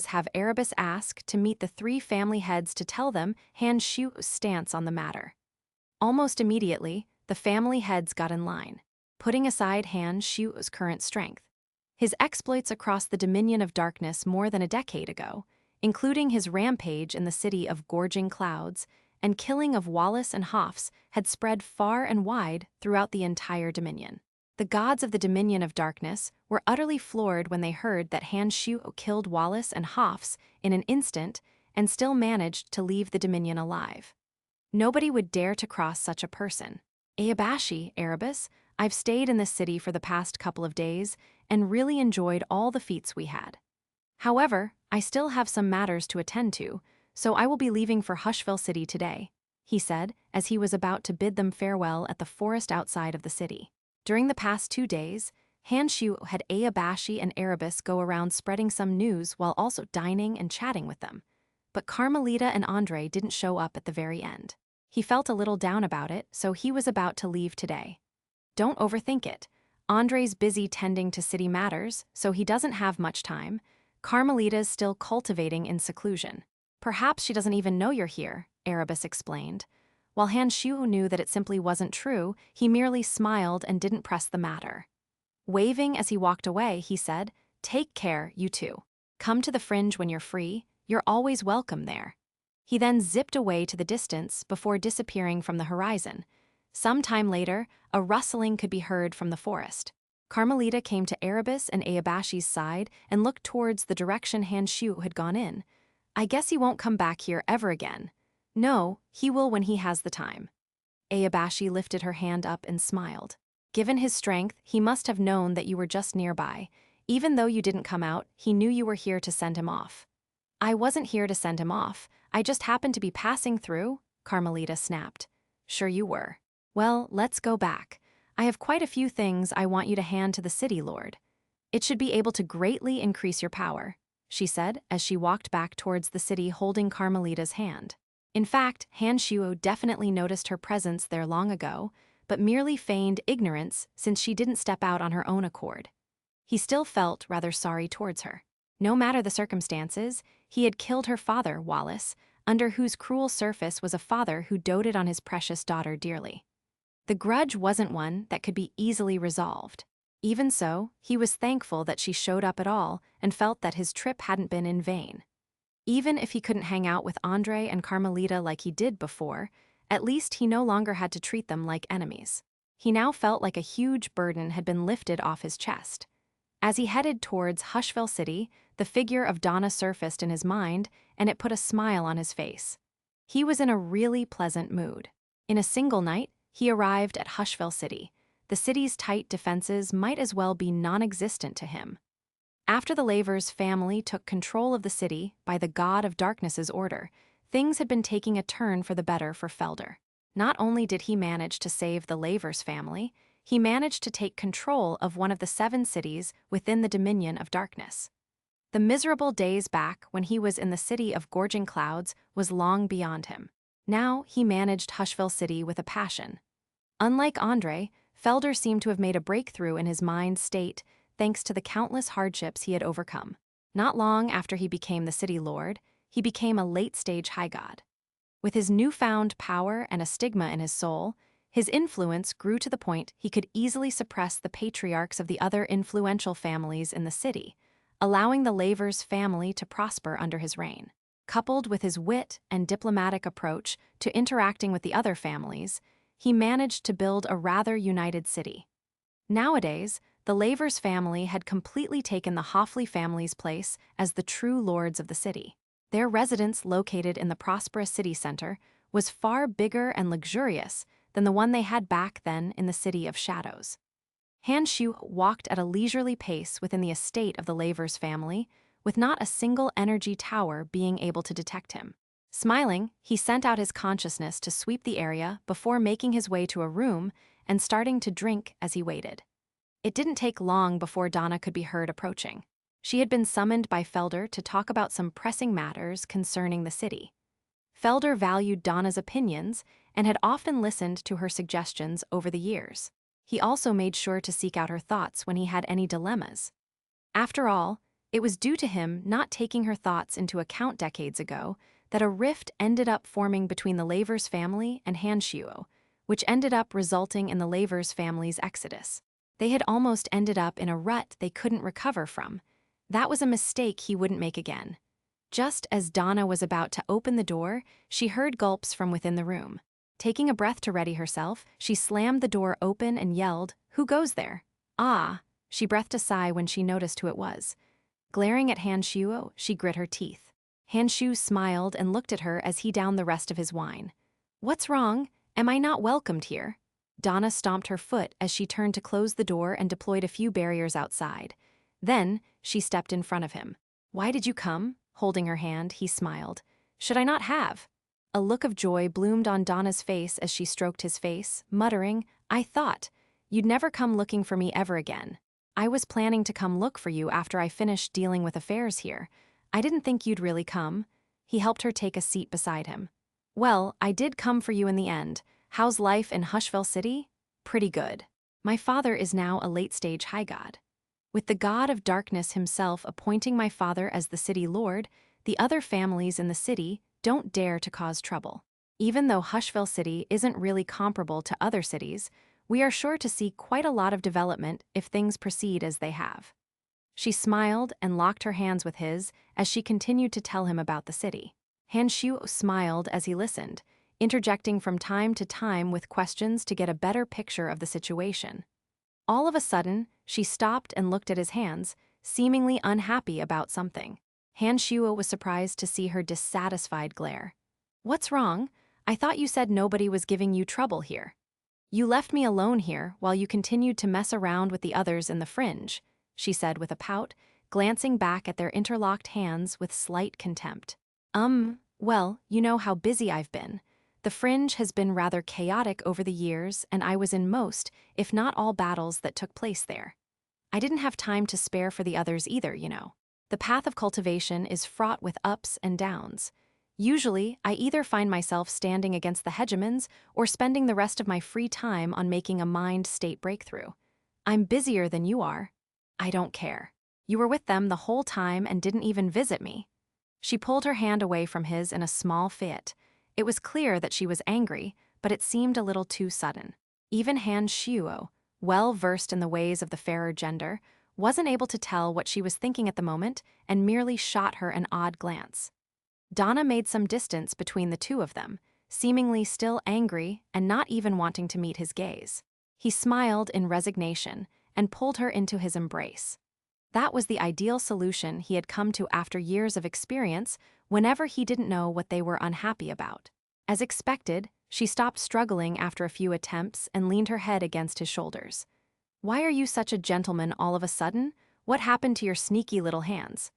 have Erebus ask to meet the three family heads to tell them Han Shu's stance on the matter. Almost immediately, the family heads got in line, putting aside Han Shu's current strength. His exploits across the Dominion of Darkness more than a decade ago, including his rampage in the city of Gorging Clouds and killing of Wallace and Hoffs, had spread far and wide throughout the entire Dominion. The gods of the Dominion of Darkness were utterly floored when they heard that Han Shu killed Wallace and Hoffs in an instant and still managed to leave the Dominion alive. Nobody would dare to cross such a person. Ayabashi, Erebus, I've stayed in this city for the past couple of days and really enjoyed all the feats we had. However, I still have some matters to attend to, so I will be leaving for Hushville City today, he said as he was about to bid them farewell at the forest outside of the city. During the past 2 days, Han Shu had Ayabashi and Erebus go around spreading some news while also dining and chatting with them. But Carmelita and Andre didn't show up at the very end. He felt a little down about it, so he was about to leave today. Don't overthink it. Andre's busy tending to city matters, so he doesn't have much time. Carmelita's still cultivating in seclusion. Perhaps she doesn't even know you're here, Erebus explained. While Han Shu knew that it simply wasn't true, he merely smiled and didn't press the matter. Waving as he walked away, he said, "Take care, you two. Come to the Fringe when you're free. You're always welcome there." He then zipped away to the distance before disappearing from the horizon. Some time later, a rustling could be heard from the forest. Carmelita came to Erebus and Ayabashi's side and looked towards the direction Han Shu had gone in. "I guess he won't come back here ever again." "No, he will when he has the time." Ayabashi lifted her hand up and smiled. "Given his strength, he must have known that you were just nearby. Even though you didn't come out, he knew you were here to send him off." "I wasn't here to send him off. I just happened to be passing through," Carmelita snapped. "Sure you were. Well, let's go back. I have quite a few things I want you to hand to the city lord. It should be able to greatly increase your power," she said as she walked back towards the city holding Carmelita's hand. In fact, Han Shuo definitely noticed her presence there long ago, but merely feigned ignorance since she didn't step out on her own accord. He still felt rather sorry towards her. No matter the circumstances, he had killed her father, Wallace, under whose cruel surface was a father who doted on his precious daughter dearly. The grudge wasn't one that could be easily resolved. Even so, he was thankful that she showed up at all and felt that his trip hadn't been in vain. Even if he couldn't hang out with Andre and Carmelita like he did before, at least he no longer had to treat them like enemies. He now felt like a huge burden had been lifted off his chest. As he headed towards Hushville City, the figure of Donna surfaced in his mind, and it put a smile on his face. He was in a really pleasant mood. In a single night, he arrived at Hushville City. The city's tight defenses might as well be non-existent to him. After the Lavers family took control of the city by the God of Darkness's order, things had been taking a turn for the better for Felder. Not only did he manage to save the Lavers family, he managed to take control of one of the 7 cities within the Dominion of Darkness. The miserable days back when he was in the city of Gorging Clouds was long beyond him. Now he managed Hushville City with a passion. Unlike Andre, Felder seemed to have made a breakthrough in his mind state thanks to the countless hardships he had overcome. Not long after he became the city lord, he became a late-stage high god. With his newfound power and a stigma in his soul, his influence grew to the point he could easily suppress the patriarchs of the other influential families in the city, allowing the Lavers family to prosper under his reign. Coupled with his wit and diplomatic approach to interacting with the other families, he managed to build a rather united city. Nowadays, the Lavers family had completely taken the Hoffley family's place as the true lords of the city. Their residence, located in the prosperous city center, was far bigger and luxurious than the one they had back then in the City of Shadows. Han Shu walked at a leisurely pace within the estate of the Lavers family, with not a single energy tower being able to detect him. Smiling, he sent out his consciousness to sweep the area before making his way to a room and starting to drink as he waited. It didn't take long before Donna could be heard approaching. She had been summoned by Felder to talk about some pressing matters concerning the city. Felder valued Donna's opinions and had often listened to her suggestions over the years. He also made sure to seek out her thoughts when he had any dilemmas. After all, It was due to him not taking her thoughts into account decades ago that a rift ended up forming between the Lavers family and Han Shuo, which ended up resulting in the Lavers family's exodus. They had almost ended up in a rut they couldn't recover from. That was a mistake he wouldn't make again. Just as Donna was about to open the door, she heard gulps from within the room. Taking a breath to ready herself, she slammed the door open and yelled, "Who goes there?" "Ah!" She breathed a sigh when she noticed who it was. Glaring at Han Shuo, she grit her teeth. Han Shu smiled and looked at her as he downed the rest of his wine. "What's wrong? Am I not welcomed here?" Donna stomped her foot as she turned to close the door and deployed a few barriers outside. Then, she stepped in front of him. "Why did you come?" Holding her hand, he smiled. "Should I not have?" A look of joy bloomed on Donna's face as she stroked his face, muttering, "I thought you'd never come looking for me ever again. I was planning to come look for you after I finished dealing with affairs here. I didn't think you'd really come." He helped her take a seat beside him. "Well, I did come for you in the end. How's life in Hushville City?" "Pretty good. My father is now a late-stage high god. With the god of darkness himself appointing my father as the city lord, the other families in the city don't dare to cause trouble. Even though Hushville City isn't really comparable to other cities, we are sure to see quite a lot of development if things proceed as they have." She smiled and locked her hands with his as she continued to tell him about the city. Han Shu smiled as he listened, interjecting from time to time with questions to get a better picture of the situation. All of a sudden, she stopped and looked at his hands, seemingly unhappy about something. Han Shuo was surprised to see her dissatisfied glare. "What's wrong? I thought you said nobody was giving you trouble here. You left me alone here while you continued to mess around with the others in the fringe," she said with a pout, glancing back at their interlocked hands with slight contempt. Well, you know how busy I've been. The fringe has been rather chaotic over the years, and I was in most, if not all, battles that took place there. I didn't have time to spare for the others either, you know. The path of cultivation is fraught with ups and downs. Usually, I either find myself standing against the hegemons or spending the rest of my free time on making a mind-state breakthrough. I'm busier than you are. I don't care. You were with them the whole time and didn't even visit me." She pulled her hand away from his in a small fit. It was clear that she was angry, but it seemed a little too sudden. Even Han Shuo, well versed in the ways of the fairer gender, wasn't able to tell what she was thinking at the moment and merely shot her an odd glance. Donna made some distance between the two of them, seemingly still angry and not even wanting to meet his gaze. He smiled in resignation and pulled her into his embrace. That was the ideal solution he had come to after years of experience whenever he didn't know what they were unhappy about. As expected, she stopped struggling after a few attempts and leaned her head against his shoulders. "Why are you such a gentleman all of a sudden? What happened to your sneaky little hands?"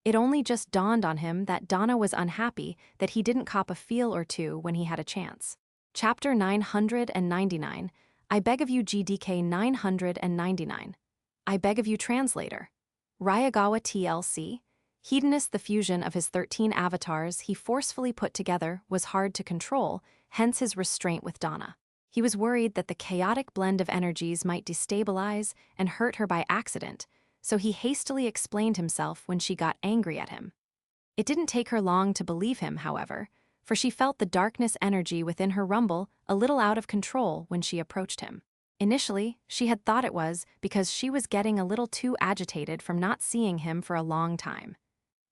It only just dawned on him that Donna was unhappy that he didn't cop a feel or two when he had a chance. Chapter 999. I beg of you, GDK 999. I beg of you, translator. Ryagawa TLC. Hedonist, the fusion of his 13 avatars he forcefully put together was hard to control, hence his restraint with Donna. He was worried that the chaotic blend of energies might destabilize and hurt her by accident, so he hastily explained himself when she got angry at him. It didn't take her long to believe him, however, for she felt the darkness energy within her rumble a little out of control when she approached him. Initially, she had thought it was because she was getting a little too agitated from not seeing him for a long time.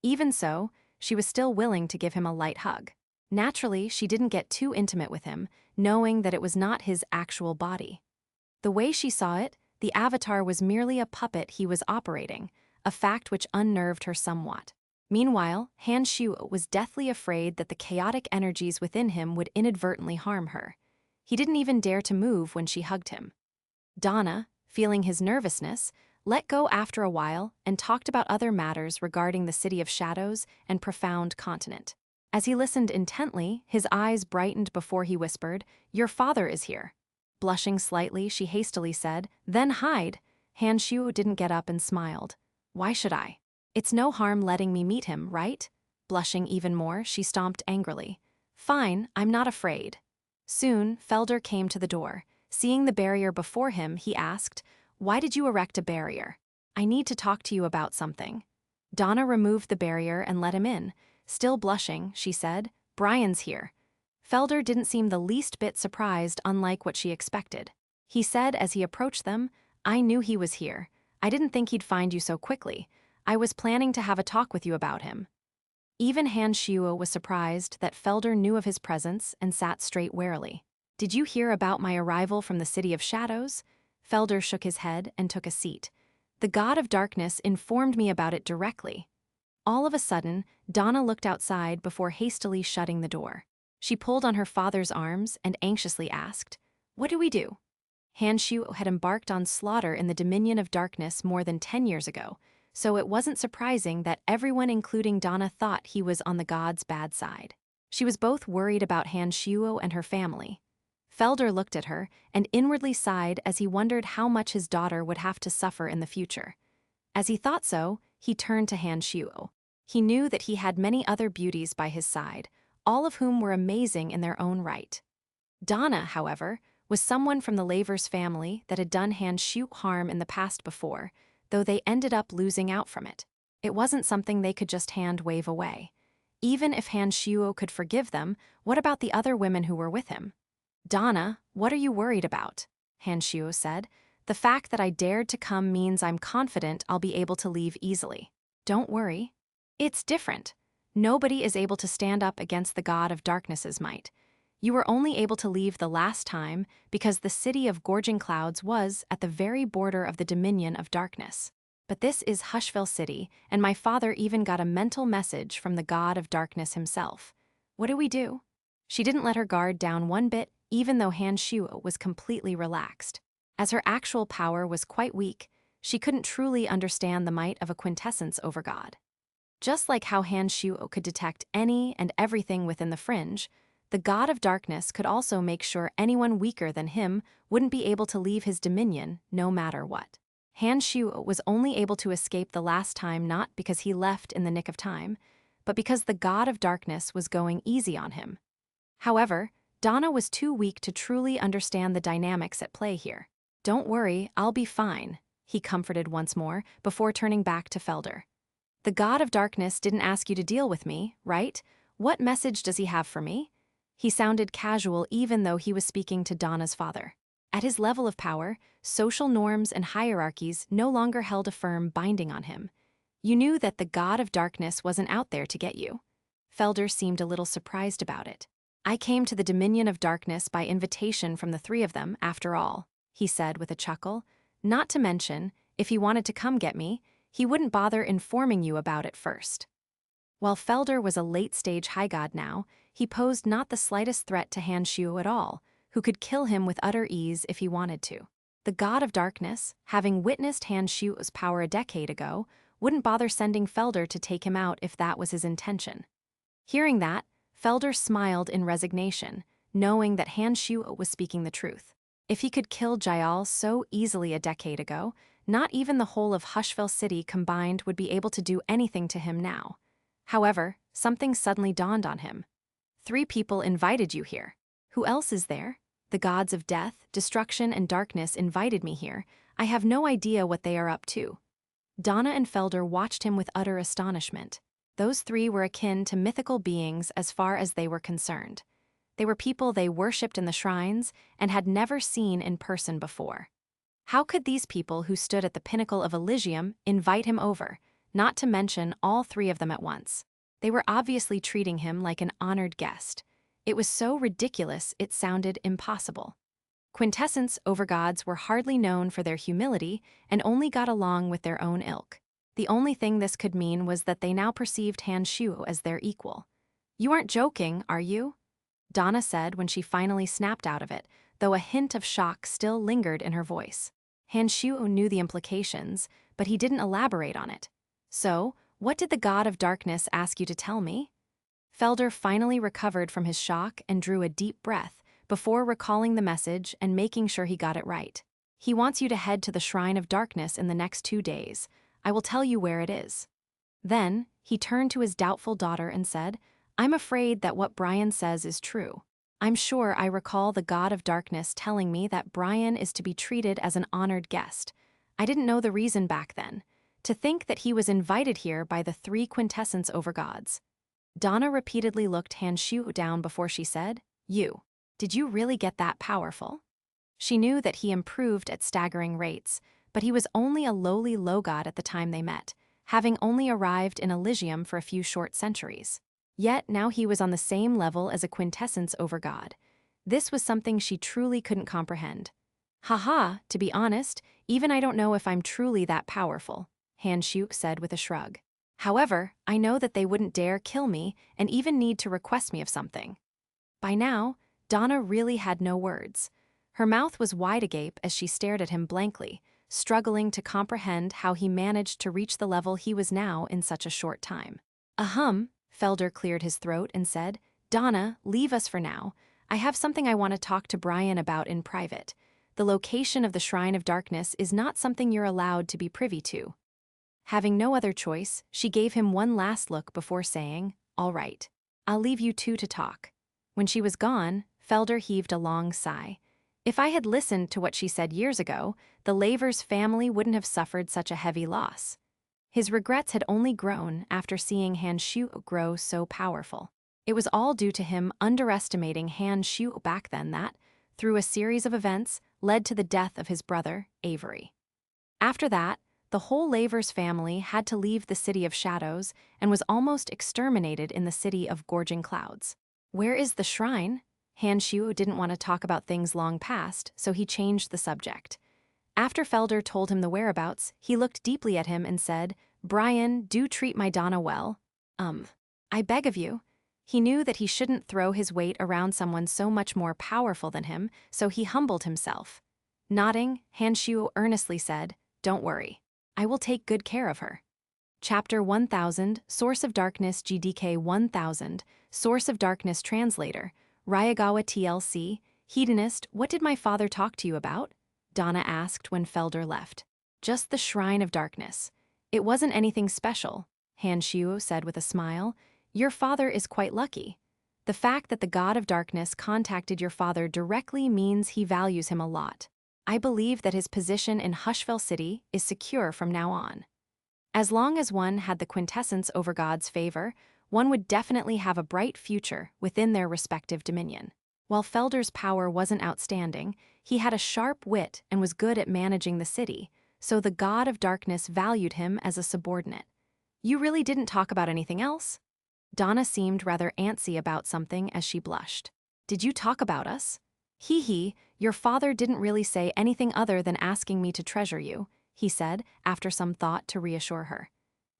Even so, she was still willing to give him a light hug. Naturally, she didn't get too intimate with him, knowing that it was not his actual body. The way she saw it, the avatar was merely a puppet he was operating, a fact which unnerved her somewhat. Meanwhile, Han Shu was deathly afraid that the chaotic energies within him would inadvertently harm her. He didn't even dare to move when she hugged him. Donna, feeling his nervousness, let go after a while and talked about other matters regarding the City of Shadows and profound continent. As he listened intently, his eyes brightened before he whispered, "Your father is here." Blushing slightly, she hastily said, "Then hide." Han Shu didn't get up and smiled. "Why should I? It's no harm letting me meet him, right?" Blushing even more, she stomped angrily. "Fine, I'm not afraid." Soon, Felder came to the door. Seeing the barrier before him, he asked, "Why did you erect a barrier? I need to talk to you about something." Donna removed the barrier and let him in. Still blushing, she said, "Brian's here." Felder didn't seem the least bit surprised, unlike what she expected. He said as he approached them, "I knew he was here. I didn't think he'd find you so quickly. I was planning to have a talk with you about him." Even Han Shuo was surprised that Felder knew of his presence and sat straight warily. "Did you hear about my arrival from the City of Shadows?" Felder shook his head and took a seat. "The God of Darkness informed me about it directly." All of a sudden, Donna looked outside before hastily shutting the door. She pulled on her father's arms and anxiously asked, "What do we do?" Han Shuo had embarked on slaughter in the Dominion of Darkness more than 10 years ago, so it wasn't surprising that everyone, including Donna, thought he was on the god's bad side. She was both worried about Han Shuo and her family. Felder looked at her and inwardly sighed as he wondered how much his daughter would have to suffer in the future. As he thought so, he turned to Han Shuo. He knew that he had many other beauties by his side, all of whom were amazing in their own right. Donna, however, was someone from the Lavers family that had done Han Shuo harm in the past before, though they ended up losing out from it. It wasn't something they could just hand-wave away. Even if Han Shuo could forgive them, what about the other women who were with him? "Donna, what are you worried about?" Han Shuo said. "The fact that I dared to come means I'm confident I'll be able to leave easily." "Don't worry. It's different. Nobody is able to stand up against the God of Darkness's might. You were only able to leave the last time because the city of Gorging Clouds was at the very border of the Dominion of Darkness. But this is Hushville City, and my father even got a mental message from the God of Darkness himself. What do we do?" She didn't let her guard down one bit, even though Han Shuo was completely relaxed. As her actual power was quite weak, she couldn't truly understand the might of a quintessence over God. Just like how Han Shuo could detect any and everything within the fringe, the God of Darkness could also make sure anyone weaker than him wouldn't be able to leave his dominion no matter what. Han Shuo was only able to escape the last time not because he left in the nick of time, but because the God of Darkness was going easy on him. However, Donna was too weak to truly understand the dynamics at play here. "Don't worry, I'll be fine," he comforted once more before turning back to Felder. "The God of Darkness didn't ask you to deal with me, right? What message does he have for me?" He sounded casual even though he was speaking to Donna's father. At his level of power, social norms and hierarchies no longer held a firm binding on him. You knew that the God of Darkness wasn't out there to get you. Felder seemed a little surprised about it. "I came to the Dominion of Darkness by invitation from the three of them, after all," he said with a chuckle. "Not to mention, if he wanted to come get me, he wouldn't bother informing you about it first." While Felder was a late-stage high god now, he posed not the slightest threat to Han Shuo at all, who could kill him with utter ease if he wanted to. The God of Darkness, having witnessed Han Shuo's power a decade ago, wouldn't bother sending Felder to take him out if that was his intention. Hearing that, Felder smiled in resignation, knowing that Han Shuo was speaking the truth. If he could kill Jial so easily a decade ago, not even the whole of Hushville City combined would be able to do anything to him now. However, something suddenly dawned on him. "3 people invited you here. Who else is there? The gods of death, destruction, and darkness invited me here. I have no idea what they are up to." Donna and Felder watched him with utter astonishment. Those 3 were akin to mythical beings as far as they were concerned. They were people they worshipped in the shrines and had never seen in person before. How could these people who stood at the pinnacle of Elysium invite him over, not to mention all 3 of them at once? They were obviously treating him like an honored guest. It was so ridiculous it sounded impossible. Quintessence overgods were hardly known for their humility and only got along with their own ilk. The only thing this could mean was that they now perceived Han Shuo as their equal. "You aren't joking, are you?" Donna said when she finally snapped out of it, though a hint of shock still lingered in her voice. Han Shuo knew the implications, but he didn't elaborate on it. "So, what did the God of Darkness ask you to tell me?" Felder finally recovered from his shock and drew a deep breath before recalling the message and making sure he got it right. "He wants you to head to the Shrine of Darkness in the next 2 days. I will tell you where it is." Then, he turned to his doubtful daughter and said, "I'm afraid that what Brian says is true. I'm sure I recall the God of Darkness telling me that Brian is to be treated as an honored guest. I didn't know the reason back then. To think that he was invited here by the three quintessence overgods. Donna repeatedly looked Han Shu down before she said, Did you really get that powerful? She knew that he improved at staggering rates, but he was only a lowly low god at the time they met, having only arrived in Elysium for a few short centuries. Yet now he was on the same level as a quintessence overgod. This was something she truly couldn't comprehend. Haha, to be honest, even I don't know if I'm truly that powerful, Han Shu said with a shrug. However, I know that they wouldn't dare kill me and even need to request me of something. By now, Donna really had no words. Her mouth was wide agape as she stared at him blankly, struggling to comprehend how he managed to reach the level he was now in such a short time. Felder cleared his throat and said, Donna, leave us for now. I have something I want to talk to Brian about in private. The location of the Shrine of Darkness is not something you're allowed to be privy to. Having no other choice, she gave him one last look before saying, All right, I'll leave you two to talk. When she was gone, Felder heaved a long sigh. If I had listened to what she said years ago, the Lavers family wouldn't have suffered such a heavy loss. His regrets had only grown after seeing Han Shu grow so powerful. It was all due to him underestimating Han Shu back then that, through a series of events, led to the death of his brother, Avery. After that, the whole Lavers family had to leave the City of Shadows and was almost exterminated in the City of Gorging Clouds. Where is the shrine? Han Shu didn't want to talk about things long past, so he changed the subject. After Felder told him the whereabouts, he looked deeply at him and said, Brian, do treat my Donna well. I beg of you. He knew that he shouldn't throw his weight around someone so much more powerful than him, so he humbled himself. Nodding, Han Shu earnestly said, Don't worry. I will take good care of her. Chapter 1000, Source of Darkness GDK 1000, Source of Darkness Translator, Ryagawa TLC, Hedonist, what did my father talk to you about? Donna asked when Felder left. Just the Shrine of Darkness. It wasn't anything special, Han Shu said with a smile. Your father is quite lucky. The fact that the God of Darkness contacted your father directly means he values him a lot. I believe that his position in Hushfell City is secure from now on. As long as one had the quintessence over God's favor, one would definitely have a bright future within their respective dominion. While Felder's power wasn't outstanding, he had a sharp wit and was good at managing the city, so the God of Darkness valued him as a subordinate. You really didn't talk about anything else? Donna seemed rather antsy about something as she blushed. Did you talk about us? Hee, your father didn't really say anything other than asking me to treasure you, he said, after some thought to reassure her.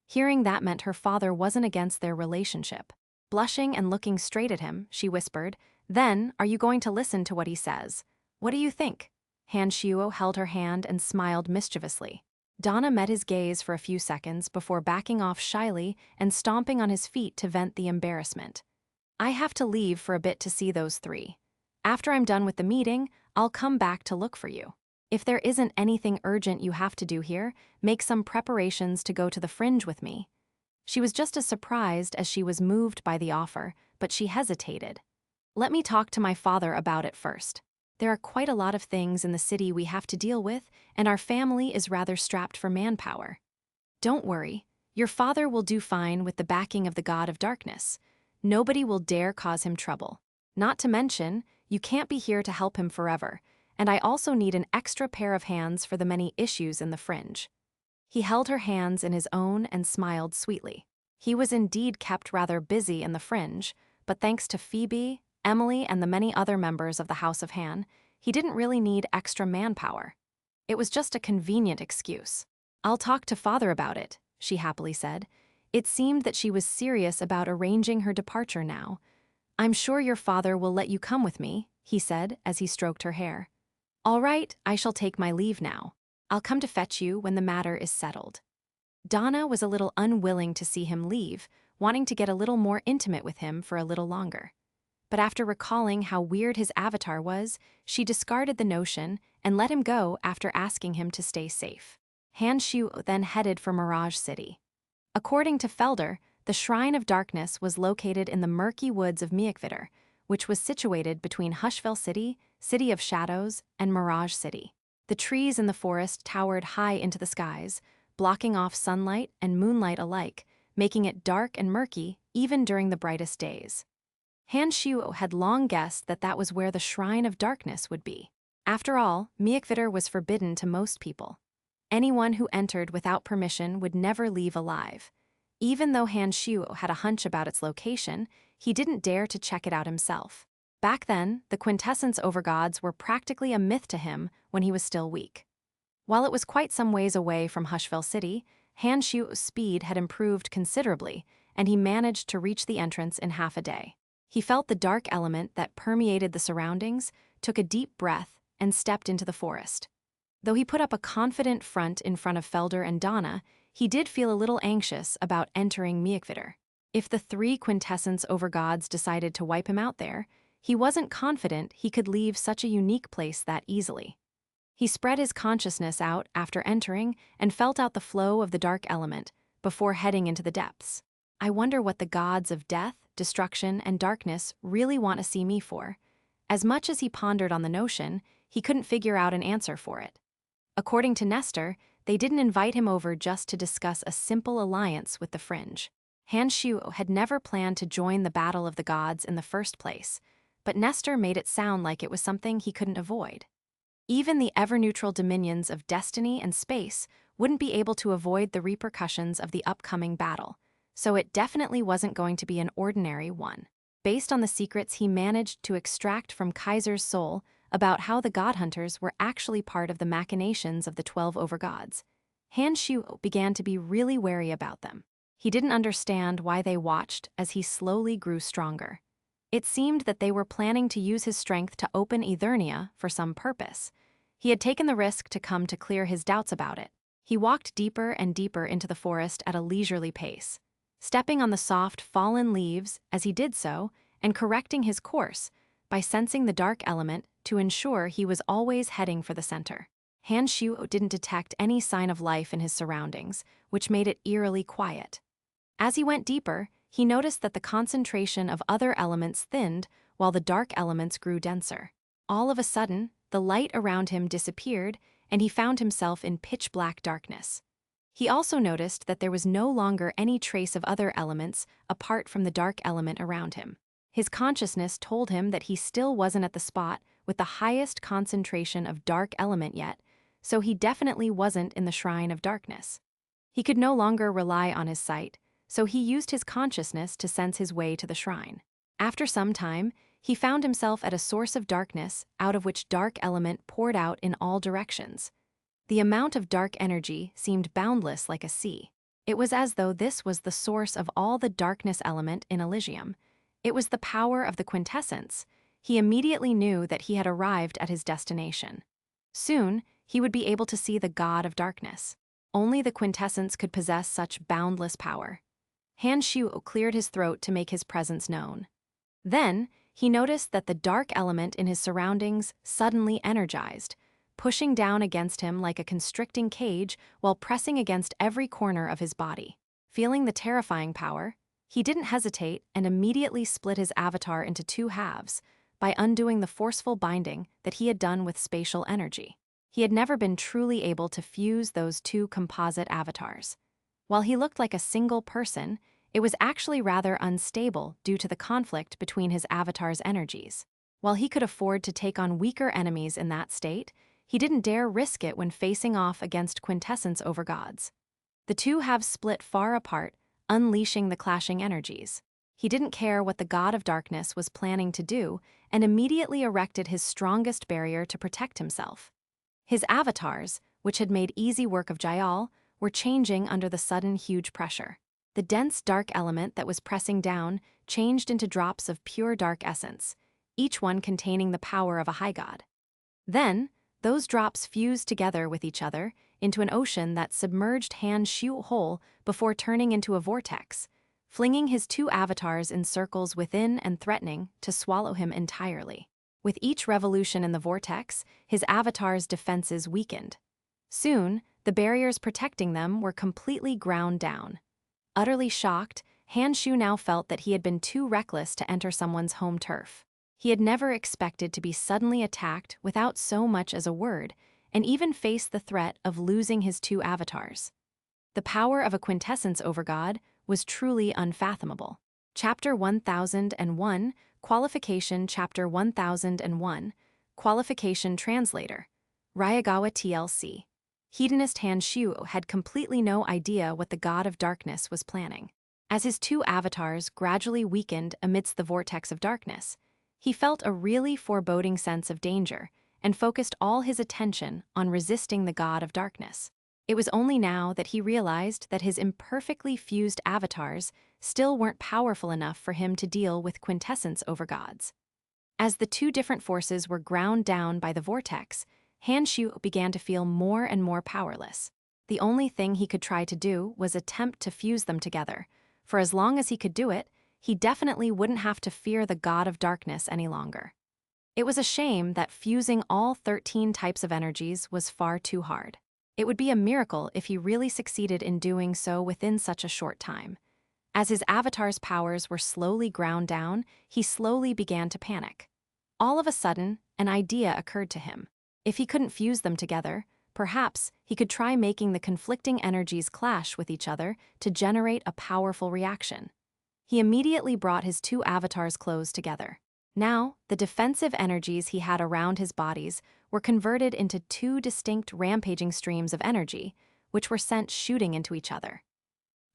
Hearing that meant her father wasn't against their relationship. Blushing and looking straight at him, she whispered, Then, are you going to listen to what he says? What do you think? Han Shuo held her hand and smiled mischievously. Donna met his gaze for a few seconds before backing off shyly and stomping on his feet to vent the embarrassment. I have to leave for a bit to see those three. After I'm done with the meeting, I'll come back to look for you. If there isn't anything urgent you have to do here, make some preparations to go to the fringe with me. She was just as surprised as she was moved by the offer, but she hesitated. Let me talk to my father about it first. There are quite a lot of things in the city we have to deal with, and our family is rather strapped for manpower. Don't worry, your father will do fine with the backing of the God of Darkness. Nobody will dare cause him trouble. Not to mention, you can't be here to help him forever, and I also need an extra pair of hands for the many issues in the fringe. He held her hands in his own and smiled sweetly. He was indeed kept rather busy in the fringe, but thanks to Phoebe, Emily, and the many other members of the House of Han, he didn't really need extra manpower. It was just a convenient excuse. I'll talk to father about it, she happily said. It seemed that she was serious about arranging her departure now. I'm sure your father will let you come with me, he said as he stroked her hair. All right, I shall take my leave now. I'll come to fetch you when the matter is settled. Donna was a little unwilling to see him leave, wanting to get a little more intimate with him for a little longer. But after recalling how weird his avatar was, she discarded the notion and let him go after asking him to stay safe. Han Shu then headed for Mirage City. According to Felder, the Shrine of Darkness was located in the murky woods of Miakvitter, which was situated between Hushfell City, City of Shadows, and Mirage City. The trees in the forest towered high into the skies, blocking off sunlight and moonlight alike, making it dark and murky even during the brightest days. Han Shuo had long guessed that that was where the Shrine of Darkness would be. After all, Miyakvidar was forbidden to most people. Anyone who entered without permission would never leave alive. Even though Han Shuo had a hunch about its location, he didn't dare to check it out himself. Back then, the quintessence overgods were practically a myth to him when he was still weak. While it was quite some ways away from Hushville City, Han Shuo's speed had improved considerably, and he managed to reach the entrance in half a day. He felt the dark element that permeated the surroundings, took a deep breath, and stepped into the forest. Though he put up a confident front in front of Felder and Donna, he did feel a little anxious about entering Miyakvidar. If the three quintessence overgods decided to wipe him out there, he wasn't confident he could leave such a unique place that easily. He spread his consciousness out after entering and felt out the flow of the dark element before heading into the depths. I wonder what the gods of death, destruction, and darkness really want to see me for. As much as he pondered on the notion, he couldn't figure out an answer for it. According to Nestor, they didn't invite him over just to discuss a simple alliance with the Fringe. Han Shuo had never planned to join the Battle of the Gods in the first place, but Nestor made it sound like it was something he couldn't avoid. Even the ever-neutral dominions of destiny and space wouldn't be able to avoid the repercussions of the upcoming battle, so it definitely wasn't going to be an ordinary one. Based on the secrets he managed to extract from Kaiser's soul about how the God Hunters were actually part of the machinations of the 12 overgods, Han Shuo began to be really wary about them. He didn't understand why they watched as he slowly grew stronger. It seemed that they were planning to use his strength to open Eternia for some purpose. He had taken the risk to come to clear his doubts about it. He walked deeper and deeper into the forest at a leisurely pace, stepping on the soft, fallen leaves as he did so and correcting his course by sensing the dark element to ensure he was always heading for the center. Han Shuo didn't detect any sign of life in his surroundings, which made it eerily quiet. As he went deeper, he noticed that the concentration of other elements thinned while the dark elements grew denser. All of a sudden, the light around him disappeared and he found himself in pitch-black darkness. He also noticed that there was no longer any trace of other elements apart from the dark element around him. His consciousness told him that he still wasn't at the spot with the highest concentration of dark element yet, so he definitely wasn't in the Shrine of Darkness. He could no longer rely on his sight, so he used his consciousness to sense his way to the shrine. After some time, he found himself at a source of darkness out of which dark element poured out in all directions. The amount of dark energy seemed boundless like a sea. It was as though this was the source of all the darkness element in Elysium. It was the power of the quintessence. He immediately knew that he had arrived at his destination. Soon, he would be able to see the God of Darkness. Only the quintessence could possess such boundless power. Han Shuo cleared his throat to make his presence known. Then, he noticed that the dark element in his surroundings suddenly energized, pushing down against him like a constricting cage while pressing against every corner of his body. Feeling the terrifying power, he didn't hesitate and immediately split his avatar into two halves by undoing the forceful binding that he had done with spatial energy. He had never been truly able to fuse those two composite avatars. While he looked like a single person, it was actually rather unstable due to the conflict between his avatar's energies. While he could afford to take on weaker enemies in that state, he didn't dare risk it when facing off against quintessence overgods. The two halves split far apart, unleashing the clashing energies. He didn't care what the God of Darkness was planning to do and immediately erected his strongest barrier to protect himself. His avatars, which had made easy work of Jayal, were changing under the sudden huge pressure. The dense dark element that was pressing down changed into drops of pure dark essence, each one containing the power of a high god. Then, those drops fused together with each other into an ocean that submerged Han Shuo whole before turning into a vortex, flinging his two avatars in circles within and threatening to swallow him entirely. With each revolution in the vortex, his avatar's defenses weakened. Soon, the barriers protecting them were completely ground down. Utterly shocked, Han Shuo now felt that he had been too reckless to enter someone's home turf. He had never expected to be suddenly attacked without so much as a word, and even face the threat of losing his two avatars. The power of a quintessence over God was truly unfathomable. Chapter 1001, Qualification. Chapter 1001, Qualification. Translator. Ryagawa TLC. Hedonist Han Shuo had completely no idea what the god of darkness was planning. As his two avatars gradually weakened amidst the vortex of darkness, he felt a really foreboding sense of danger and focused all his attention on resisting the god of darkness. It was only now that he realized that his imperfectly fused avatars still weren't powerful enough for him to deal with quintessence over gods. As the two different forces were ground down by the vortex, Han Shu began to feel more and more powerless. The only thing he could try to do was attempt to fuse them together. For as long as he could do it, he definitely wouldn't have to fear the god of darkness any longer. It was a shame that fusing all 13 types of energies was far too hard. It would be a miracle if he really succeeded in doing so within such a short time. As his avatar's powers were slowly ground down, he slowly began to panic. All of a sudden, an idea occurred to him. If he couldn't fuse them together, perhaps he could try making the conflicting energies clash with each other to generate a powerful reaction. He immediately brought his two avatars close together. Now, the defensive energies he had around his bodies were converted into two distinct rampaging streams of energy, which were sent shooting into each other.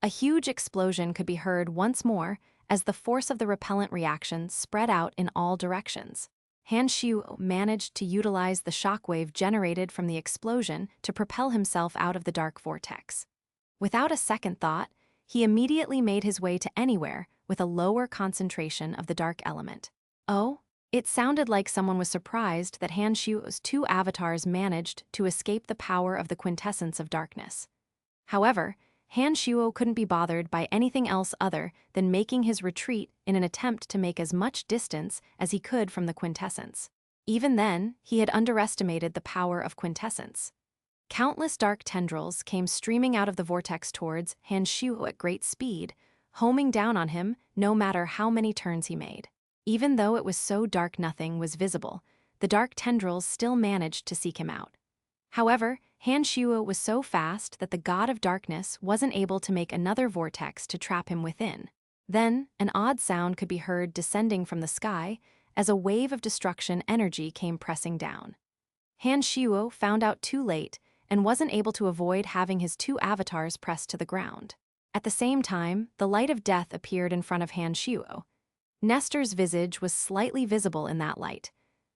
A huge explosion could be heard once more as the force of the repellent reaction spread out in all directions. Han Shu managed to utilize the shockwave generated from the explosion to propel himself out of the dark vortex. Without a second thought, he immediately made his way to anywhere with a lower concentration of the dark element. Oh, it sounded like someone was surprised that Han Shu's two avatars managed to escape the power of the quintessence of darkness. However, Han Shuo couldn't be bothered by anything else other than making his retreat in an attempt to make as much distance as he could from the quintessence. Even then, he had underestimated the power of quintessence. Countless dark tendrils came streaming out of the vortex towards Han Shuo at great speed, homing down on him no matter how many turns he made. Even though it was so dark nothing was visible, the dark tendrils still managed to seek him out. However, Han Shuo was so fast that the god of darkness wasn't able to make another vortex to trap him within. Then, an odd sound could be heard descending from the sky as a wave of destruction energy came pressing down. Han Shuo found out too late and wasn't able to avoid having his two avatars pressed to the ground. At the same time, the light of death appeared in front of Han Shuo. Nestor's visage was slightly visible in that light.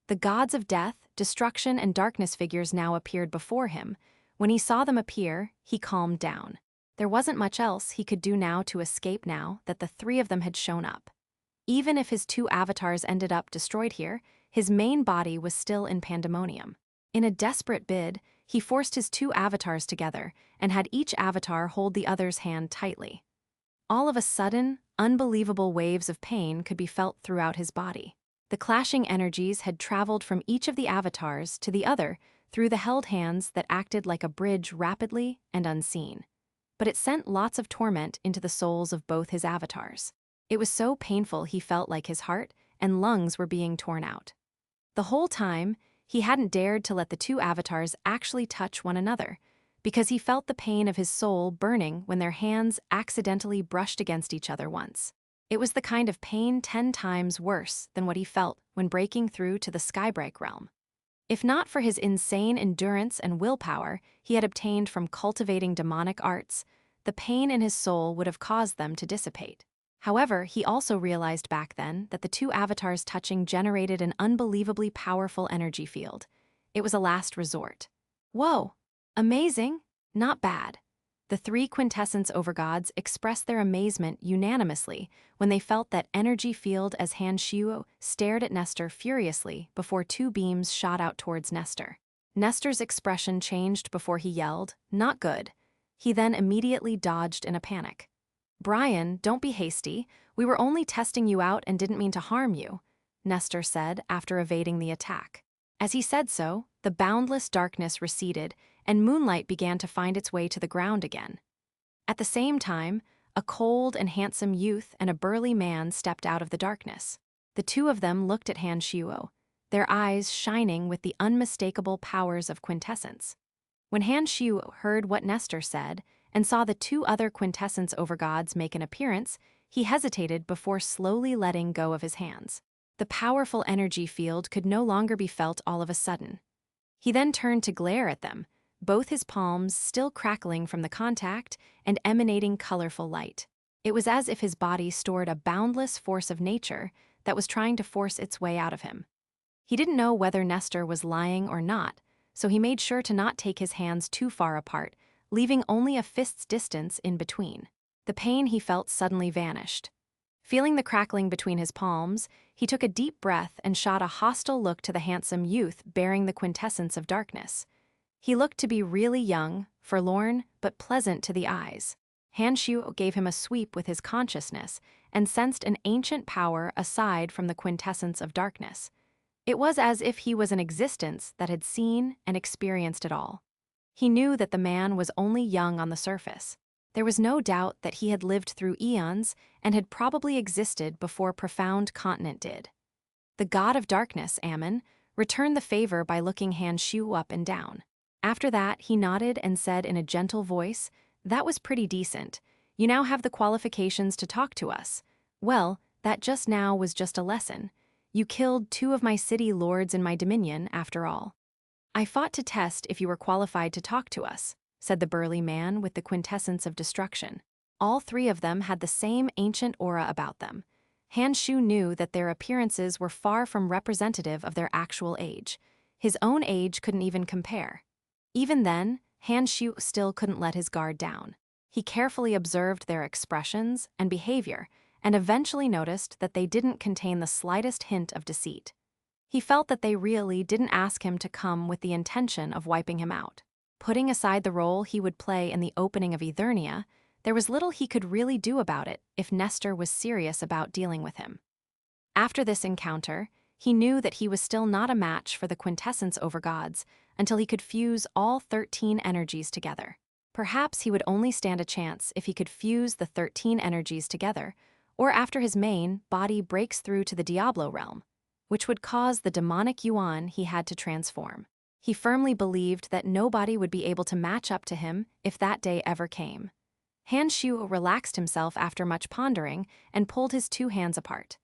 The gods of death, destruction, and darkness figures now appeared before him. When he saw them appear, he calmed down. There wasn't much else he could do now to escape now that the three of them had shown up. Even if his two avatars ended up destroyed here, his main body was still in pandemonium. In a desperate bid, he forced his two avatars together and had each avatar hold the other's hand tightly. All of a sudden, unbelievable waves of pain could be felt throughout his body. The clashing energies had traveled from each of the avatars to the other through the held hands that acted like a bridge rapidly and unseen. But it sent lots of torment into the souls of both his avatars. It was so painful he felt like his heart and lungs were being torn out. The whole time, he hadn't dared to let the two avatars actually touch one another, because he felt the pain of his soul burning when their hands accidentally brushed against each other once. It was the kind of pain 10 times worse than what he felt when breaking through to the Skybreak realm. If not for his insane endurance and willpower he had obtained from cultivating demonic arts, the pain in his soul would have caused them to dissipate. However, he also realized back then that the two avatars touching generated an unbelievably powerful energy field. It was a last resort. Whoa! Amazing? Not bad. The three quintessence overgods expressed their amazement unanimously when they felt that energy field as Han Shuo stared at Nestor furiously before two beams shot out towards Nestor. Nestor's expression changed before he yelled, "Not good." He then immediately dodged in a panic. "Brian, don't be hasty. We were only testing you out and didn't mean to harm you," Nestor said after evading the attack. As he said so, the boundless darkness receded and moonlight began to find its way to the ground again. At the same time, a cold and handsome youth and a burly man stepped out of the darkness. The two of them looked at Han Shuo, their eyes shining with the unmistakable powers of quintessence. When Han Shuo heard what Nestor said and saw the two other quintessence overgods make an appearance, he hesitated before slowly letting go of his hands. The powerful energy field could no longer be felt all of a sudden. He then turned to glare at them, both his palms still crackling from the contact and emanating colorful light. It was as if his body stored a boundless force of nature that was trying to force its way out of him. He didn't know whether Nestor was lying or not, so he made sure to not take his hands too far apart, leaving only a fist's distance in between. The pain he felt suddenly vanished. Feeling the crackling between his palms, he took a deep breath and shot a hostile look to the handsome youth bearing the quintessence of darkness. He looked to be really young, forlorn, but pleasant to the eyes. Han Shu gave him a sweep with his consciousness and sensed an ancient power aside from the quintessence of darkness. It was as if he was an existence that had seen and experienced it all. He knew that the man was only young on the surface. There was no doubt that he had lived through eons and had probably existed before Profound Continent did. The god of darkness, Ammon, returned the favor by looking Han Shu up and down. After that, he nodded and said in a gentle voice, "That was pretty decent. You now have the qualifications to talk to us. Well, that just now was just a lesson. You killed two of my city lords in my dominion, after all. I fought to test if you were qualified to talk to us," said the burly man with the quintessence of destruction. All three of them had the same ancient aura about them. Han Shu knew that their appearances were far from representative of their actual age. His own age couldn't even compare. Even then, Han Shu still couldn't let his guard down. He carefully observed their expressions and behavior, and eventually noticed that they didn't contain the slightest hint of deceit. He felt that they really didn't ask him to come with the intention of wiping him out. Putting aside the role he would play in the opening of Eternia, there was little he could really do about it if Nestor was serious about dealing with him. After this encounter, he knew that he was still not a match for the quintessence overgods until he could fuse all 13 energies together. Perhaps he would only stand a chance if he could fuse the 13 energies together, or after his main body breaks through to the Diablo realm, which would cause the demonic Yuan he had to transform. He firmly believed that nobody would be able to match up to him if that day ever came. Han Shu relaxed himself after much pondering and pulled his two hands apart.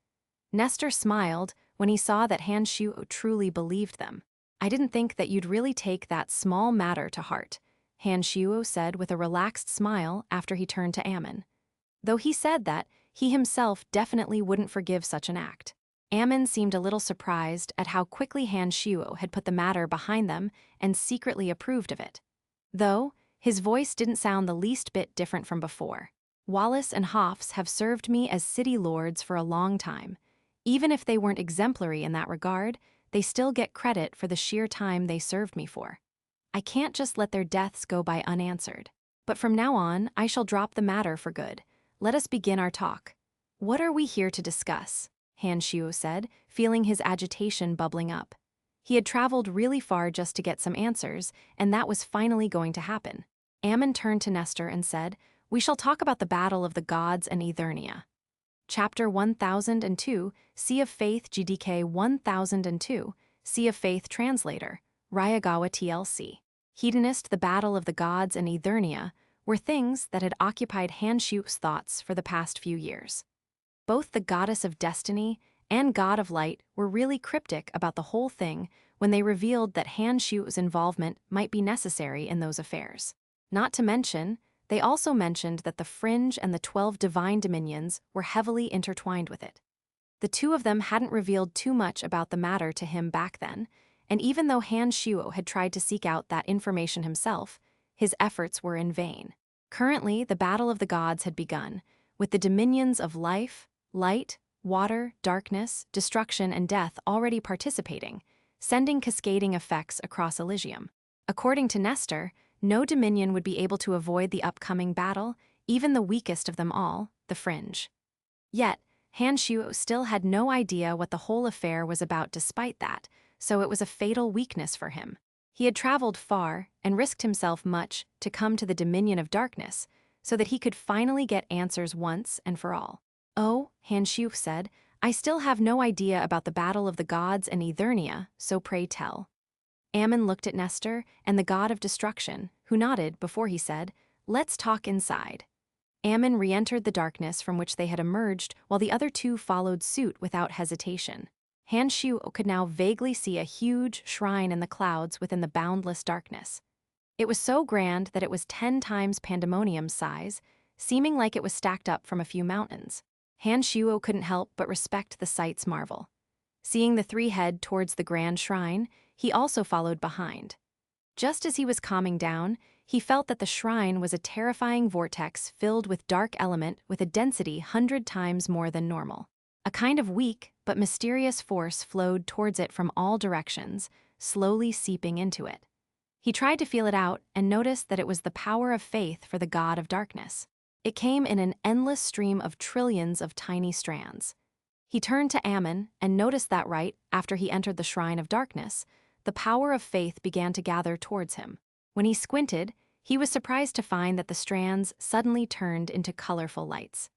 Nestor smiled when he saw that Han Shu truly believed them. "I didn't think that you'd really take that small matter to heart," Han Shu said with a relaxed smile after he turned to Ammon. Though he said that, he himself definitely wouldn't forgive such an act. Ammon seemed a little surprised at how quickly Han Shu had put the matter behind them and secretly approved of it. Though, his voice didn't sound the least bit different from before. "Wallace and Hoffs have served me as city lords for a long time. Even if they weren't exemplary in that regard, they still get credit for the sheer time they served me for. I can't just let their deaths go by unanswered. But from now on, I shall drop the matter for good. Let us begin our talk." "What are we here to discuss?" Han Shu said, feeling his agitation bubbling up. He had traveled really far just to get some answers, and that was finally going to happen. Ammon turned to Nestor and said, "We shall talk about the battle of the gods and Eternia." Chapter 1002, Sea of Faith GDK 1002, Sea of Faith Translator, Ryagawa TLC. Hedonist, the battle of the gods and Eternia were things that had occupied Han Shu's thoughts for the past few years. Both the goddess of destiny and god of light were really cryptic about the whole thing when they revealed that Han Shu's involvement might be necessary in those affairs. Not to mention, they also mentioned that the Fringe and the 12 divine dominions were heavily intertwined with it. The two of them hadn't revealed too much about the matter to him back then, and even though Han Shu had tried to seek out that information himself, his efforts were in vain. Currently, the battle of the gods had begun, with the dominions of life, light, water, darkness, destruction, and death already participating, sending cascading effects across Elysium. According to Nestor, no dominion would be able to avoid the upcoming battle, even the weakest of them all, the Fringe. Yet, Han Shu still had no idea what the whole affair was about despite that, so it was a fatal weakness for him. He had traveled far and risked himself much to come to the Dominion of Darkness, so that he could finally get answers once and for all. "Oh," Han Shu said, "I still have no idea about the battle of the gods and Eternia, so pray tell." Ammon looked at Nestor and the god of destruction, who nodded before he said, Let's talk inside. Ammon re-entered the darkness from which they had emerged, while the other two followed suit without hesitation. Han Shu could now vaguely see a huge shrine in the clouds within the boundless darkness. It was so grand that it was 10 times Pandemonium's size, seeming like it was stacked up from a few mountains. Han Shuo couldn't help but respect the sight's marvel. Seeing the three head towards the grand shrine, he also followed behind. Just as he was calming down, he felt that the shrine was a terrifying vortex filled with dark element with a density 100 times more than normal. A kind of weak but mysterious force flowed towards it from all directions, slowly seeping into it. He tried to feel it out and noticed that it was the power of faith for the god of darkness. It came in an endless stream of trillions of tiny strands. He turned to Ammon and noticed that right after he entered the shrine of darkness, the power of faith began to gather towards him. When he squinted, he was surprised to find that the strands suddenly turned into colorful lights.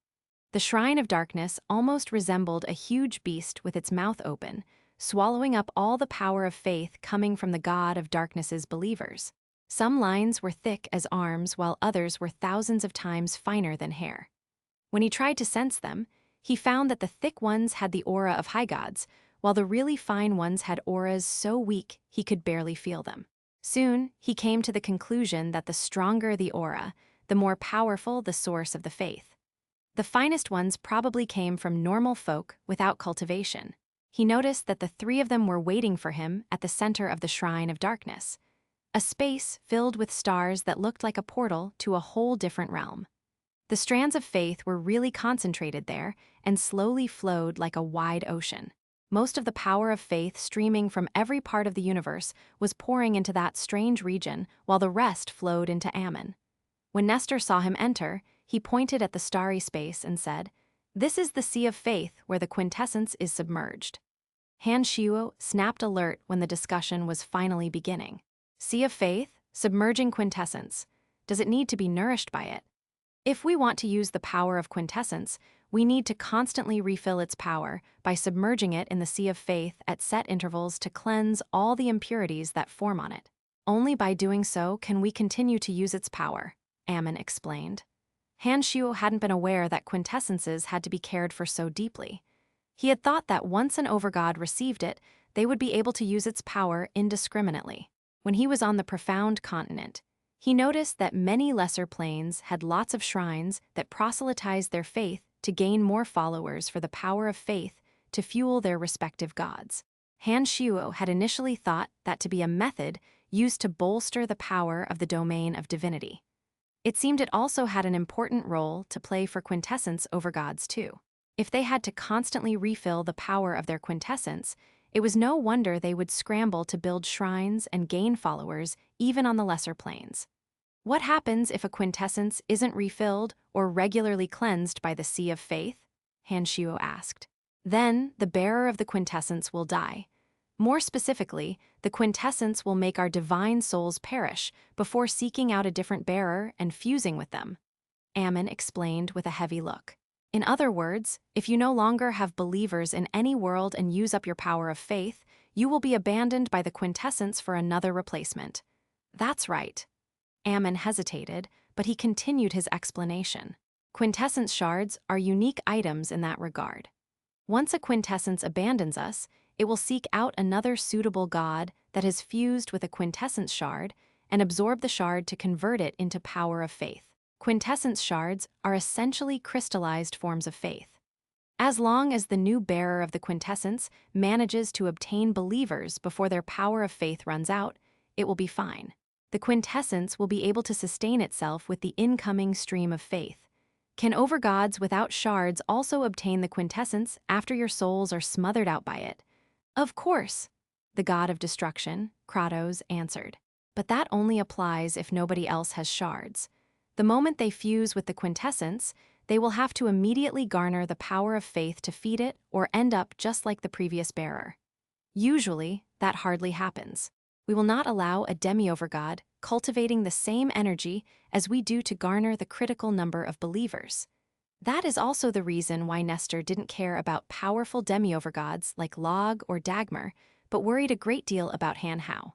The shrine of darkness almost resembled a huge beast with its mouth open, swallowing up all the power of faith coming from the god of darkness's believers. Some lines were thick as arms, while others were thousands of times finer than hair. When he tried to sense them, he found that the thick ones had the aura of high gods, while the really fine ones had auras so weak he could barely feel them. Soon, he came to the conclusion that the stronger the aura, the more powerful the source of the faith. The finest ones probably came from normal folk without cultivation. He noticed that the three of them were waiting for him at the center of the shrine of darkness, a space filled with stars that looked like a portal to a whole different realm. The strands of faith were really concentrated there and slowly flowed like a wide ocean. Most of the power of faith streaming from every part of the universe was pouring into that strange region, while the rest flowed into Ammon. When Nestor saw him enter, he pointed at the starry space and said, "This is the sea of faith where the quintessence is submerged." Han Shuo snapped alert when the discussion was finally beginning. Sea of faith, submerging quintessence. Does it need to be nourished by it? If we want to use the power of quintessence, we need to constantly refill its power by submerging it in the sea of faith at set intervals to cleanse all the impurities that form on it. Only by doing so can we continue to use its power, Ammon explained. Han Shuo hadn't been aware that quintessences had to be cared for so deeply. He had thought that once an overgod received it, they would be able to use its power indiscriminately. When he was on the profound continent, he noticed that many lesser planes had lots of shrines that proselytized their faith to gain more followers for the power of faith to fuel their respective gods. Han Shuo had initially thought that to be a method used to bolster the power of the domain of divinity. It seemed it also had an important role to play for quintessence overgods too. If they had to constantly refill the power of their quintessence, it was no wonder they would scramble to build shrines and gain followers even on the lesser planes. What happens if a quintessence isn't refilled or regularly cleansed by the sea of faith? Han Shuo asked. Then the bearer of the quintessence will die. More specifically, the quintessence will make our divine souls perish before seeking out a different bearer and fusing with them, Ammon explained with a heavy look. In other words, if you no longer have believers in any world and use up your power of faith, you will be abandoned by the quintessence for another replacement. That's right. Ammon hesitated, but he continued his explanation. Quintessence shards are unique items in that regard. Once a quintessence abandons us, it will seek out another suitable god that has fused with a quintessence shard and absorb the shard to convert it into power of faith. Quintessence shards are essentially crystallized forms of faith. As long as the new bearer of the quintessence manages to obtain believers before their power of faith runs out, it will be fine. The quintessence will be able to sustain itself with the incoming stream of faith. Can overgods without shards also obtain the quintessence after your souls are smothered out by it? Of course, the god of destruction, Kratos, answered. But that only applies if nobody else has shards. The moment they fuse with the quintessence, they will have to immediately garner the power of faith to feed it or end up just like the previous bearer. Usually, that hardly happens. We will not allow a demi-overgod cultivating the same energy as we do to garner the critical number of believers. That is also the reason why Nestor didn't care about powerful demi-overgods like Log or Dagmar, but worried a great deal about Han Hao.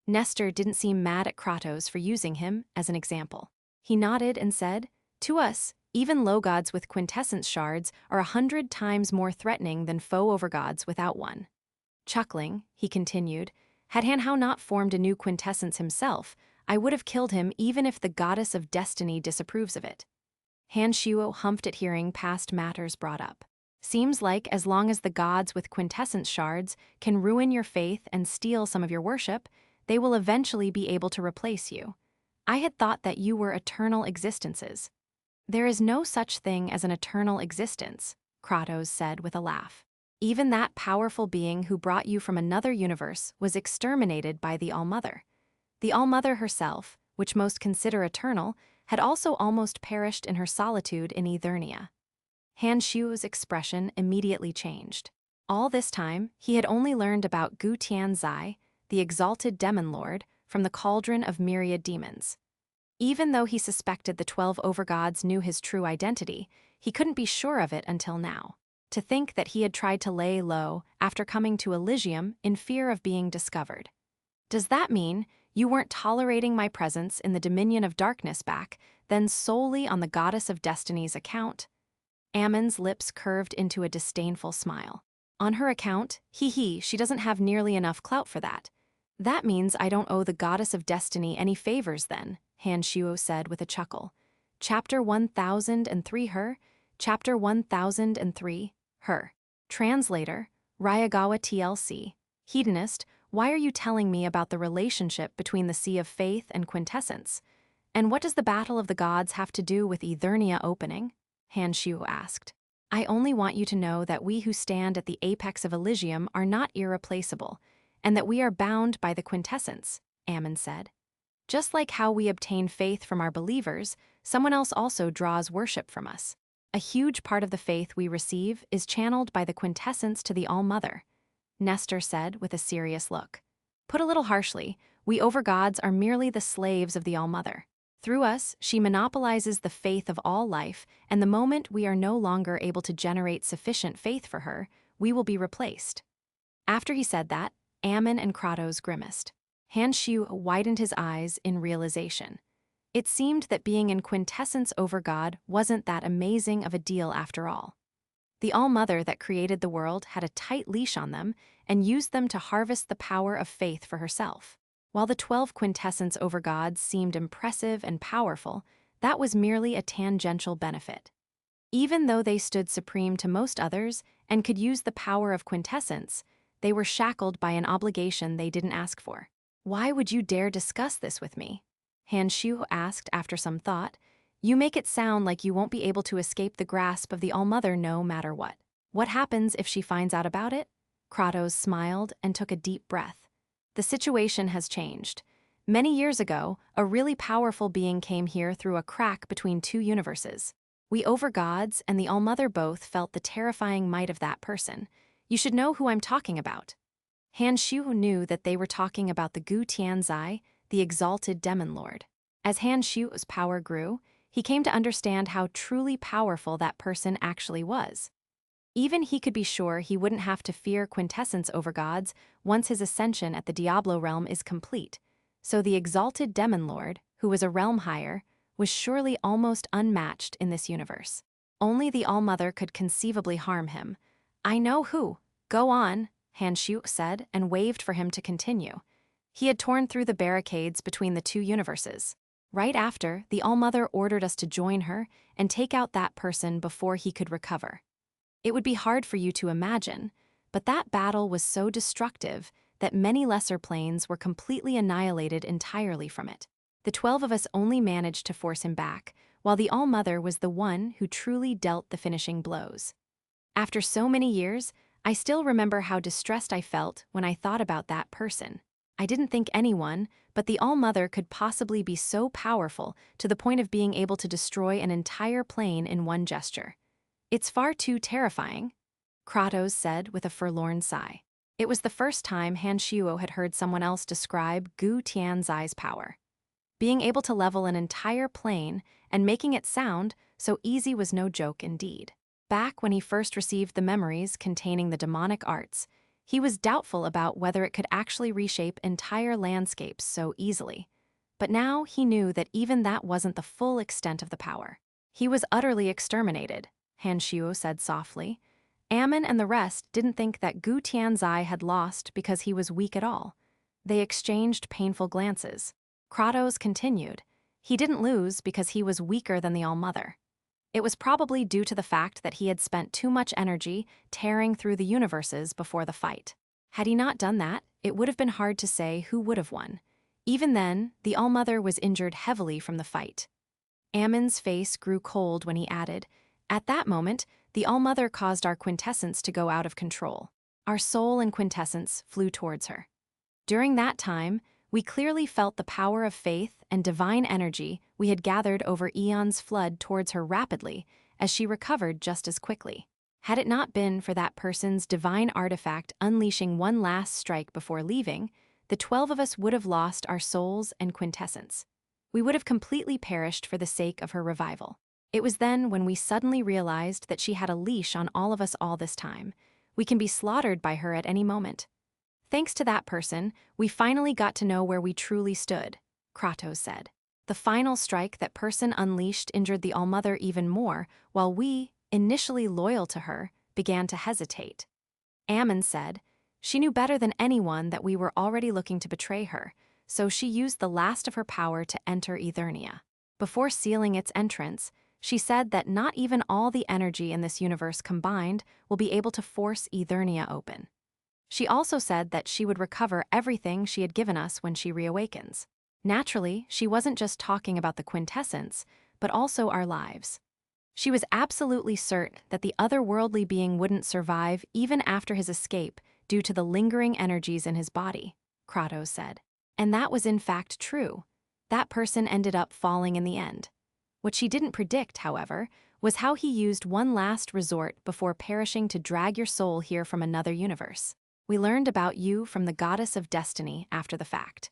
Nestor didn't seem mad at Kratos for using him as an example. He nodded and said, "To us, even low gods with quintessence shards are 100 times more threatening than foe overgods without one." Chuckling, he continued, "Had Hanhao not formed a new quintessence himself, I would have killed him even if the goddess of destiny disapproves of it." Han Shuo humphed at hearing past matters brought up. "Seems like as long as the gods with quintessence shards can ruin your faith and steal some of your worship, they will eventually be able to replace you. I had thought that you were eternal existences." "There is no such thing as an eternal existence," Kratos said with a laugh. "Even that powerful being who brought you from another universe was exterminated by the All-Mother. The All-Mother herself, which most consider eternal, had also almost perished in her solitude in Eternia." Han Shu's expression immediately changed. All this time, he had only learned about Gu Tianzai, the exalted demon lord, from the cauldron of myriad demons. Even though he suspected the 12 overgods knew his true identity, he couldn't be sure of it until now. To think that he had tried to lay low after coming to Elysium in fear of being discovered. "Does that mean you weren't tolerating my presence in the Dominion of Darkness back then solely on the Goddess of Destiny's account?" Ammon's lips curved into a disdainful smile. "On her account, she doesn't have nearly enough clout for that." "That means I don't owe the Goddess of Destiny any favors then," Han Shuo said with a chuckle. Chapter 1003 Her, Chapter 1003 Her. Translator, Ryagawa TLC. Hedonist, why are you telling me about the relationship between the Sea of Faith and Quintessence? And what does the Battle of the Gods have to do with Eternia opening? Han Shuo asked. "I only want you to know that we who stand at the apex of Elysium are not irreplaceable, and that we are bound by the Quintessence," Ammon said. "Just like how we obtain faith from our believers, someone else also draws worship from us. A huge part of the faith we receive is channeled by the Quintessence to the All-Mother," Nestor said with a serious look. "Put a little harshly, we overgods are merely the slaves of the All-Mother. Through us, she monopolizes the faith of all life, and the moment we are no longer able to generate sufficient faith for her, we will be replaced." After he said that, Ammon and Kratos grimaced. Han Shu widened his eyes in realization. It seemed that being in Quintessence Overgod wasn't that amazing of a deal after all. The All-Mother that created the world had a tight leash on them and used them to harvest the power of faith for herself. While the 12 Quintessence Overgods seemed impressive and powerful, that was merely a tangential benefit. Even though they stood supreme to most others and could use the power of Quintessence, they were shackled by an obligation they didn't ask for. "Why would you dare discuss this with me?" Han Shu asked after some thought. "You make it sound like you won't be able to escape the grasp of the All-Mother no matter what. What happens if she finds out about it?" Kratos smiled and took a deep breath. "The situation has changed. Many years ago, a really powerful being came here through a crack between two universes. We overgods and the All-Mother both felt the terrifying might of that person. You should know who I'm talking about." Han Shu knew that they were talking about the Gu Tianzai, the exalted demon lord. As Han Shu's power grew, he came to understand how truly powerful that person actually was. Even he could be sure he wouldn't have to fear Quintessence Overgods once his ascension at the Diablo realm is complete. So the exalted demon lord, who was a realm higher, was surely almost unmatched in this universe. Only the All-Mother could conceivably harm him. "I know who. Go on," Han Shu said and waved for him to continue. He had torn through the barricades between the two universes. Right after, the All-Mother ordered us to join her and take out that person before he could recover. It would be hard for you to imagine, but that battle was so destructive that many lesser planes were completely annihilated entirely from it. The 12 of us only managed to force him back, while the All-Mother was the one who truly dealt the finishing blows. After so many years, I still remember how distressed I felt when I thought about that person. I didn't think anyone, but the All-Mother could possibly be so powerful to the point of being able to destroy an entire plane in one gesture. It's far too terrifying," Kratos said with a forlorn sigh. It was the first time Han Shuo had heard someone else describe Gu Tianzai's power. Being able to level an entire plane and making it sound so easy was no joke indeed. Back when he first received the memories containing the demonic arts, he was doubtful about whether it could actually reshape entire landscapes so easily. But now he knew that even that wasn't the full extent of the power. He was utterly exterminated, Han Xiu said softly. Ammon and the rest didn't think that Gu Tianzai had lost because he was weak at all. They exchanged painful glances. Kratos continued. He didn't lose because he was weaker than the All-Mother. It was probably due to the fact that he had spent too much energy tearing through the universes before the fight. Had he not done that, it would have been hard to say who would have won. Even then, the All-Mother was injured heavily from the fight. Ammon's face grew cold when he added, "At that moment, the All-Mother caused our quintessence to go out of control. Our soul and quintessence flew towards her. During that time, we clearly felt the power of faith and divine energy we had gathered over eons flood towards her rapidly as she recovered just as quickly. Had it not been for that person's divine artifact unleashing one last strike before leaving, the 12 of us would have lost our souls and quintessence. We would have completely perished for the sake of her revival. It was then when we suddenly realized that she had a leash on all of us all this time. We can be slaughtered by her at any moment. Thanks to that person, we finally got to know where we truly stood," Kratos said. "The final strike that person unleashed injured the All-Mother even more, while we, initially loyal to her, began to hesitate." Ammon said, "She knew better than anyone that we were already looking to betray her, so she used the last of her power to enter Eternia. Before sealing its entrance, she said that not even all the energy in this universe combined will be able to force Eternia open. She also said that she would recover everything she had given us when she reawakens. Naturally, she wasn't just talking about the quintessence, but also our lives. She was absolutely certain that the otherworldly being wouldn't survive even after his escape due to the lingering energies in his body," Kratos said. And that was in fact true. That person ended up falling in the end. What she didn't predict, however, was how he used one last resort before perishing to drag your soul here from another universe. We learned about you from the goddess of destiny after the fact.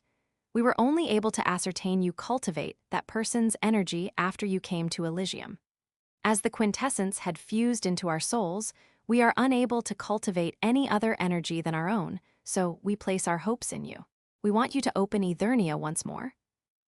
We were only able to ascertain you cultivate that person's energy after you came to Elysium. As the quintessence had fused into our souls, we are unable to cultivate any other energy than our own, so we place our hopes in you. We want you to open Eternia once more."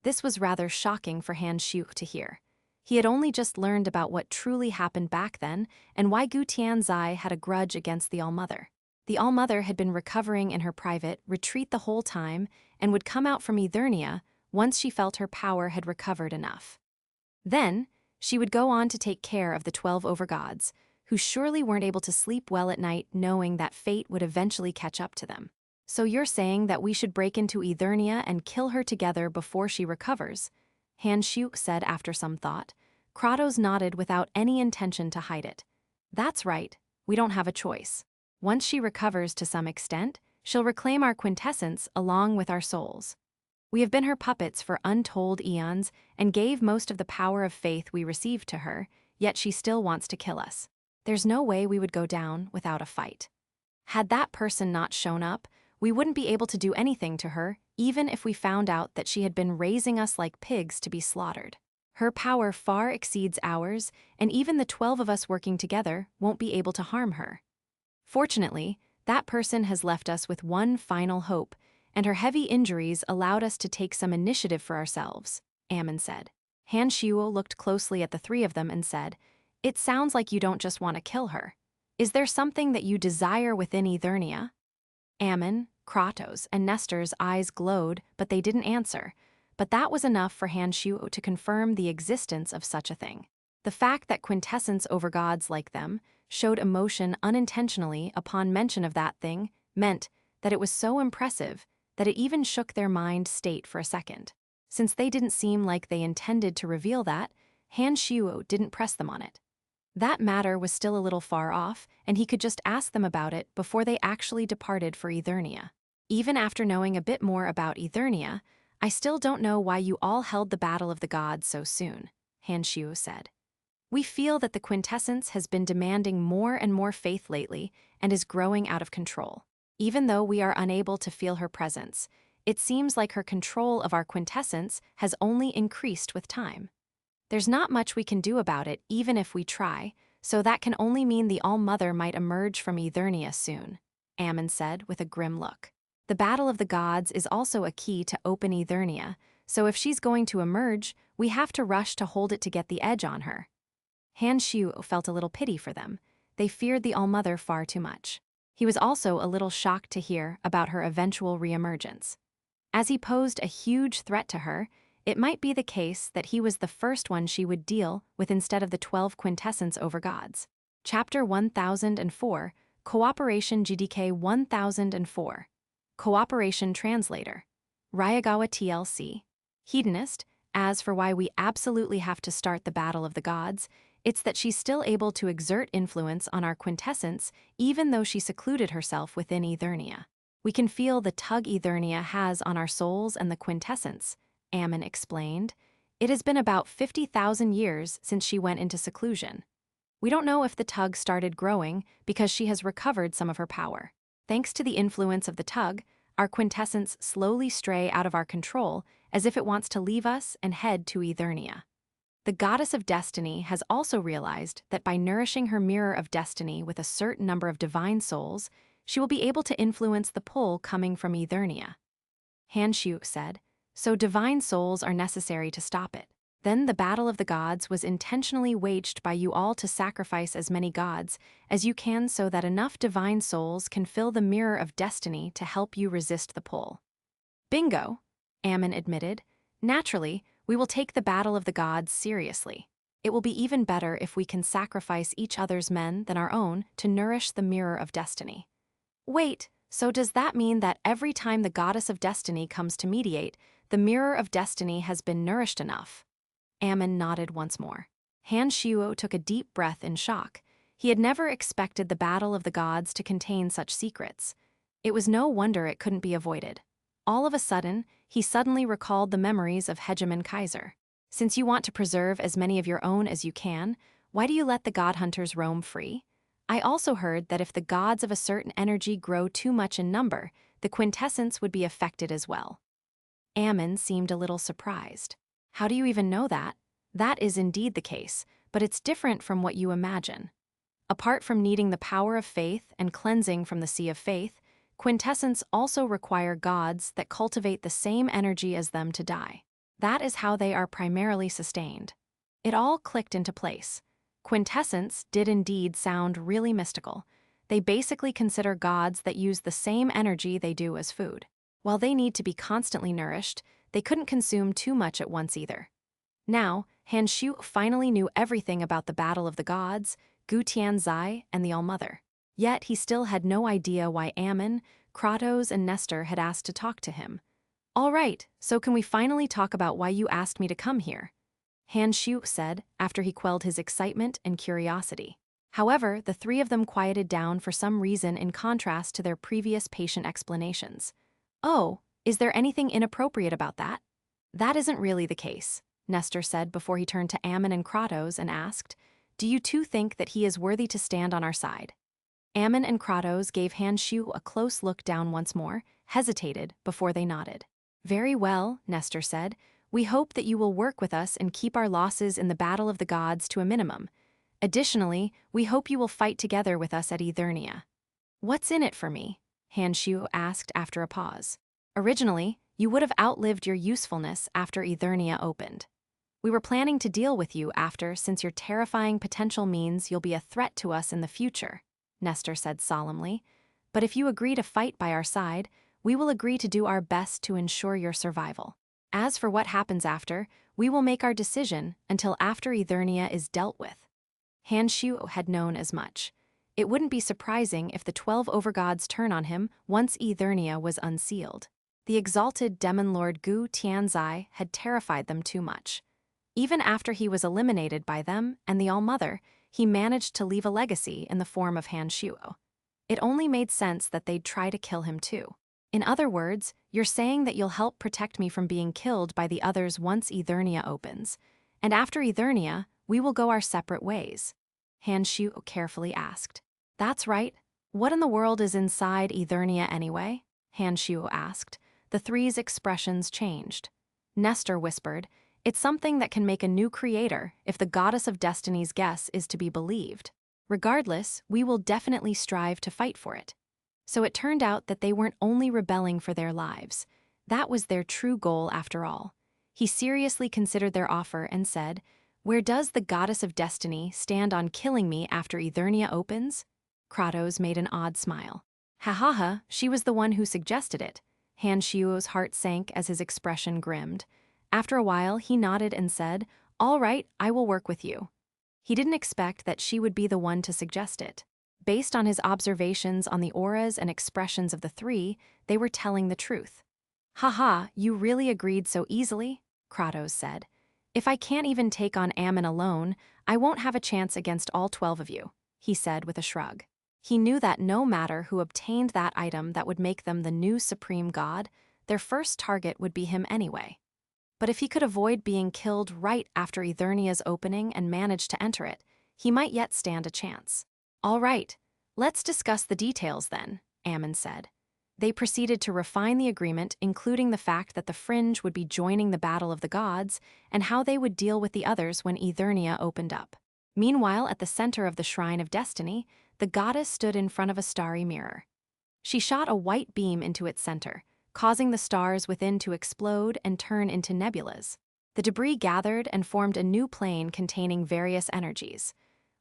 This was rather shocking for Han Xiu to hear. He had only just learned about what truly happened back then and why Gu Tianzai had a grudge against the All-Mother. The All-Mother had been recovering in her private retreat the whole time and would come out from Eternia once she felt her power had recovered enough. Then, she would go on to take care of the 12 overgods, who surely weren't able to sleep well at night knowing that fate would eventually catch up to them. "So you're saying that we should break into Eternia and kill her together before she recovers?" Han Xiu said after some thought. Kratos nodded without any intention to hide it. "That's right, we don't have a choice. Once she recovers to some extent, she'll reclaim our quintessence along with our souls. We have been her puppets for untold eons and gave most of the power of faith we received to her, yet she still wants to kill us. There's no way we would go down without a fight. Had that person not shown up, we wouldn't be able to do anything to her, even if we found out that she had been raising us like pigs to be slaughtered. Her power far exceeds ours, and even the 12 of us working together won't be able to harm her. Fortunately, that person has left us with one final hope, and her heavy injuries allowed us to take some initiative for ourselves," Ammon said. Han Xiu looked closely at the three of them and said, "It sounds like you don't just want to kill her. Is there something that you desire within Eternia?" Ammon, Kratos, and Nestor's eyes glowed, but they didn't answer. But that was enough for Han Xiu to confirm the existence of such a thing. The fact that quintessence overgods like them showed emotion unintentionally upon mention of that thing meant that it was so impressive that it even shook their mind state for a second. Since they didn't seem like they intended to reveal that, Han Xiu didn't press them on it. That matter was still a little far off, and he could just ask them about it before they actually departed for Eternia. "Even after knowing a bit more about Eternia, I still don't know why you all held the battle of the gods so soon," Han Xiu said. "We feel that the quintessence has been demanding more and more faith lately and is growing out of control. Even though we are unable to feel her presence, it seems like her control of our quintessence has only increased with time. There's not much we can do about it even if we try, so that can only mean the All-Mother might emerge from Eternia soon," Ammon said with a grim look. "The battle of the gods is also a key to open Eternia, so if she's going to emerge, we have to rush to hold it to get the edge on her. Han Xiu felt a little pity for them. They feared the All-Mother far too much. He was also a little shocked to hear about her eventual reemergence. As he posed a huge threat to her, it might be the case that he was the first one she would deal with instead of the 12 quintessence over gods. Chapter 1004, Cooperation GDK 1004. Cooperation Translator. Ryagawa TLC. Hedonist. As for why we absolutely have to start the battle of the gods, it's that she's still able to exert influence on our quintessence even though she secluded herself within Eternia. We can feel the tug Eternia has on our souls and the quintessence, Ammon explained. It has been about 50,000 years since she went into seclusion. We don't know if the tug started growing because she has recovered some of her power. Thanks to the influence of the tug, our quintessence slowly stray out of our control as if it wants to leave us and head to Eternia. The goddess of destiny has also realized that by nourishing her mirror of destiny with a certain number of divine souls, she will be able to influence the pull coming from Eternia. Han Xiu said, so divine souls are necessary to stop it. Then the battle of the gods was intentionally waged by you all to sacrifice as many gods as you can so that enough divine souls can fill the mirror of destiny to help you resist the pull. Bingo, Ammon admitted. Naturally, we will take the battle of the gods seriously. It will be even better if we can sacrifice each other's men than our own to nourish the mirror of destiny. Wait, so does that mean that every time the goddess of destiny comes to mediate, the mirror of destiny has been nourished enough? Ammon nodded once more. Han Xiu took a deep breath in shock. He had never expected the battle of the gods to contain such secrets. It was no wonder it couldn't be avoided. All of a sudden, he suddenly recalled the memories of Hegemon Kaiser. Since you want to preserve as many of your own as you can, why do you let the god hunters roam free? I also heard that if the gods of a certain energy grow too much in number, the quintessence would be affected as well. Ammon seemed a little surprised. How do you even know that? That is indeed the case, but it's different from what you imagine. Apart from needing the power of faith and cleansing from the sea of faith, quintessence also require gods that cultivate the same energy as them to die. That is how they are primarily sustained. It all clicked into place. Quintessence did indeed sound really mystical. They basically consider gods that use the same energy they do as food. While they need to be constantly nourished, they couldn't consume too much at once either. Now, Han Xiu finally knew everything about the battle of the gods, Gu Tianzai, and the All-Mother. Yet he still had no idea why Ammon, Kratos, and Nestor had asked to talk to him. All right, so can we finally talk about why you asked me to come here? Han Xiu said, after he quelled his excitement and curiosity. However, the three of them quieted down for some reason in contrast to their previous patient explanations. Oh, is there anything inappropriate about that? That isn't really the case, Nestor said before he turned to Ammon and Kratos and asked, do you two think that he is worthy to stand on our side? Ammon and Kratos gave Han Xiu a close look down once more, hesitated before they nodded. Very well, Nestor said. We hope that you will work with us and keep our losses in the battle of the gods to a minimum. Additionally, we hope you will fight together with us at Eternia. What's in it for me? Han Xiu asked after a pause. Originally, you would have outlived your usefulness after Eternia opened. We were planning to deal with you after, since your terrifying potential means you'll be a threat to us in the future, Nestor said solemnly. But if you agree to fight by our side, we will agree to do our best to ensure your survival. As for what happens after, we will make our decision until after Eternia is dealt with. Han Xiu had known as much. It wouldn't be surprising if the 12 overgods turn on him once Eternia was unsealed. The exalted demon lord Gu Tianzai had terrified them too much. Even after he was eliminated by them and the All-Mother, he managed to leave a legacy in the form of Han Xiu. It only made sense that they'd try to kill him too. In other words, you're saying that you'll help protect me from being killed by the others once Eternia opens. And after Eternia, we will go our separate ways. Han Xiu carefully asked. That's right. What in the world is inside Eternia anyway? Han Xiu asked. The three's expressions changed. Nestor whispered, it's something that can make a new creator if the goddess of destiny's guess is to be believed. Regardless, we will definitely strive to fight for it. So it turned out that they weren't only rebelling for their lives. That was their true goal after all. He seriously considered their offer and said, "Where does the goddess of destiny stand on killing me after Eternia opens?" Kratos made an odd smile. Ha ha ha, she was the one who suggested it. Han Shuo's heart sank as his expression grimmed. After a while, he nodded and said, "All right, I will work with you." He didn't expect that she would be the one to suggest it. Based on his observations on the auras and expressions of the three, they were telling the truth. "Haha, you really agreed so easily?" Kratos said. "If I can't even take on Ammon alone, I won't have a chance against all 12 of you," he said with a shrug. He knew that no matter who obtained that item that would make them the new supreme god, their first target would be him anyway. But if he could avoid being killed right after Eternia's opening and manage to enter it, he might yet stand a chance. "All right, let's discuss the details then," Ammon said. They proceeded to refine the agreement, including the fact that the Fringe would be joining the Battle of the Gods and how they would deal with the others when Eternia opened up. Meanwhile, at the center of the Shrine of Destiny, the goddess stood in front of a starry mirror. She shot a white beam into its center, causing the stars within to explode and turn into nebulas. The debris gathered and formed a new plane containing various energies.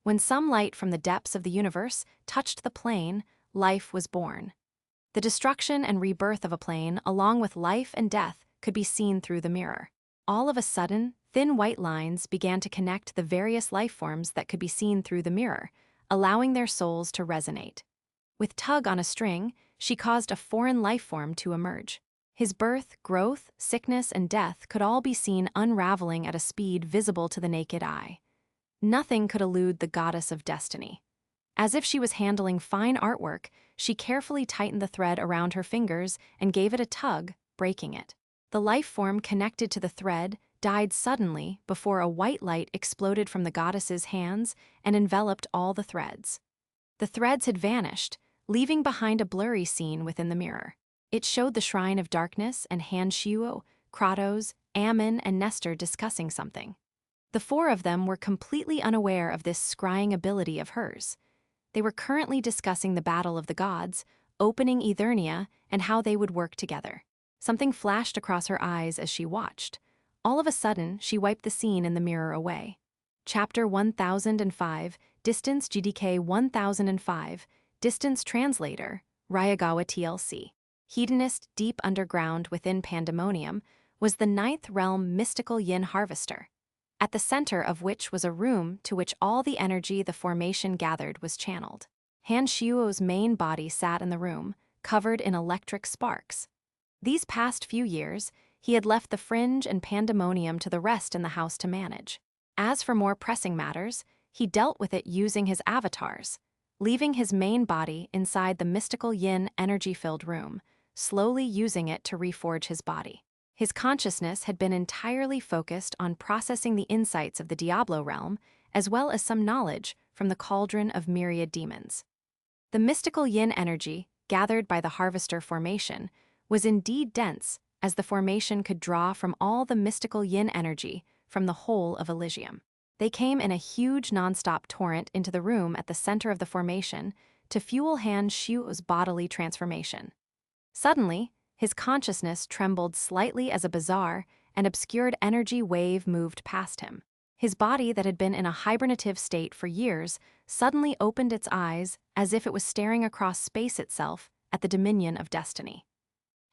When some light from the depths of the universe touched the plane, life was born. The destruction and rebirth of a plane, along with life and death, could be seen through the mirror. All of a sudden, thin white lines began to connect the various life forms that could be seen through the mirror, allowing their souls to resonate. With tug on a string, she caused a foreign life form to emerge. His birth, growth, sickness, and death could all be seen unraveling at a speed visible to the naked eye. Nothing could elude the goddess of destiny. As if she was handling fine artwork, she carefully tightened the thread around her fingers and gave it a tug, breaking it. The life form connected to the thread died suddenly before a white light exploded from the goddess's hands and enveloped all the threads. The threads had vanished, leaving behind a blurry scene within the mirror. It showed the Shrine of Darkness and Han Shuo, Kratos, Ammon, and Nestor discussing something. The four of them were completely unaware of this scrying ability of hers. They were currently discussing the Battle of the Gods, opening Eternia, and how they would work together. Something flashed across her eyes as she watched. All of a sudden, she wiped the scene in the mirror away. Chapter 1005, Distance GDK 1005, Distance Translator, Ryagawa TLC. Hedonist deep underground within Pandemonium was the ninth realm mystical yin harvester, at the center of which was a room to which all the energy the formation gathered was channeled. Han Shuo's main body sat in the room, covered in electric sparks. These past few years, he had left the Fringe and Pandemonium to the rest in the house to manage. As for more pressing matters, he dealt with it using his avatars, leaving his main body inside the mystical yin energy-filled room, slowly using it to reforge his body. His consciousness had been entirely focused on processing the insights of the Diablo realm, as well as some knowledge from the cauldron of myriad demons. The mystical yin energy, gathered by the Harvester formation, was indeed dense, as the formation could draw from all the mystical yin energy from the whole of Elysium. They came in a huge non-stop torrent into the room at the center of the formation to fuel Han Shuo's bodily transformation. Suddenly, his consciousness trembled slightly as a bizarre and obscured energy wave moved past him. His body that had been in a hibernative state for years suddenly opened its eyes as if it was staring across space itself at the dominion of destiny.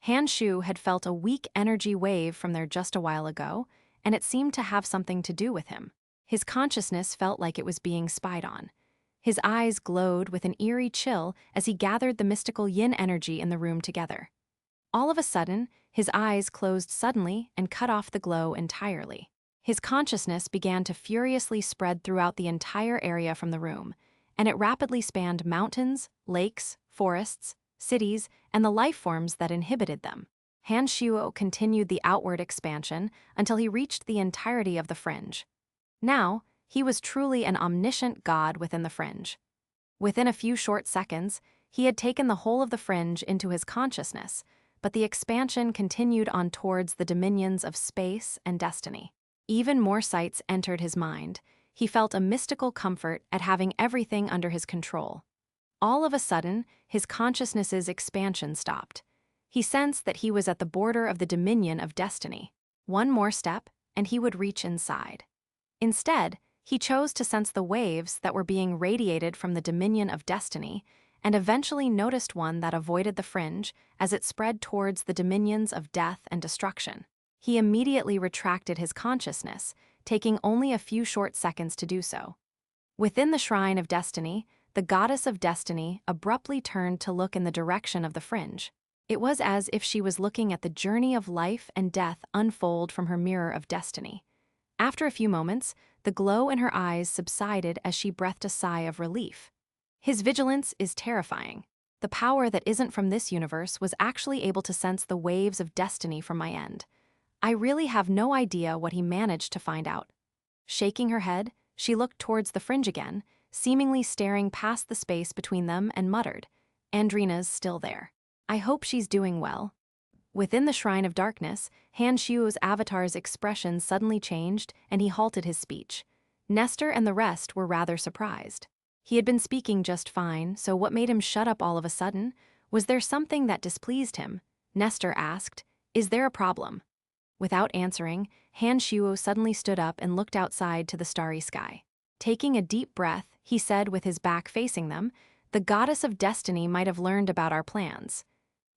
Han Shu had felt a weak energy wave from there just a while ago, and it seemed to have something to do with him. His consciousness felt like it was being spied on. His eyes glowed with an eerie chill as he gathered the mystical yin energy in the room together. All of a sudden, his eyes closed suddenly and cut off the glow entirely. His consciousness began to furiously spread throughout the entire area from the room, and it rapidly spanned mountains, lakes, forests, cities, and the life forms that inhabited them. Han Shuo continued the outward expansion until he reached the entirety of the Fringe. Now, he was truly an omniscient god within the Fringe. Within a few short seconds, he had taken the whole of the Fringe into his consciousness, but the expansion continued on towards the dominions of space and destiny. Even more sights entered his mind. He felt a mystical comfort at having everything under his control. All of a sudden, his consciousness's expansion stopped. He sensed that he was at the border of the dominion of destiny. One more step, and he would reach inside. Instead, he chose to sense the waves that were being radiated from the dominion of destiny, and eventually noticed one that avoided the fringe as it spread towards the dominions of death and destruction. He immediately retracted his consciousness, taking only a few short seconds to do so. Within the shrine of destiny, the goddess of destiny abruptly turned to look in the direction of the fringe. It was as if she was looking at the journey of life and death unfold from her mirror of destiny. After a few moments, the glow in her eyes subsided as she breathed a sigh of relief. His vigilance is terrifying. The power that isn't from this universe was actually able to sense the waves of destiny from my end. I really have no idea what he managed to find out. Shaking her head, she looked towards the fringe again, seemingly staring past the space between them, and muttered, "Andrina's still there. I hope she's doing well." Within the Shrine of Darkness, Han Xiu's avatar's expression suddenly changed and he halted his speech. Nestor and the rest were rather surprised. He had been speaking just fine, so what made him shut up all of a sudden? Was there something that displeased him? Nestor asked, "Is there a problem?" Without answering, Han Xiu suddenly stood up and looked outside to the starry sky. Taking a deep breath, he said with his back facing them, "The goddess of destiny might have learned about our plans."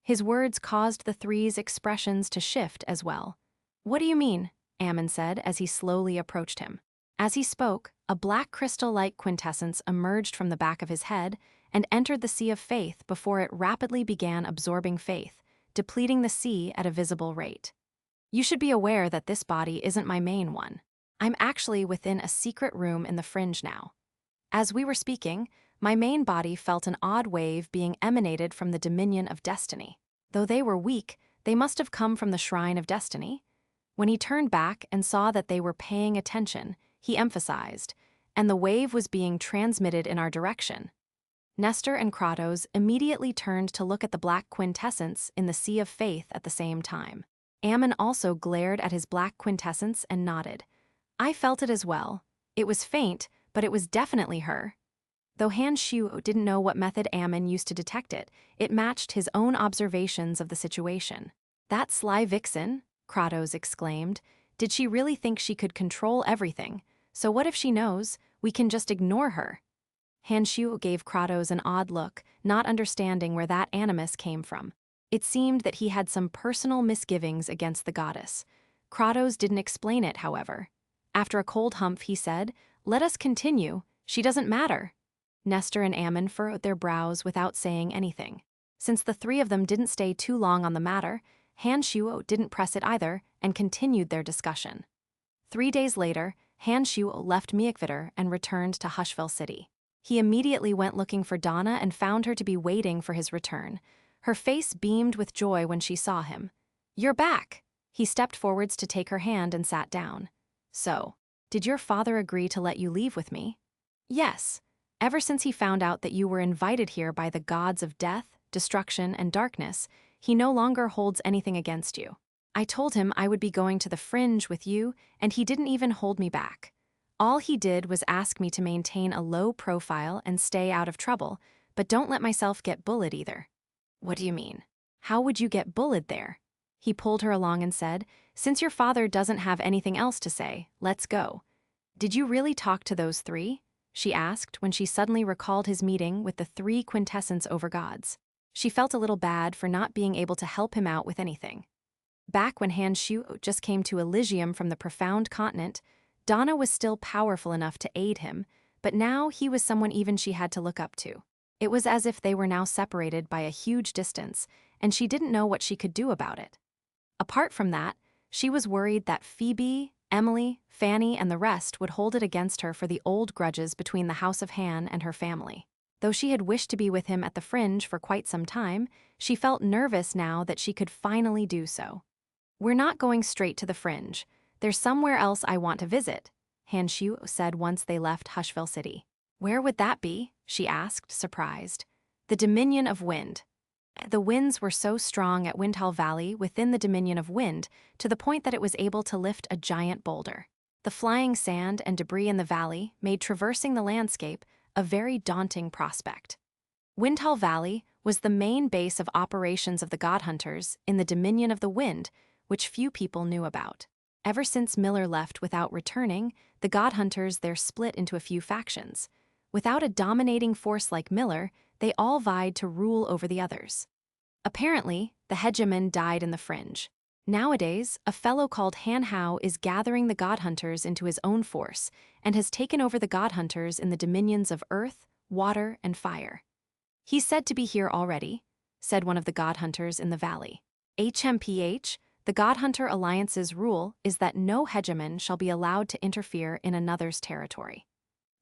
His words caused the three's expressions to shift as well. "What do you mean?" Ammon said as he slowly approached him. As he spoke, a black crystal-like quintessence emerged from the back of his head and entered the Sea of Faith before it rapidly began absorbing faith, depleting the sea at a visible rate. "You should be aware that this body isn't my main one. I'm actually within a secret room in the fringe now." As we were speaking, my main body felt an odd wave being emanated from the dominion of destiny. Though they were weak, they must have come from the Shrine of Destiny. When he turned back and saw that they were paying attention, he emphasized, "And the wave was being transmitted in our direction." Nestor and Kratos immediately turned to look at the black quintessence in the Sea of Faith at the same time. Ammon also glared at his black quintessence and nodded. I felt it as well. It was faint, but it was definitely her. Though Han Xiu didn't know what method Ammon used to detect it, it matched his own observations of the situation. "That sly vixen," Kratos exclaimed. "Did she really think she could control everything? So what if she knows? We can just ignore her." Han Xiu gave Kratos an odd look, not understanding where that animus came from. It seemed that he had some personal misgivings against the goddess. Kratos didn't explain it, however. After a cold humph, he said, "Let us continue. She doesn't matter." Nestor and Ammon furrowed their brows without saying anything. Since the three of them didn't stay too long on the matter, Han Xiu didn't press it either and continued their discussion. 3 days later, Han Xiu left Miakvitter and returned to Hushville City. He immediately went looking for Donna and found her to be waiting for his return. Her face beamed with joy when she saw him. "You're back!" He stepped forwards to take her hand and sat down. "So, did your father agree to let you leave with me?" "Yes. Ever since he found out that you were invited here by the gods of death, destruction, and darkness, he no longer holds anything against you. I told him I would be going to the fringe with you, and he didn't even hold me back. All he did was ask me to maintain a low profile and stay out of trouble, but don't let myself get bullied either." "What do you mean? How would you get bullied there?" He pulled her along and said, "Since your father doesn't have anything else to say, let's go." "Did you really talk to those three?" she asked when she suddenly recalled his meeting with the three quintessence over gods. She felt a little bad for not being able to help him out with anything. Back when Han Xiu just came to Elysium from the profound continent, Donna was still powerful enough to aid him, but now he was someone even she had to look up to. It was as if they were now separated by a huge distance, and she didn't know what she could do about it. Apart from that, she was worried that Phoebe, Emily, Fanny, and the rest would hold it against her for the old grudges between the House of Han and her family. Though she had wished to be with him at the fringe for quite some time, she felt nervous now that she could finally do so. "We're not going straight to the fringe. There's somewhere else I want to visit," Han Xiu said once they left Hushville City. "Where would that be?" she asked, surprised. "The Dominion of Wind." The winds were so strong at Windhall Valley within the Dominion of Wind to the point that it was able to lift a giant boulder. The flying sand and debris in the valley made traversing the landscape a very daunting prospect. Windhall Valley was the main base of operations of the God Hunters in the Dominion of the Wind, which few people knew about. Ever since Miller left without returning, the God Hunters there split into a few factions. Without a dominating force like Miller, they all vied to rule over the others. Apparently, the hegemon died in the fringe. Nowadays, a fellow called Han Hao is gathering the God Hunters into his own force and has taken over the God Hunters in the dominions of earth, water, and fire. "He's said to be here already," said one of the God Hunters in the valley. HMPH, the God Hunter Alliance's rule is that no hegemon shall be allowed to interfere in another's territory.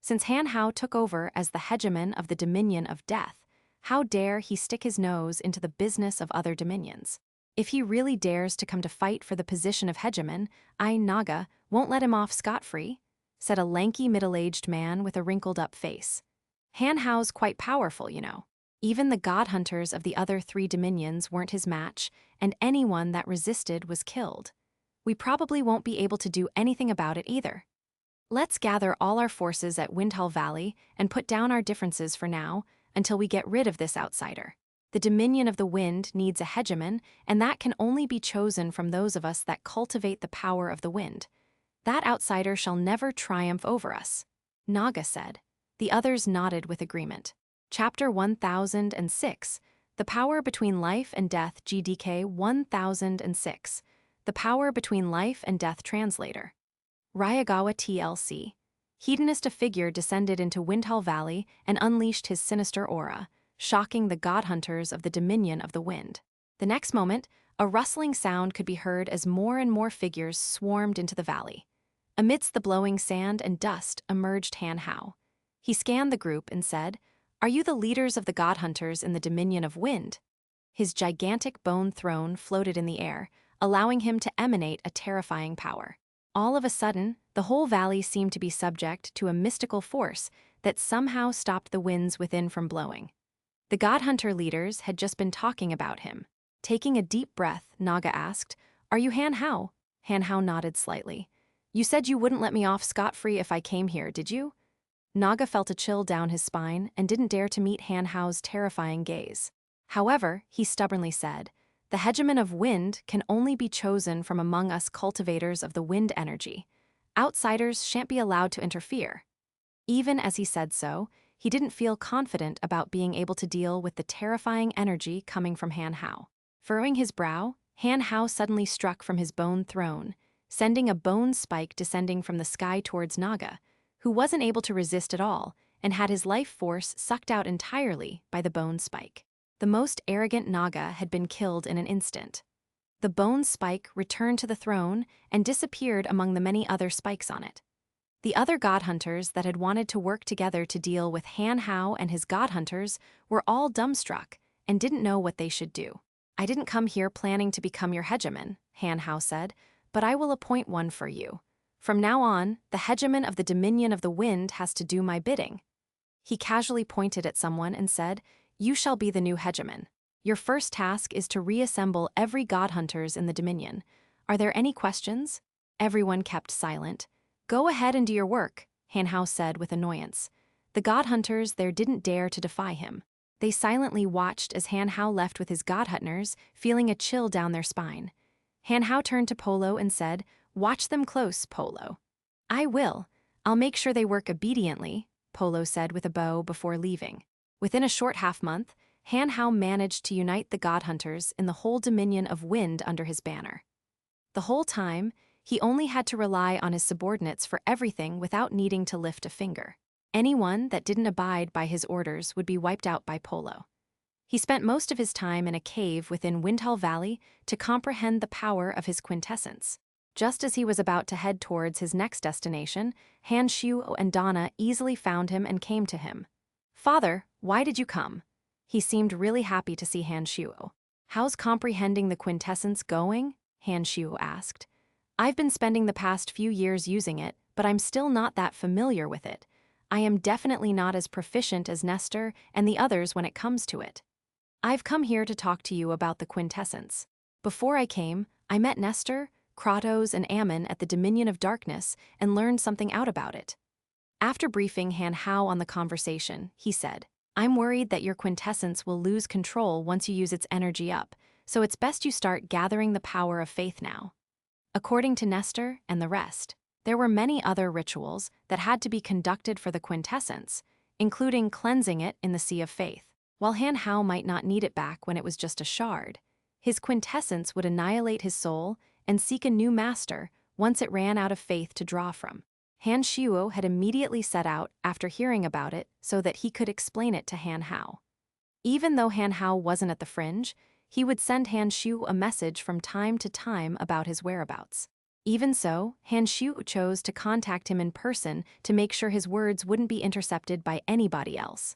Since Han Hao took over as the hegemon of the Dominion of Death, how dare he stick his nose into the business of other dominions? If he really dares to come to fight for the position of hegemon, I, Naga, won't let him off scot-free, said a lanky middle-aged man with a wrinkled-up face. Han Hao's quite powerful, you know. Even the God Hunters of the other 3 dominions weren't his match, and anyone that resisted was killed. We probably won't be able to do anything about it either. Let's gather all our forces at Windhull Valley and put down our differences for now, until we get rid of this outsider. The Dominion of the Wind needs a hegemon, and that can only be chosen from those of us that cultivate the power of the wind. That outsider shall never triumph over us, Naga said. The others nodded with agreement. Chapter 1006, The Power Between Life and Death, GDK 1006, The Power Between Life and Death Translator. Ryagawa TLC. Hedonist, a figure descended into Windhull Valley and unleashed his sinister aura, shocking the God Hunters of the Dominion of the Wind. The next moment, a rustling sound could be heard as more and more figures swarmed into the valley. Amidst the blowing sand and dust emerged Han Hao. He scanned the group and said, "Are you the leaders of the God Hunters in the Dominion of Wind?" His gigantic bone throne floated in the air, allowing him to emanate a terrifying power. All of a sudden, the whole valley seemed to be subject to a mystical force that somehow stopped the winds within from blowing. The God Hunter leaders had just been talking about him. Taking a deep breath, Naga asked, "Are you Han Hao?" Han Hao nodded slightly. "You said you wouldn't let me off scot-free if I came here, did you?" Naga felt a chill down his spine and didn't dare to meet Han Hao's terrifying gaze. However, he stubbornly said, "The hegemon of wind can only be chosen from among us cultivators of the wind energy. Outsiders shan't be allowed to interfere." Even as he said so, he didn't feel confident about being able to deal with the terrifying energy coming from Han Hao. Furrowing his brow, Han Hao suddenly struck from his bone throne, sending a bone spike descending from the sky towards Naga, who wasn't able to resist at all and had his life force sucked out entirely by the bone spike. The most arrogant Naga had been killed in an instant. The bone spike returned to the throne and disappeared among the many other spikes on it. The other God Hunters that had wanted to work together to deal with Han Hao and his God Hunters were all dumbstruck and didn't know what they should do. "I didn't come here planning to become your hegemon," Han Hao said, "but I will appoint one for you. From now on, the hegemon of the Dominion of the Wind has to do my bidding." He casually pointed at someone and said, "You shall be the new hegemon. Your first task is to reassemble every God Hunters in the Dominion. Are there any questions?" Everyone kept silent. "Go ahead and do your work," Han Hao said with annoyance. The God Hunters there didn't dare to defy him. They silently watched as Han Hao left with his God Hunters, feeling a chill down their spine. Han Hao turned to Polo and said, "Watch them close, Polo." "I will. I'll make sure they work obediently," Polo said with a bow before leaving. Within a short half-month, Han Hao managed to unite the God Hunters in the whole Dominion of Wind under his banner. The whole time, he only had to rely on his subordinates for everything without needing to lift a finger. Anyone that didn't abide by his orders would be wiped out by Polo. He spent most of his time in a cave within Windhull Valley to comprehend the power of his quintessence. Just as he was about to head towards his next destination, Han Xiu and Donna easily found him and came to him. "Father, why did you come?" He seemed really happy to see Han Xiu. "How's comprehending the quintessence going?" Han Xiu asked. "I've been spending the past few years using it, but I'm still not that familiar with it. I am definitely not as proficient as Nestor and the others when it comes to it. I've come here to talk to you about the quintessence. Before I came, I met Nestor, Kratos, and Ammon at the Dominion of Darkness and learned something out about it." After briefing Han Hao on the conversation, he said, "I'm worried that your quintessence will lose control once you use its energy up, so it's best you start gathering the power of faith now." According to Nestor and the rest, there were many other rituals that had to be conducted for the quintessence, including cleansing it in the Sea of Faith. While Han Hao might not need it back when it was just a shard, his quintessence would annihilate his soul and seek a new master once it ran out of faith to draw from. Han Xiuo had immediately set out after hearing about it so that he could explain it to Han Hao. Even though Han Hao wasn't at the fringe, he would send Han Xiu a message from time to time about his whereabouts. Even so, Han Xiu chose to contact him in person to make sure his words wouldn't be intercepted by anybody else.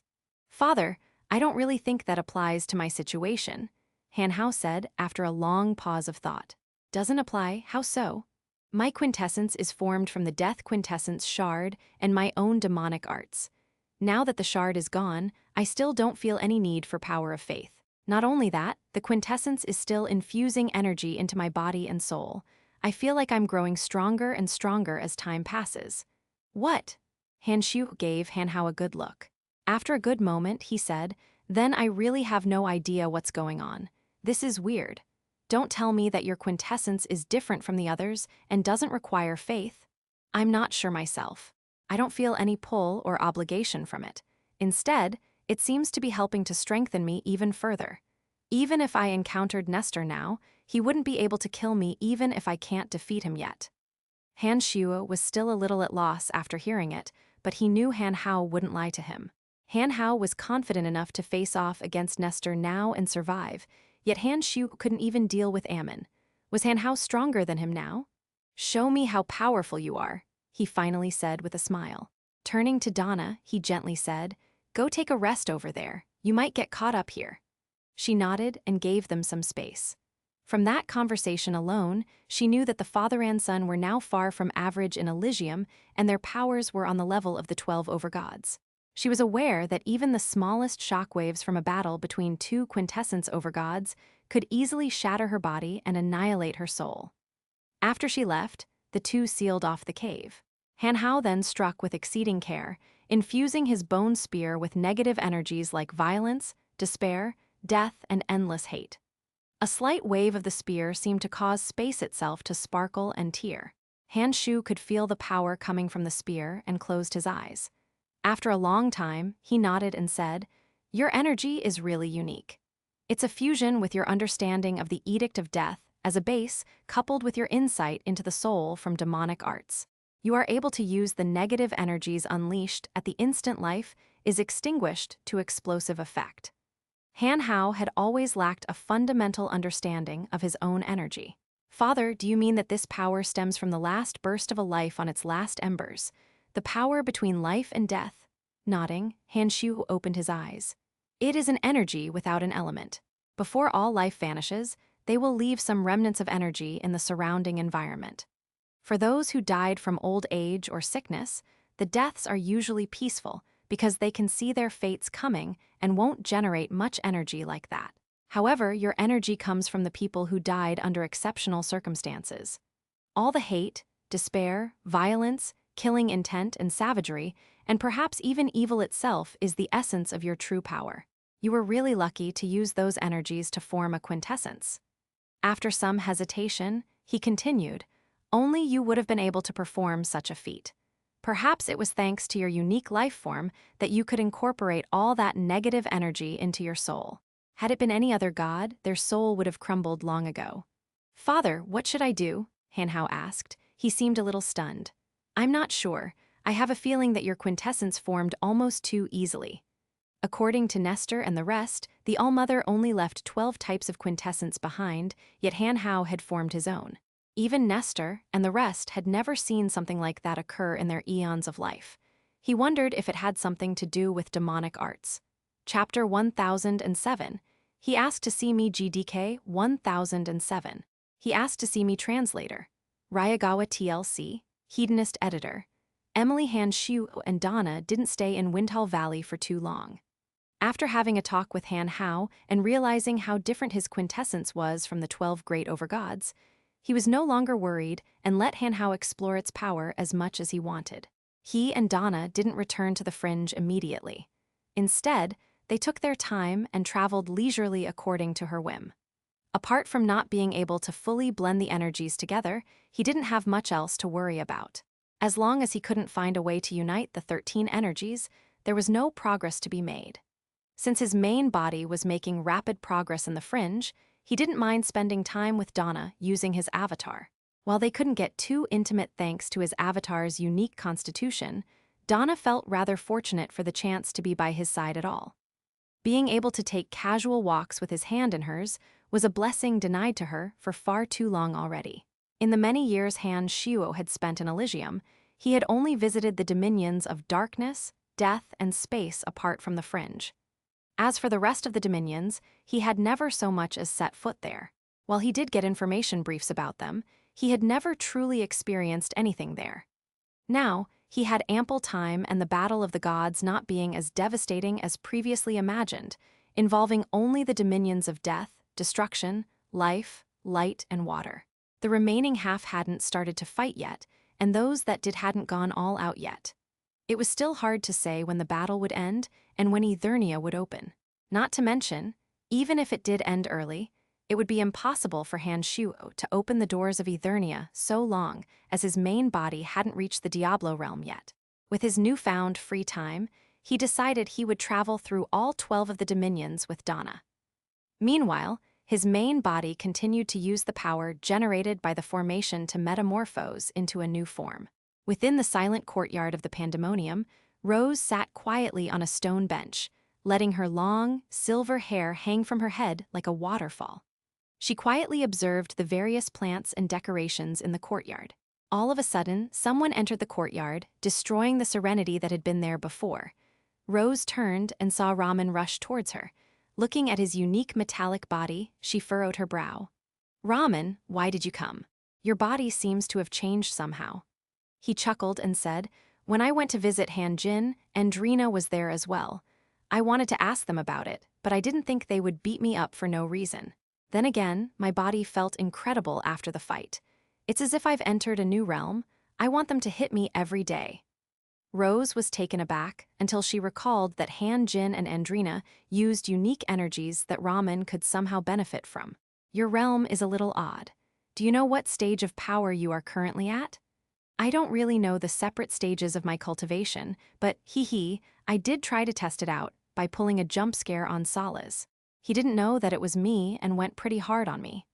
"Father, I don't really think that applies to my situation," Han Hao said after a long pause of thought. "Doesn't apply? How so?" "My quintessence is formed from the death quintessence shard and my own demonic arts. Now that the shard is gone, I still don't feel any need for power of faith. Not only that, the quintessence is still infusing energy into my body and soul. I feel like I'm growing stronger and stronger as time passes." "What?" Han Xiu gave Han Hao a good look. After a good moment, he said, "Then I really have no idea what's going on. This is weird. Don't tell me that your quintessence is different from the others and doesn't require faith. I'm not sure myself. I don't feel any pull or obligation from it. Instead, it seems to be helping to strengthen me even further. Even if I encountered Nestor now, he wouldn't be able to kill me even if I can't defeat him yet." Han Xiuo was still a little at loss after hearing it, but he knew Han Hao wouldn't lie to him. Han Hao was confident enough to face off against Nestor now and survive, yet Han Xiu couldn't even deal with Ammon. Was Han Hao stronger than him now? "Show me how powerful you are," he finally said with a smile. Turning to Donna, he gently said, "Go take a rest over there. You might get caught up here." She nodded and gave them some space. From that conversation alone, she knew that the father and son were now far from average in Elysium, and their powers were on the level of the 12 overgods. She was aware that even the smallest shockwaves from a battle between two quintessence overgods could easily shatter her body and annihilate her soul. After she left, the two sealed off the cave. Han Hao then struck with exceeding care, infusing his bone spear with negative energies like violence, despair, death, and endless hate. A slight wave of the spear seemed to cause space itself to sparkle and tear. Han Shu could feel the power coming from the spear and closed his eyes. After a long time, he nodded and said, "Your energy is really unique. It's a fusion with your understanding of the Edict of Death as a base coupled with your insight into the soul from demonic arts. You are able to use the negative energies unleashed at the instant life is extinguished to explosive effect." Han Hao had always lacked a fundamental understanding of his own energy. "Father, do you mean that this power stems from the last burst of a life on its last embers? The power between life and death?" Nodding, Han Shu opened his eyes. "It is an energy without an element. Before all life vanishes, they will leave some remnants of energy in the surrounding environment. For those who died from old age or sickness, the deaths are usually peaceful because they can see their fates coming and won't generate much energy like that. However, your energy comes from the people who died under exceptional circumstances. All the hate, despair, violence, killing intent, and savagery, and perhaps even evil itself is the essence of your true power. You were really lucky to use those energies to form a quintessence." After some hesitation, he continued, "Only you would have been able to perform such a feat. Perhaps it was thanks to your unique life form that you could incorporate all that negative energy into your soul. Had it been any other god, their soul would have crumbled long ago." "Father, what should I do?" Han Hao asked. He seemed a little stunned. "I'm not sure. I have a feeling that your quintessence formed almost too easily." According to Nestor and the rest, the All-Mother only left 12 types of quintessence behind, yet Han Hao had formed his own. Even Nestor and the rest had never seen something like that occur in their eons of life. He wondered if it had something to do with demonic arts. Chapter 1007. He asked to see me GDK 1007. He asked to see me translator. Ryagawa TLC, hedonist editor. Emily Han Shu and Donna didn't stay in Windhall Valley for too long. After having a talk with Han Hao and realizing how different his quintessence was from the 12 great overgods, he was no longer worried and let Han Hao explore its power as much as he wanted. He and Donna didn't return to the fringe immediately. Instead, they took their time and traveled leisurely according to her whim. Apart from not being able to fully blend the energies together, he didn't have much else to worry about. As long as he couldn't find a way to unite the 13 energies, there was no progress to be made. Since his main body was making rapid progress in the fringe, he didn't mind spending time with Donna using his avatar. While they couldn't get too intimate thanks to his avatar's unique constitution, Donna felt rather fortunate for the chance to be by his side at all. Being able to take casual walks with his hand in hers was a blessing denied to her for far too long already. In the many years Han Shuo had spent in Elysium, he had only visited the dominions of darkness, death, and space apart from the fringe. As for the rest of the dominions, he had never so much as set foot there. While he did get information briefs about them, he had never truly experienced anything there. Now, he had ample time, and the battle of the gods not being as devastating as previously imagined, involving only the dominions of death, destruction, life, light, and water. The remaining half hadn't started to fight yet, and those that did hadn't gone all out yet. It was still hard to say when the battle would end and when Eternia would open. Not to mention, even if it did end early, it would be impossible for Han Shuo to open the doors of Eternia so long as his main body hadn't reached the Diablo realm yet. With his newfound free time, he decided he would travel through all 12 of the dominions with Donna. Meanwhile, his main body continued to use the power generated by the formation to metamorphose into a new form. Within the silent courtyard of the Pandemonium, Rose sat quietly on a stone bench, letting her long, silver hair hang from her head like a waterfall. She quietly observed the various plants and decorations in the courtyard. All of a sudden, someone entered the courtyard, destroying the serenity that had been there before. Rose turned and saw Raman rush towards her. Looking at his unique metallic body, she furrowed her brow. "Raman, why did you come? Your body seems to have changed somehow." He chuckled and said, "When I went to visit Han Jin, Andrina was there as well. I wanted to ask them about it, but I didn't think they would beat me up for no reason. Then again, my body felt incredible after the fight. It's as if I've entered a new realm. I want them to hit me every day." Rose was taken aback until she recalled that Han Jin and Andrina used unique energies that Raman could somehow benefit from. "Your realm is a little odd. Do you know what stage of power you are currently at?" "I don't really know the separate stages of my cultivation, but I did try to test it out by pulling a jump scare on Salas. He didn't know that it was me and went pretty hard on me.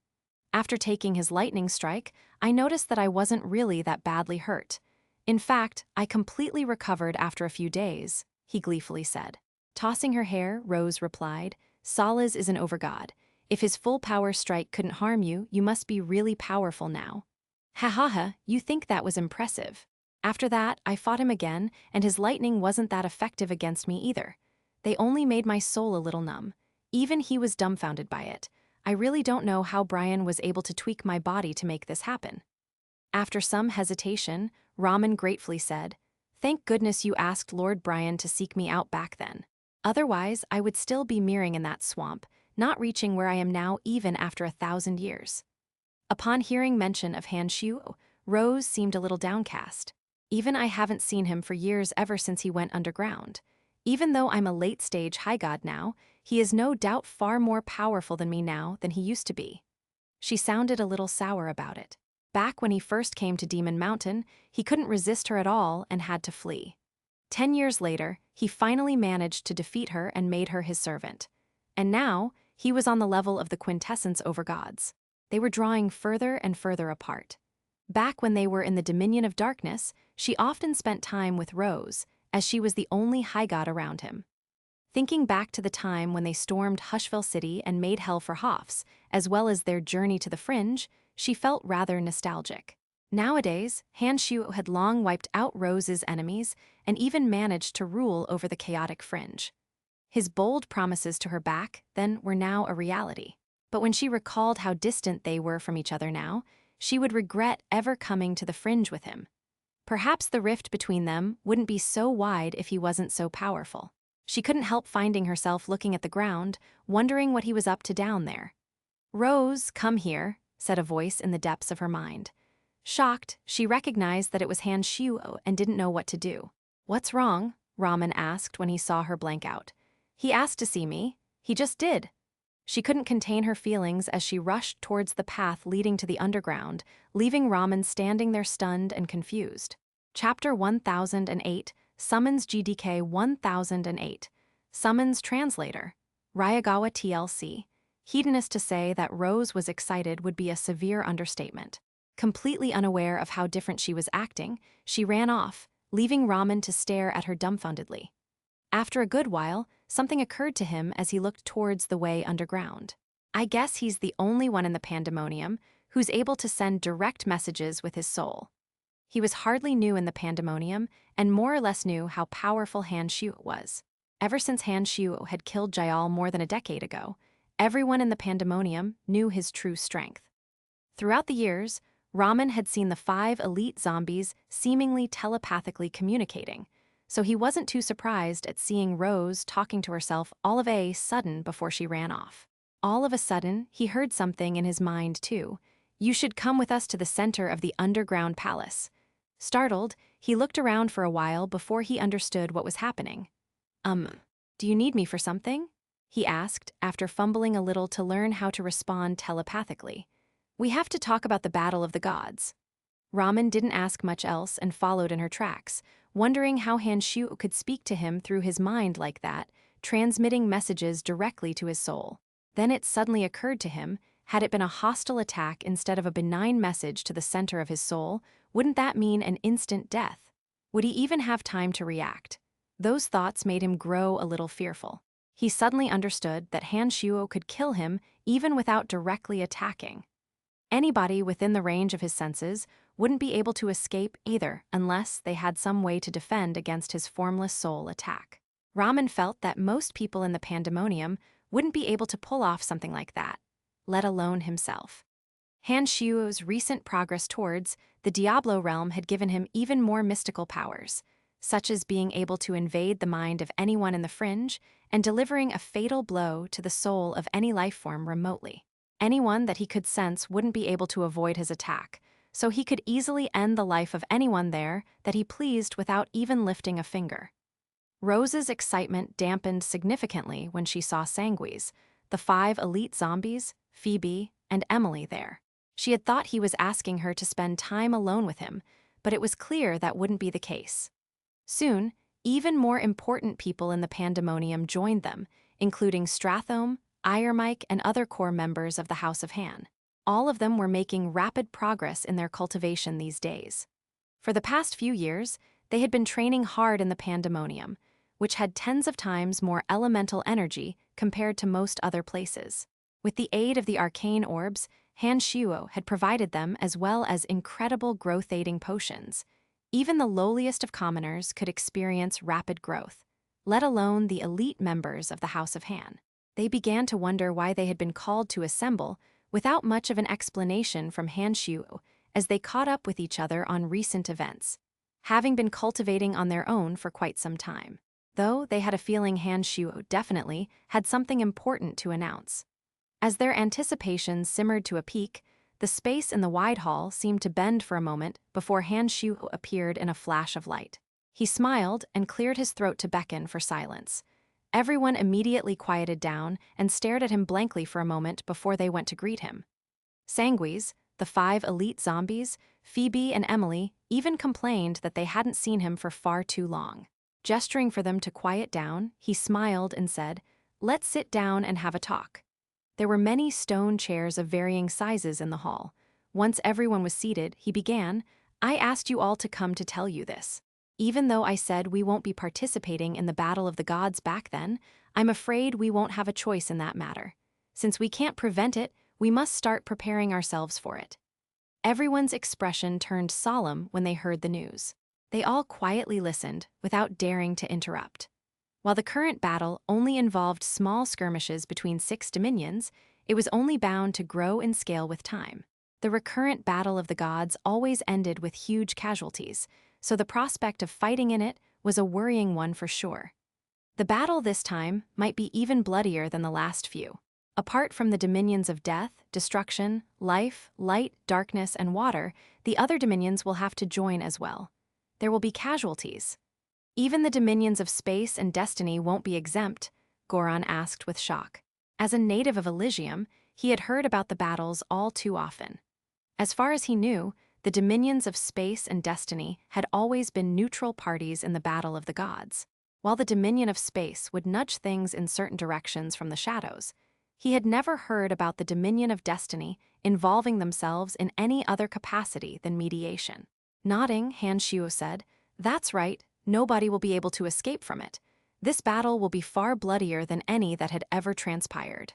After taking his lightning strike, I noticed that I wasn't really that badly hurt. In fact, I completely recovered after a few days," he gleefully said. Tossing her hair, Rose replied, "Salas is an overgod. If his full power strike couldn't harm you, you must be really powerful now." "Ha ha ha, you think that was impressive. After that, I fought him again, and his lightning wasn't that effective against me either. They only made my soul a little numb. Even he was dumbfounded by it. I really don't know how Brian was able to tweak my body to make this happen." After some hesitation, Raman gratefully said, "Thank goodness you asked Lord Brian to seek me out back then. Otherwise, I would still be mirroring in that swamp, not reaching where I am now even after 1,000 years." Upon hearing mention of Han Shuo, Rose seemed a little downcast. "Even I haven't seen him for years, ever since he went underground. Even though I'm a late-stage high god now, he is no doubt far more powerful than me now than he used to be." She sounded a little sour about it. Back when he first came to Demon Mountain, he couldn't resist her at all and had to flee. 10 years later, he finally managed to defeat her and made her his servant. And now, he was on the level of the quintessence over gods. They were drawing further and further apart. Back when they were in the Dominion of Darkness, she often spent time with Rose, as she was the only high god around him. Thinking back to the time when they stormed Hushville City and made hell for Hoffs, as well as their journey to the Fringe, she felt rather nostalgic. Nowadays, Han Shuo had long wiped out Rose's enemies and even managed to rule over the chaotic Fringe. His bold promises to her back then were now a reality. But when she recalled how distant they were from each other now, she would regret ever coming to the Fringe with him. Perhaps the rift between them wouldn't be so wide if he wasn't so powerful. She couldn't help finding herself looking at the ground, wondering what he was up to down there. "Rose, come here," said a voice in the depths of her mind. Shocked, she recognized that it was Han Shuo and didn't know what to do. "What's wrong?" Raman asked when he saw her blank out. "He asked to see me. He just did." She couldn't contain her feelings as she rushed towards the path leading to the underground, leaving Raman standing there stunned and confused. Chapter 1008, Summons GDK 1008. Summons Translator. Ryagawa TLC. Hedonist to say that Rose was excited would be a severe understatement. Completely unaware of how different she was acting, she ran off, leaving Raman to stare at her dumbfoundedly. After a good while, something occurred to him as he looked towards the way underground. I guess he's the only one in the pandemonium who's able to send direct messages with his soul. He was hardly new in the pandemonium and more or less knew how powerful Han Shuo was. Ever since Han Shuo had killed Jayal more than a decade ago, everyone in the pandemonium knew his true strength. Throughout the years, Raman had seen the 5 elite zombies seemingly telepathically communicating, so he wasn't too surprised at seeing Rose talking to herself all of a sudden before she ran off. All of a sudden, he heard something in his mind too. You should come with us to the center of the underground palace. Startled, he looked around for a while before he understood what was happening. Do you need me for something? He asked, after fumbling a little to learn how to respond telepathically. We have to talk about the battle of the gods. Raman didn't ask much else and followed in her tracks, wondering how Han Shu could speak to him through his mind like that, transmitting messages directly to his soul. Then it suddenly occurred to him, had it been a hostile attack instead of a benign message to the center of his soul, wouldn't that mean an instant death? Would he even have time to react? Those thoughts made him grow a little fearful. He suddenly understood that Han Shuo could kill him even without directly attacking. Anybody within the range of his senses wouldn't be able to escape either unless they had some way to defend against his formless soul attack. Raman felt that most people in the pandemonium wouldn't be able to pull off something like that, let alone himself. Han Shuo's recent progress towards the Diablo realm had given him even more mystical powers, such as being able to invade the mind of anyone in the fringe and delivering a fatal blow to the soul of any life form remotely. Anyone that he could sense wouldn't be able to avoid his attack, so he could easily end the life of anyone there that he pleased without even lifting a finger. Rose's excitement dampened significantly when she saw Sanguis, the 5 elite zombies, Phoebe, and Emily there. She had thought he was asking her to spend time alone with him, but it was clear that wouldn't be the case. Soon, even more important people in the pandemonium joined them, including Strathome, Iremike, and other core members of the House of Han. All of them were making rapid progress in their cultivation these days. For the past few years, they had been training hard in the pandemonium, which had tens of times more elemental energy compared to most other places. With the aid of the arcane orbs, Han Shuo had provided them as well as incredible growth-aiding potions. Even the lowliest of commoners could experience rapid growth, let alone the elite members of the House of Han. They began to wonder why they had been called to assemble without much of an explanation from Han Shuo as they caught up with each other on recent events, having been cultivating on their own for quite some time. Though they had a feeling Han Shuo definitely had something important to announce. As their anticipation simmered to a peak, the space in the wide hall seemed to bend for a moment before Han Shuo appeared in a flash of light. He smiled and cleared his throat to beckon for silence. Everyone immediately quieted down and stared at him blankly for a moment before they went to greet him. Sanguis, the 5 elite zombies, Phoebe and Emily even complained that they hadn't seen him for far too long. Gesturing for them to quiet down, he smiled and said, "Let's sit down and have a talk." There were many stone chairs of varying sizes in the hall. Once everyone was seated, he began, "I asked you all to come to tell you this. Even though I said we won't be participating in the Battle of the Gods back then, I'm afraid we won't have a choice in that matter. Since we can't prevent it, we must start preparing ourselves for it." Everyone's expression turned solemn when they heard the news. They all quietly listened, without daring to interrupt. While the current battle only involved small skirmishes between 6 dominions, it was only bound to grow in scale with time. The recurrent Battle of the Gods always ended with huge casualties, so the prospect of fighting in it was a worrying one for sure. The battle this time might be even bloodier than the last few. Apart from the dominions of death, destruction, life, light, darkness, and water, the other dominions will have to join as well. There will be casualties. Even the dominions of space and destiny won't be exempt, Goron asked with shock. As a native of Elysium, he had heard about the battles all too often. As far as he knew, the dominions of space and destiny had always been neutral parties in the battle of the gods. While the dominion of space would nudge things in certain directions from the shadows, he had never heard about the dominion of destiny involving themselves in any other capacity than mediation. Nodding, Han Shuo said, "That's right, nobody will be able to escape from it. This battle will be far bloodier than any that had ever transpired."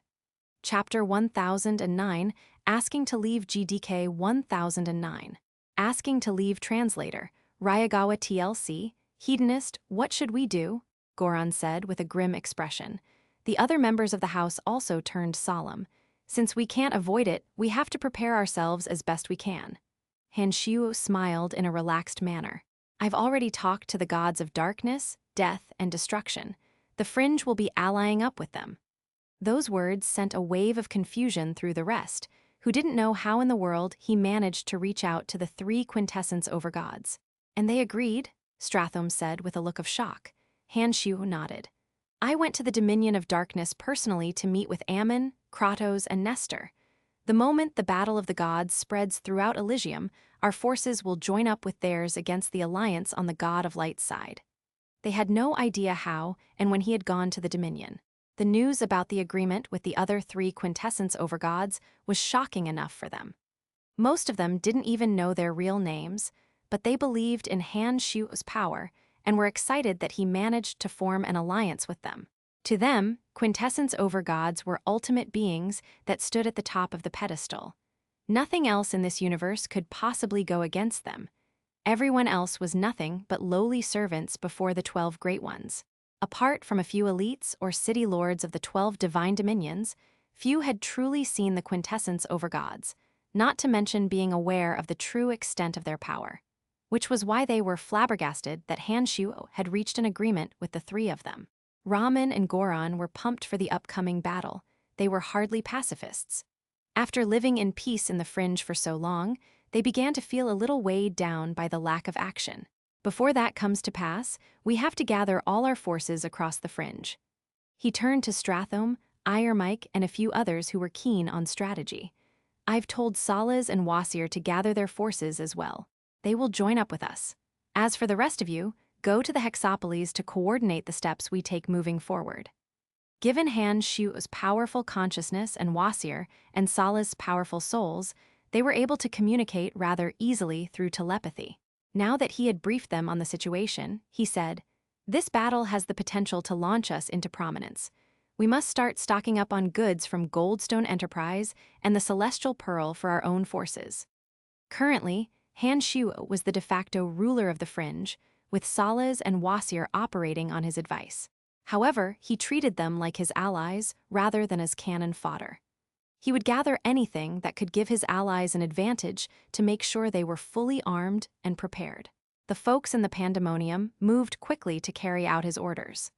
Chapter 1009, Asking to Leave GDK 1009. Asking to Leave Translator, Ryagawa TLC, Hedonist, what should we do? Goron said with a grim expression. The other members of the house also turned solemn. Since we can't avoid it, we have to prepare ourselves as best we can. Han Shuo smiled in a relaxed manner. I've already talked to the gods of darkness, death, and destruction. The Fringe will be allying up with them. Those words sent a wave of confusion through the rest, who didn't know how in the world he managed to reach out to the three quintessence overgods. And they agreed, Stratham said with a look of shock. Han Shuo nodded. I went to the Dominion of Darkness personally to meet with Ammon, Kratos, and Nestor. The moment the Battle of the Gods spreads throughout Elysium, our forces will join up with theirs against the alliance on the God of Light's side. They had no idea how and when he had gone to the Dominion. The news about the agreement with the other three quintessence overgods was shocking enough for them. Most of them didn't even know their real names, but they believed in Han Shuo's power and were excited that he managed to form an alliance with them. To them, quintessence overgods were ultimate beings that stood at the top of the pedestal. Nothing else in this universe could possibly go against them. Everyone else was nothing but lowly servants before the 12 Great Ones. Apart from a few elites or city lords of the 12 divine dominions, few had truly seen the quintessence overgods, not to mention being aware of the true extent of their power, which was why they were flabbergasted that Han Shuo had reached an agreement with the three of them. Ramen and Goron were pumped for the upcoming battle. They were hardly pacifists. After living in peace in the Fringe for so long, they began to feel a little weighed down by the lack of action. Before that comes to pass, we have to gather all our forces across the Fringe. He turned to Stratham, Iremike, and a few others who were keen on strategy. I've told Salaz and Wasir to gather their forces as well. They will join up with us. As for the rest of you, go to the Hexapolis to coordinate the steps we take moving forward. Given Han Shuo's powerful consciousness and Wasir and Salaz's powerful souls, they were able to communicate rather easily through telepathy. Now that he had briefed them on the situation, he said, "This battle has the potential to launch us into prominence. We must start stocking up on goods from Goldstone Enterprise and the Celestial Pearl for our own forces." Currently, Han Shuo was the de facto ruler of the Fringe, with Salaz and Wasir operating on his advice. However, he treated them like his allies rather than as cannon fodder. He would gather anything that could give his allies an advantage to make sure they were fully armed and prepared. The folks in the Pandemonium moved quickly to carry out his orders.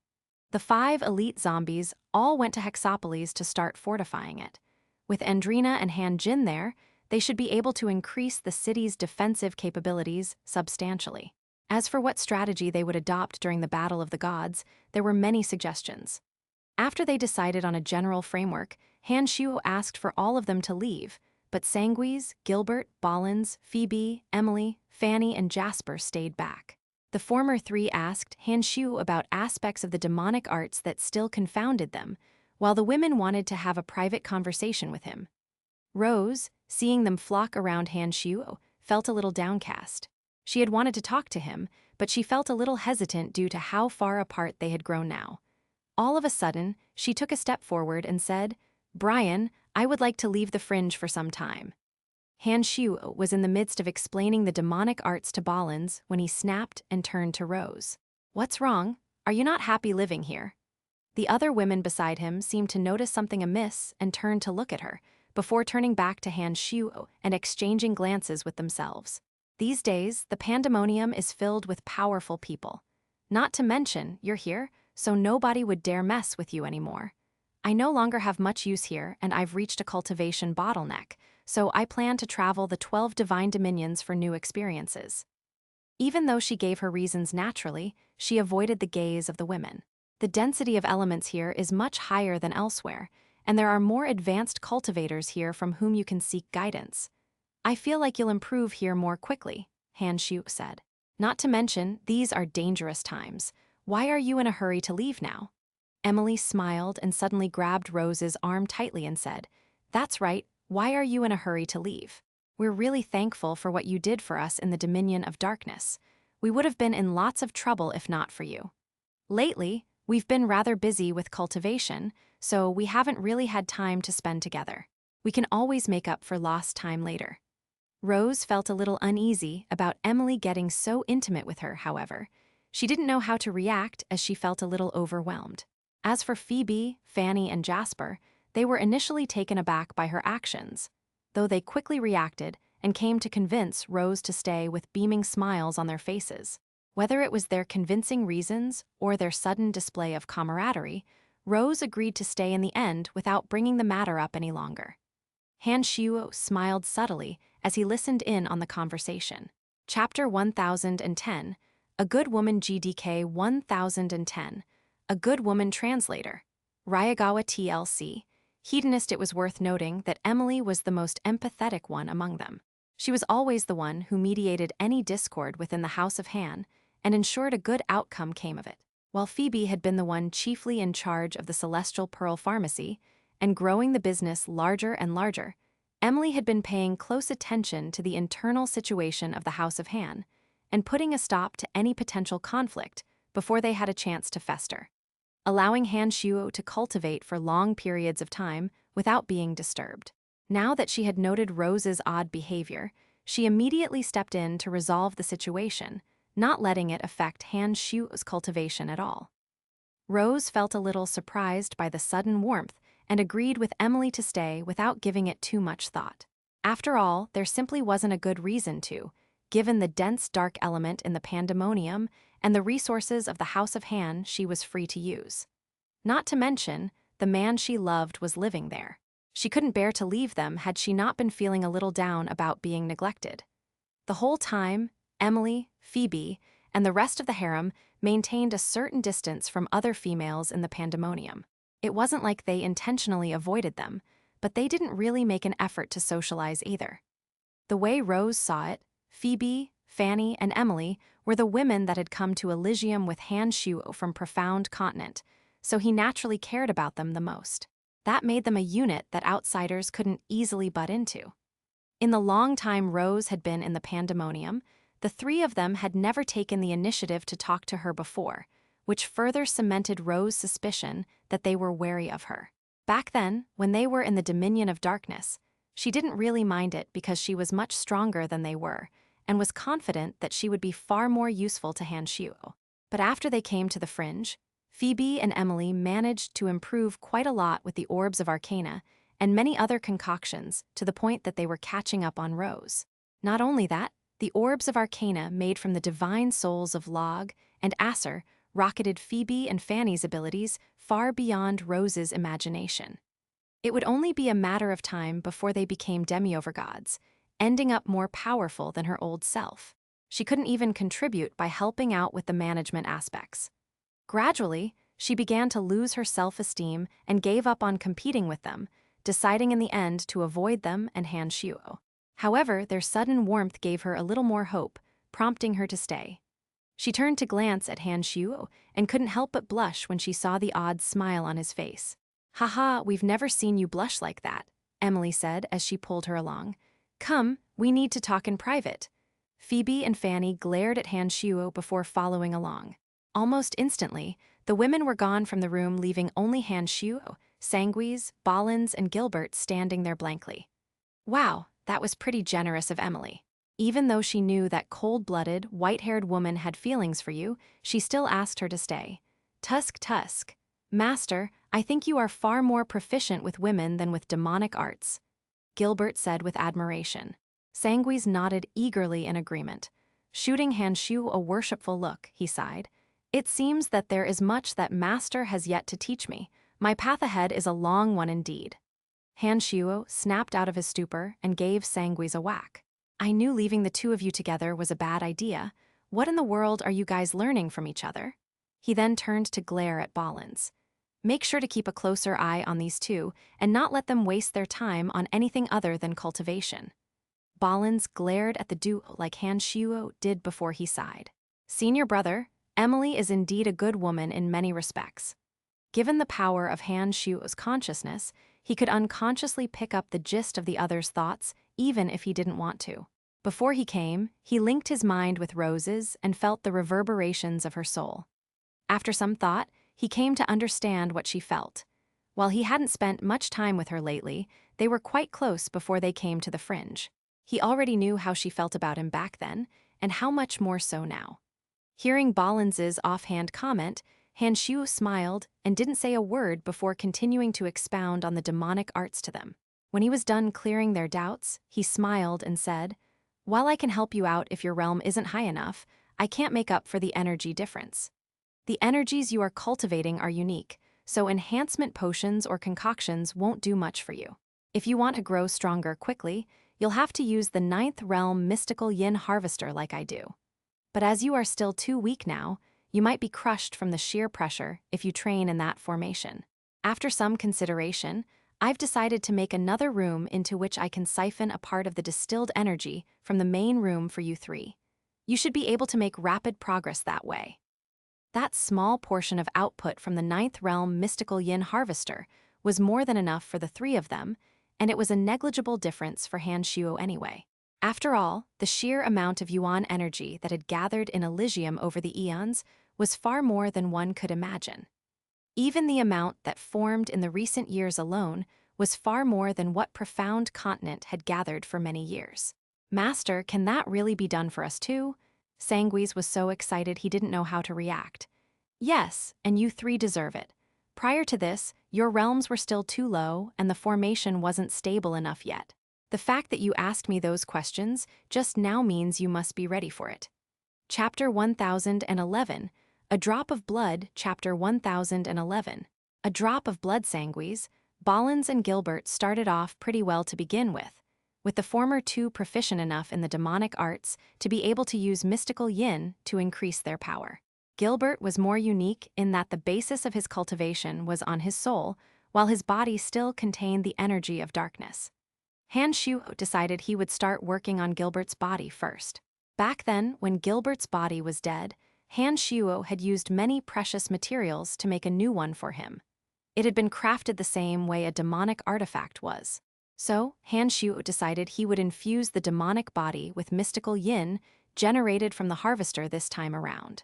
The 5 elite zombies all went to Hexapolis to start fortifying it. With Andrina and Han Jin there, they should be able to increase the city's defensive capabilities substantially. As for what strategy they would adopt during the Battle of the Gods, there were many suggestions. After they decided on a general framework, Han Shuo asked for all of them to leave, but Sanguis, Gilbert, Bollins, Phoebe, Emily, Fanny, and Jasper stayed back. The former 3 asked Han Shuo about aspects of the demonic arts that still confounded them, while the women wanted to have a private conversation with him. Rose, seeing them flock around Han Shuo, felt a little downcast. She had wanted to talk to him, but she felt a little hesitant due to how far apart they had grown now. All of a sudden, she took a step forward and said, "Brian, I would like to leave the Fringe for some time." Han Shuo was in the midst of explaining the demonic arts to Bollins when he snapped and turned to Rose. "What's wrong? Are you not happy living here?" The other women beside him seemed to notice something amiss and turned to look at her, before turning back to Han Shuo and exchanging glances with themselves. These days, the Pandemonium is filled with powerful people. Not to mention, you're here, so nobody would dare mess with you anymore. I no longer have much use here, and I've reached a cultivation bottleneck, so I plan to travel the 12 divine dominions for new experiences. Even though she gave her reasons naturally, she avoided the gaze of the women. The density of elements here is much higher than elsewhere, and there are more advanced cultivators here from whom you can seek guidance. I feel like you'll improve here more quickly, Han Xiu said. Not to mention, these are dangerous times. Why are you in a hurry to leave now? Emily smiled and suddenly grabbed Rose's arm tightly and said, That's right, why are you in a hurry to leave? We're really thankful for what you did for us in the Dominion of Darkness. We would have been in lots of trouble if not for you. Lately, we've been rather busy with cultivation, so we haven't really had time to spend together. We can always make up for lost time later. Rose felt a little uneasy about Emily getting so intimate with her, however. She didn't know how to react as she felt a little overwhelmed. As for Phoebe, Fanny, and Jasper, they were initially taken aback by her actions, though they quickly reacted and came to convince Rose to stay with beaming smiles on their faces. Whether it was their convincing reasons or their sudden display of camaraderie, Rose agreed to stay in the end without bringing the matter up any longer. Han Xiu smiled subtly as he listened in on the conversation. Chapter 1010, A Good Woman GDK 1010, A Good Woman Translator. Ryagawa TLC. Hedonist. It was worth noting that Emily was the most empathetic one among them. She was always the one who mediated any discord within the House of Han and ensured a good outcome came of it, while Phoebe had been the one chiefly in charge of the Celestial Pearl Pharmacy and growing the business larger and larger. Emily had been paying close attention to the internal situation of the House of Han and putting a stop to any potential conflict before they had a chance to fester, allowing Han Xiu to cultivate for long periods of time without being disturbed. Now that she had noted Rose's odd behavior, she immediately stepped in to resolve the situation, not letting it affect Han Xiu's cultivation at all. Rose felt a little surprised by the sudden warmth and agreed with Emily to stay without giving it too much thought. After all, there simply wasn't a good reason to, given the dense dark element in the pandemonium and the resources of the House of Han she was free to use. Not to mention, the man she loved was living there. She couldn't bear to leave them had she not been feeling a little down about being neglected. The whole time, Emily, Phoebe, and the rest of the harem maintained a certain distance from other females in the pandemonium. It wasn't like they intentionally avoided them, but they didn't really make an effort to socialize either. The way Rose saw it, Phoebe, Fanny, and Emily were the women that had come to Elysium with Han Xiu from Profound Continent, so he naturally cared about them the most. That made them a unit that outsiders couldn't easily butt into. In the long time Rose had been in the pandemonium, the three of them had never taken the initiative to talk to her before, which further cemented Rose's suspicion that they were wary of her. Back then, when they were in the Dominion of Darkness, she didn't really mind it because she was much stronger than they were, and was confident that she would be far more useful to Han Xiu. But after they came to the Fringe, Phoebe and Emily managed to improve quite a lot with the Orbs of Arcana and many other concoctions to the point that they were catching up on Rose. Not only that, the Orbs of Arcana made from the divine souls of Log and Acer rocketed Phoebe and Fanny's abilities far beyond Rose's imagination. It would only be a matter of time before they became demi-overgods, ending up more powerful than her old self. She couldn't even contribute by helping out with the management aspects. Gradually, she began to lose her self-esteem and gave up on competing with them, deciding in the end to avoid them and Han Xiu. However, their sudden warmth gave her a little more hope, prompting her to stay. She turned to glance at Han Xiu and couldn't help but blush when she saw the odd smile on his face. "Haha, we've never seen you blush like that," Emily said as she pulled her along. "Come, we need to talk in private." Phoebe and Fanny glared at Han Xiu before following along. Almost instantly, the women were gone from the room, leaving only Han Xiu, Sanguis, Bollins, and Gilbert standing there blankly. Wow, that was pretty generous of Emily. Even though she knew that cold-blooded, white-haired woman had feelings for you, she still asked her to stay. Tusk. Master, I think you are far more proficient with women than with demonic arts," Gilbert said with admiration. Sanguis nodded eagerly in agreement. Shooting Han Xiu a worshipful look, he sighed. "It seems that there is much that Master has yet to teach me. My path ahead is a long one indeed." Han Xiu snapped out of his stupor and gave Sanguis a whack. "I knew leaving the two of you together was a bad idea. What in the world are you guys learning from each other?" He then turned to glare at Bollins. Make sure to keep a closer eye on these two and not let them waste their time on anything other than cultivation. Ballins glared at the duo like Han Shuo did before he sighed. Senior brother, Emily is indeed a good woman in many respects. Given the power of Han Shuo's consciousness, he could unconsciously pick up the gist of the other's thoughts even if he didn't want to. Before he came, he linked his mind with Rose's and felt the reverberations of her soul. After some thought, he came to understand what she felt. While he hadn't spent much time with her lately, they were quite close before they came to the fringe. He already knew how she felt about him back then, and how much more so now. Hearing Ballins's offhand comment, Han Shu smiled and didn't say a word before continuing to expound on the demonic arts to them. When he was done clearing their doubts, he smiled and said, "While I can help you out if your realm isn't high enough, I can't make up for the energy difference. The energies you are cultivating are unique, so enhancement potions or concoctions won't do much for you. If you want to grow stronger quickly, you'll have to use the 9th realm mystical yin harvester like I do. But as you are still too weak now, you might be crushed from the sheer pressure if you train in that formation. After some consideration, I've decided to make another room into which I can siphon a part of the distilled energy from the main room for you three. You should be able to make rapid progress that way." That small portion of output from the 9th realm mystical yin harvester was more than enough for the three of them, and it was a negligible difference for Han Shuo anyway. After all, the sheer amount of yuan energy that had gathered in Elysium over the eons was far more than one could imagine. Even the amount that formed in the recent years alone was far more than what profound continent had gathered for many years. "Master, can that really be done for us too?" Sanguis was so excited he didn't know how to react. "Yes, and you three deserve it. Prior to this, your realms were still too low and the formation wasn't stable enough yet. The fact that you asked me those questions just now means you must be ready for it." Chapter 1011, A Drop of Blood, Chapter 1011. A Drop of Blood. Sanguis, Ballins and Gilbert started off pretty well to begin with the former two proficient enough in the demonic arts to be able to use mystical yin to increase their power. Gilbert was more unique in that the basis of his cultivation was on his soul, while his body still contained the energy of darkness. Han Shu decided he would start working on Gilbert's body first. Back then, when Gilbert's body was dead, Han Shuo had used many precious materials to make a new one for him. It had been crafted the same way a demonic artifact was. So, Han Shuo decided he would infuse the demonic body with mystical yin generated from the harvester this time around.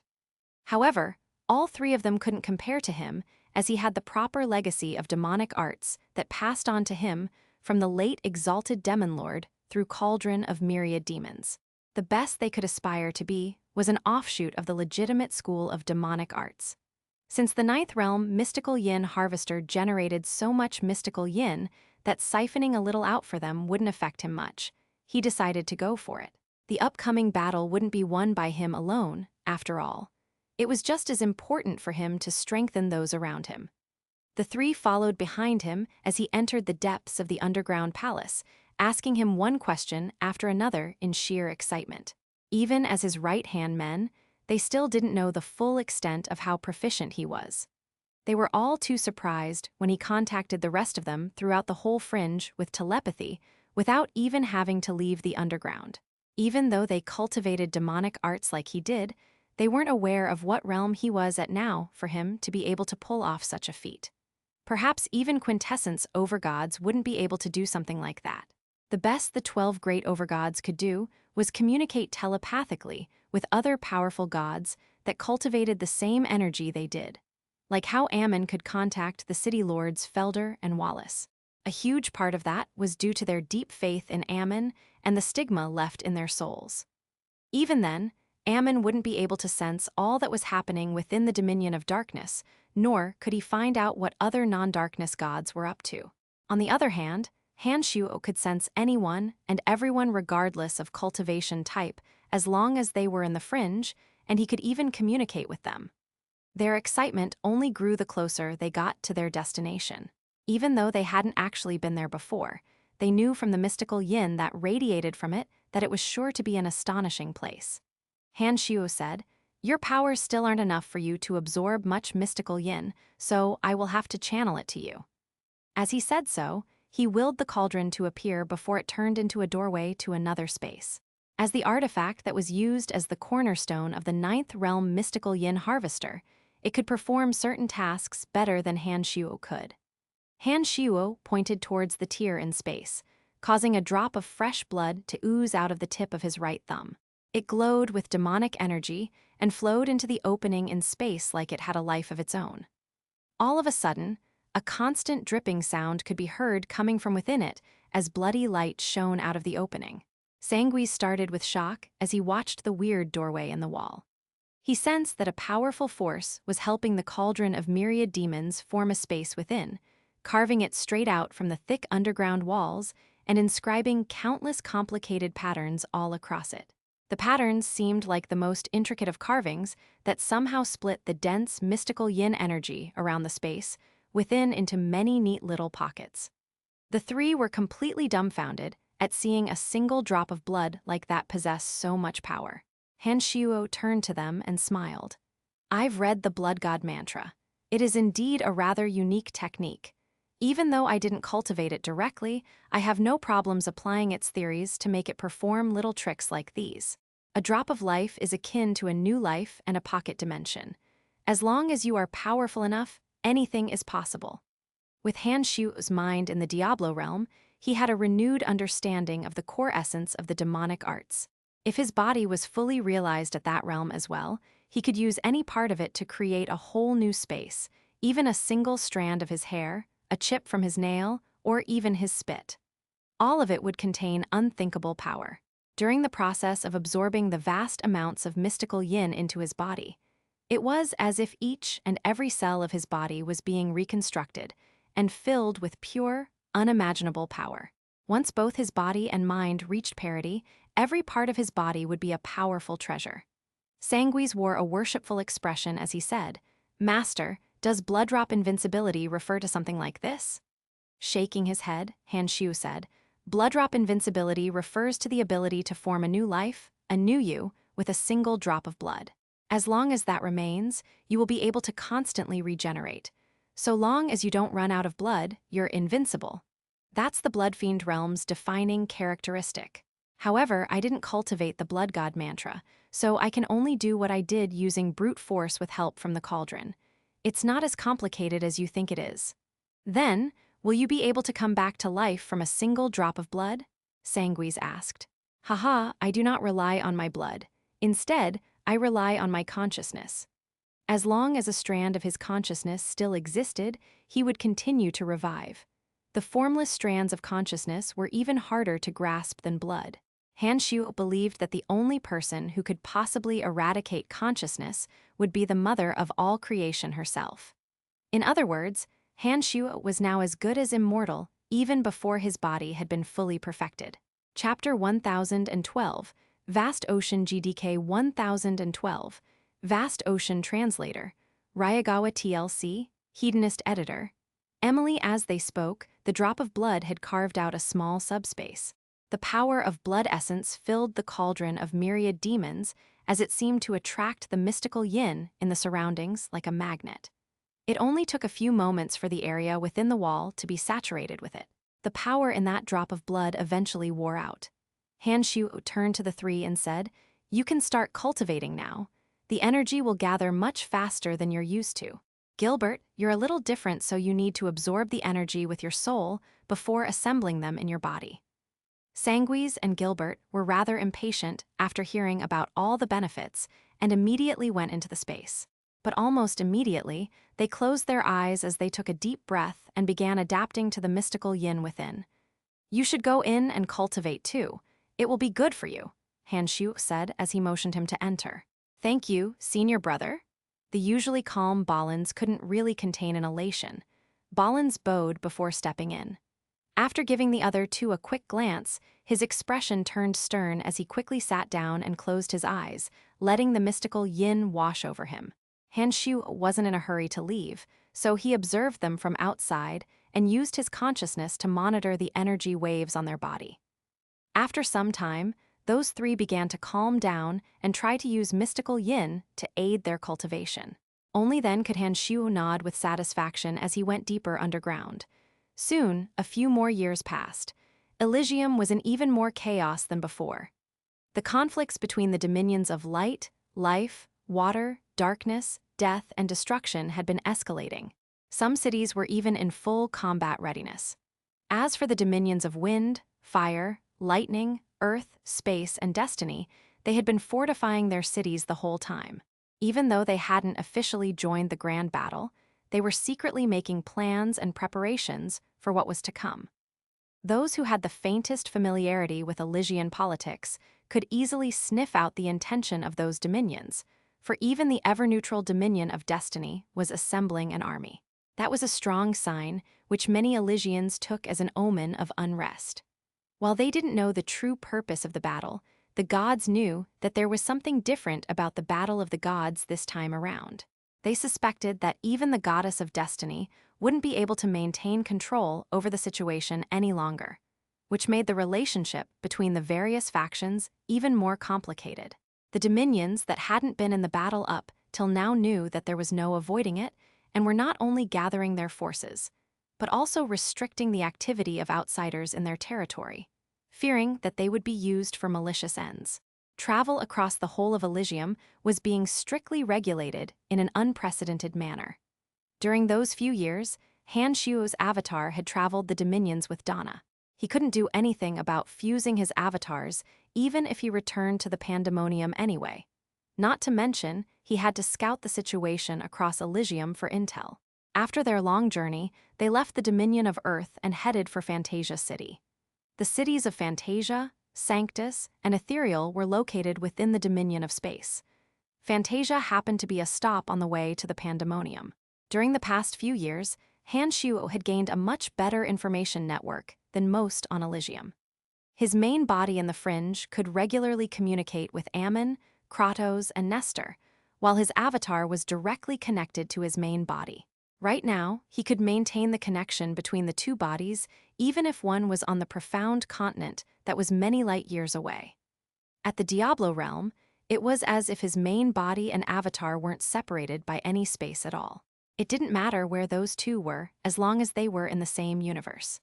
However, all three of them couldn't compare to him, as he had the proper legacy of demonic arts that passed on to him from the late exalted demon lord through cauldron of myriad demons. The best they could aspire to be was an offshoot of the legitimate school of demonic arts. Since the 9th realm mystical yin harvester generated so much mystical yin that siphoning a little out for them wouldn't affect him much, he decided to go for it. The upcoming battle wouldn't be won by him alone, after all. It was just as important for him to strengthen those around him. The three followed behind him as he entered the depths of the underground palace, asking him one question after another in sheer excitement. Even as his right-hand men, they still didn't know the full extent of how proficient he was. They were all too surprised when he contacted the rest of them throughout the whole fringe with telepathy without even having to leave the underground. Even though they cultivated demonic arts like he did, they weren't aware of what realm he was at now for him to be able to pull off such a feat. Perhaps even quintessence overgods wouldn't be able to do something like that. The best the 12 great overgods could do was communicate telepathically with other powerful gods that cultivated the same energy they did, like how Ammon could contact the city lords Felder and Wallace. A huge part of that was due to their deep faith in Ammon and the stigma left in their souls. Even then, Ammon wouldn't be able to sense all that was happening within the dominion of darkness, nor could he find out what other non-darkness gods were up to. On the other hand, Han Shuo could sense anyone and everyone regardless of cultivation type as long as they were in the fringe, and he could even communicate with them. Their excitement only grew the closer they got to their destination. Even though they hadn't actually been there before, they knew from the mystical yin that radiated from it that it was sure to be an astonishing place. Han Shuo said, Your powers still aren't enough for you to absorb much mystical yin, so I will have to channel it to you." As he said so, he willed the cauldron to appear before it turned into a doorway to another space. As the artifact that was used as the cornerstone of the ninth realm mystical yin harvester, it could perform certain tasks better than Han Shuo could. Han Shuo pointed towards the tear in space, causing a drop of fresh blood to ooze out of the tip of his right thumb. It glowed with demonic energy and flowed into the opening in space like it had a life of its own. All of a sudden, a constant dripping sound could be heard coming from within it as bloody light shone out of the opening. Sanguis started with shock as he watched the weird doorway in the wall. He sensed that a powerful force was helping the cauldron of myriad demons form a space within, carving it straight out from the thick underground walls and inscribing countless complicated patterns all across it. The patterns seemed like the most intricate of carvings that somehow split the dense, mystical yin energy around the space within into many neat little pockets. The three were completely dumbfounded at seeing a single drop of blood like that possess so much power. Han Shuo turned to them and smiled. "I've read the Blood God mantra. It is indeed a rather unique technique. Even though I didn't cultivate it directly, I have no problems applying its theories to make it perform little tricks like these. A drop of life is akin to a new life and a pocket dimension. As long as you are powerful enough, anything is possible." With Han Shu's mind in the Diablo realm, he had a renewed understanding of the core essence of the demonic arts. If his body was fully realized at that realm as well, he could use any part of it to create a whole new space, even a single strand of his hair, a chip from his nail, or even his spit. All of it would contain unthinkable power. During the process of absorbing the vast amounts of mystical yin into his body, it was as if each and every cell of his body was being reconstructed and filled with pure, unimaginable power. Once both his body and mind reached parity, every part of his body would be a powerful treasure. Sanguis wore a worshipful expression as he said, "Master, does blood drop invincibility refer to something like this?" Shaking his head, Han Shu said, "Blood drop invincibility refers to the ability to form a new life, a new you, with a single drop of blood. As long as that remains, you will be able to constantly regenerate. So long as you don't run out of blood, you're invincible. That's the Blood Fiend realm's defining characteristic. However, I didn't cultivate the Blood God mantra, so I can only do what I did using brute force with help from the cauldron. It's not as complicated as you think it is." "Then, will you be able to come back to life from a single drop of blood?" Sanguis asked. "Haha, I do not rely on my blood. Instead, I rely on my consciousness." As long as a strand of his consciousness still existed, he would continue to revive. The formless strands of consciousness were even harder to grasp than blood. Han Shu believed that the only person who could possibly eradicate consciousness would be the mother of all creation herself. In other words, Han Shu was now as good as immortal even before his body had been fully perfected. Chapter 1012, Vast Ocean GDK 1012, Vast Ocean Translator, Ryagawa TLC, Hedonist Editor. Emily. As they spoke, the drop of blood had carved out a small subspace. The power of blood essence filled the cauldron of myriad demons as it seemed to attract the mystical yin in the surroundings like a magnet. It only took a few moments for the area within the wall to be saturated with it. The power in that drop of blood eventually wore out. Han Shu turned to the three and said, "You can start cultivating now. The energy will gather much faster than you're used to. Gilbert, you're a little different, so you need to absorb the energy with your soul before assembling them in your body." Sanguis and Gilbert were rather impatient after hearing about all the benefits and immediately went into the space. But almost immediately, they closed their eyes as they took a deep breath and began adapting to the mystical yin within. "You should go in and cultivate too. It will be good for you," Han Shu said as he motioned him to enter. "Thank you, senior brother." The usually calm Ballins couldn't really contain an elation. Ballins bowed before stepping in. After giving the other two a quick glance, his expression turned stern as he quickly sat down and closed his eyes, letting the mystical yin wash over him. Han Shu wasn't in a hurry to leave, so he observed them from outside and used his consciousness to monitor the energy waves on their body. After some time, those three began to calm down and try to use mystical yin to aid their cultivation. Only then could Han Xiu nod with satisfaction as he went deeper underground. Soon, a few more years passed. Elysium was in even more chaos than before. The conflicts between the dominions of light, life, water, darkness, death, and destruction had been escalating. Some cities were even in full combat readiness. As for the dominions of wind, fire, lightning, earth, space, and destiny, they had been fortifying their cities the whole time. Even though they hadn't officially joined the grand battle, they were secretly making plans and preparations for what was to come. Those who had the faintest familiarity with Elysian politics could easily sniff out the intention of those dominions, for even the ever-neutral dominion of destiny was assembling an army. That was a strong sign, which many Elysians took as an omen of unrest. While they didn't know the true purpose of the battle, the gods knew that there was something different about the battle of the gods this time around. They suspected that even the goddess of destiny wouldn't be able to maintain control over the situation any longer, which made the relationship between the various factions even more complicated. The dominions that hadn't been in the battle up till now knew that there was no avoiding it, and were not only gathering their forces, but also restricting the activity of outsiders in their territory, fearing that they would be used for malicious ends. Travel across the whole of Elysium was being strictly regulated in an unprecedented manner. During those few years, Han Xiu's avatar had traveled the dominions with Donna. He couldn't do anything about fusing his avatars, even if he returned to the pandemonium anyway. Not to mention, he had to scout the situation across Elysium for intel. After their long journey, they left the Dominion of Earth and headed for Fantasia City. The cities of Fantasia, Sanctus, and Ethereal were located within the Dominion of Space. Fantasia happened to be a stop on the way to the Pandemonium. During the past few years, Han Xiu had gained a much better information network than most on Elysium. His main body in the Fringe could regularly communicate with Ammon, Kratos, and Nestor, while his avatar was directly connected to his main body. Right now, he could maintain the connection between the two bodies even if one was on the profound continent that was many light years away. At the Diablo realm, it was as if his main body and avatar weren't separated by any space at all. It didn't matter where those two were as long as they were in the same universe.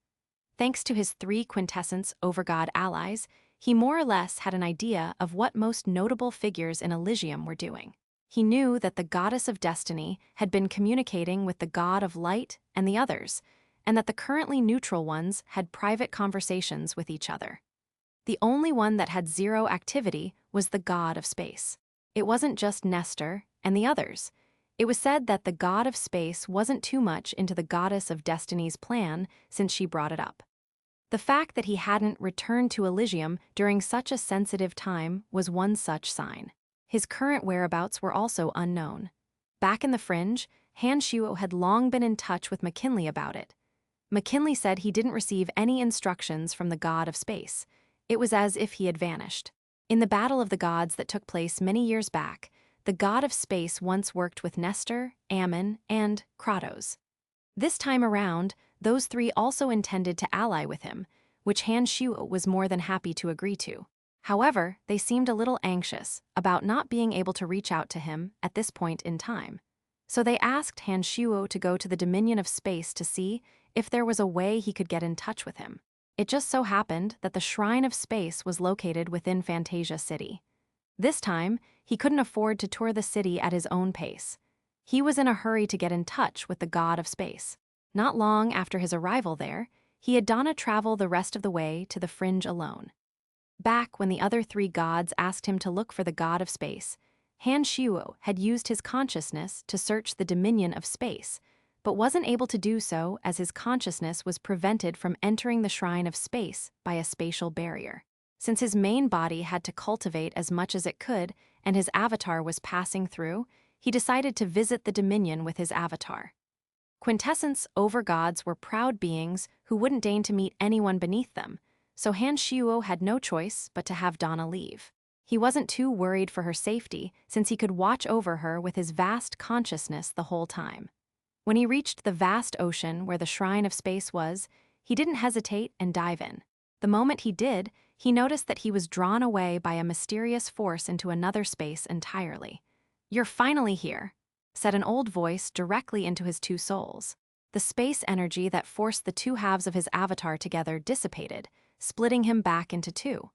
Thanks to his 3 quintessence overgod allies, he more or less had an idea of what most notable figures in Elysium were doing. He knew that the goddess of destiny had been communicating with the god of light and the others, and that the currently neutral ones had private conversations with each other. The only one that had zero activity was the god of space. It wasn't just Nestor and the others. It was said that the god of space wasn't too much into the goddess of destiny's plan since she brought it up. The fact that he hadn't returned to Elysium during such a sensitive time was one such sign. His current whereabouts were also unknown. Back in the Fringe, Han Xiu had long been in touch with McKinley about it. McKinley said he didn't receive any instructions from the god of space. It was as if he had vanished. In the Battle of the Gods that took place many years back, the god of space once worked with Nestor, Ammon, and Kratos. This time around, those 3 also intended to ally with him, which Han Xiu was more than happy to agree to. However, they seemed a little anxious about not being able to reach out to him at this point in time. So they asked Han Xiu to go to the Dominion of Space to see if there was a way he could get in touch with him. It just so happened that the Shrine of Space was located within Fantasia City. This time, he couldn't afford to tour the city at his own pace. He was in a hurry to get in touch with the god of space. Not long after his arrival there, he had Donna travel the rest of the way to the Fringe alone. Back when the other 3 gods asked him to look for the god of space, Han Xiu had used his consciousness to search the Dominion of Space, but wasn't able to do so as his consciousness was prevented from entering the Shrine of Space by a spatial barrier. Since his main body had to cultivate as much as it could and his avatar was passing through, he decided to visit the Dominion with his avatar. Quintessence overgods were proud beings who wouldn't deign to meet anyone beneath them, so Han Xiu had no choice but to have Donna leave. He wasn't too worried for her safety since he could watch over her with his vast consciousness the whole time. When he reached the vast ocean where the Shrine of Space was, he didn't hesitate and dive in. The moment he did, he noticed that he was drawn away by a mysterious force into another space entirely. "You're finally here," said an old voice directly into his two souls. The space energy that forced the two halves of his avatar together dissipated, splitting him back into two.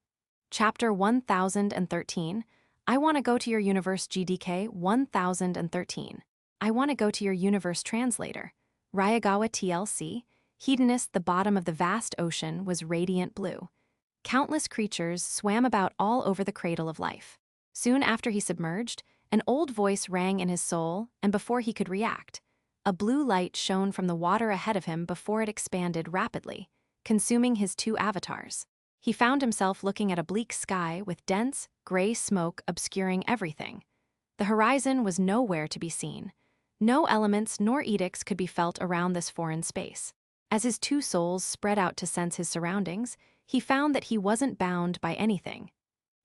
Chapter 1013, I Want to Go to Your Universe GDK 1013. I Want to Go to Your Universe Translator. Ryagawa TLC, Hedonist, the bottom of the vast ocean was radiant blue. Countless creatures swam about all over the cradle of life. Soon after he submerged, an old voice rang in his soul, and before he could react, a blue light shone from the water ahead of him before it expanded rapidly, consuming his two avatars. He found himself looking at a bleak sky with dense, gray smoke obscuring everything. The horizon was nowhere to be seen. No elements nor edicts could be felt around this foreign space. As his two souls spread out to sense his surroundings, he found that he wasn't bound by anything.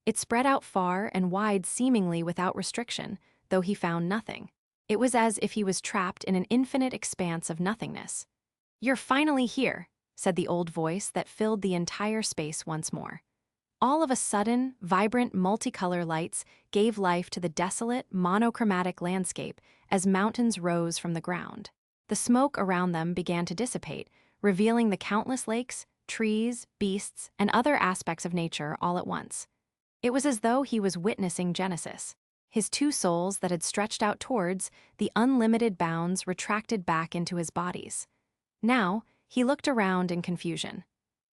It spread out far and wide seemingly without restriction, though he found nothing. It was as if he was trapped in an infinite expanse of nothingness. "You're finally here," said the old voice that filled the entire space once more. All of a sudden, vibrant multicolor lights gave life to the desolate, monochromatic landscape as mountains rose from the ground. The smoke around them began to dissipate, revealing the countless lakes, trees, beasts, and other aspects of nature all at once. It was as though he was witnessing Genesis. His two souls that had stretched out towards the unlimited bounds retracted back into his bodies. Now, he looked around in confusion.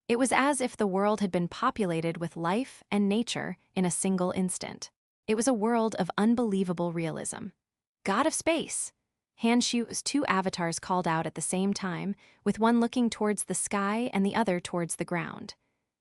It was as if the world had been populated with life and nature in a single instant. It was a world of unbelievable realism. "God of space!" Hanshu's two avatars called out at the same time, with one looking towards the sky and the other towards the ground.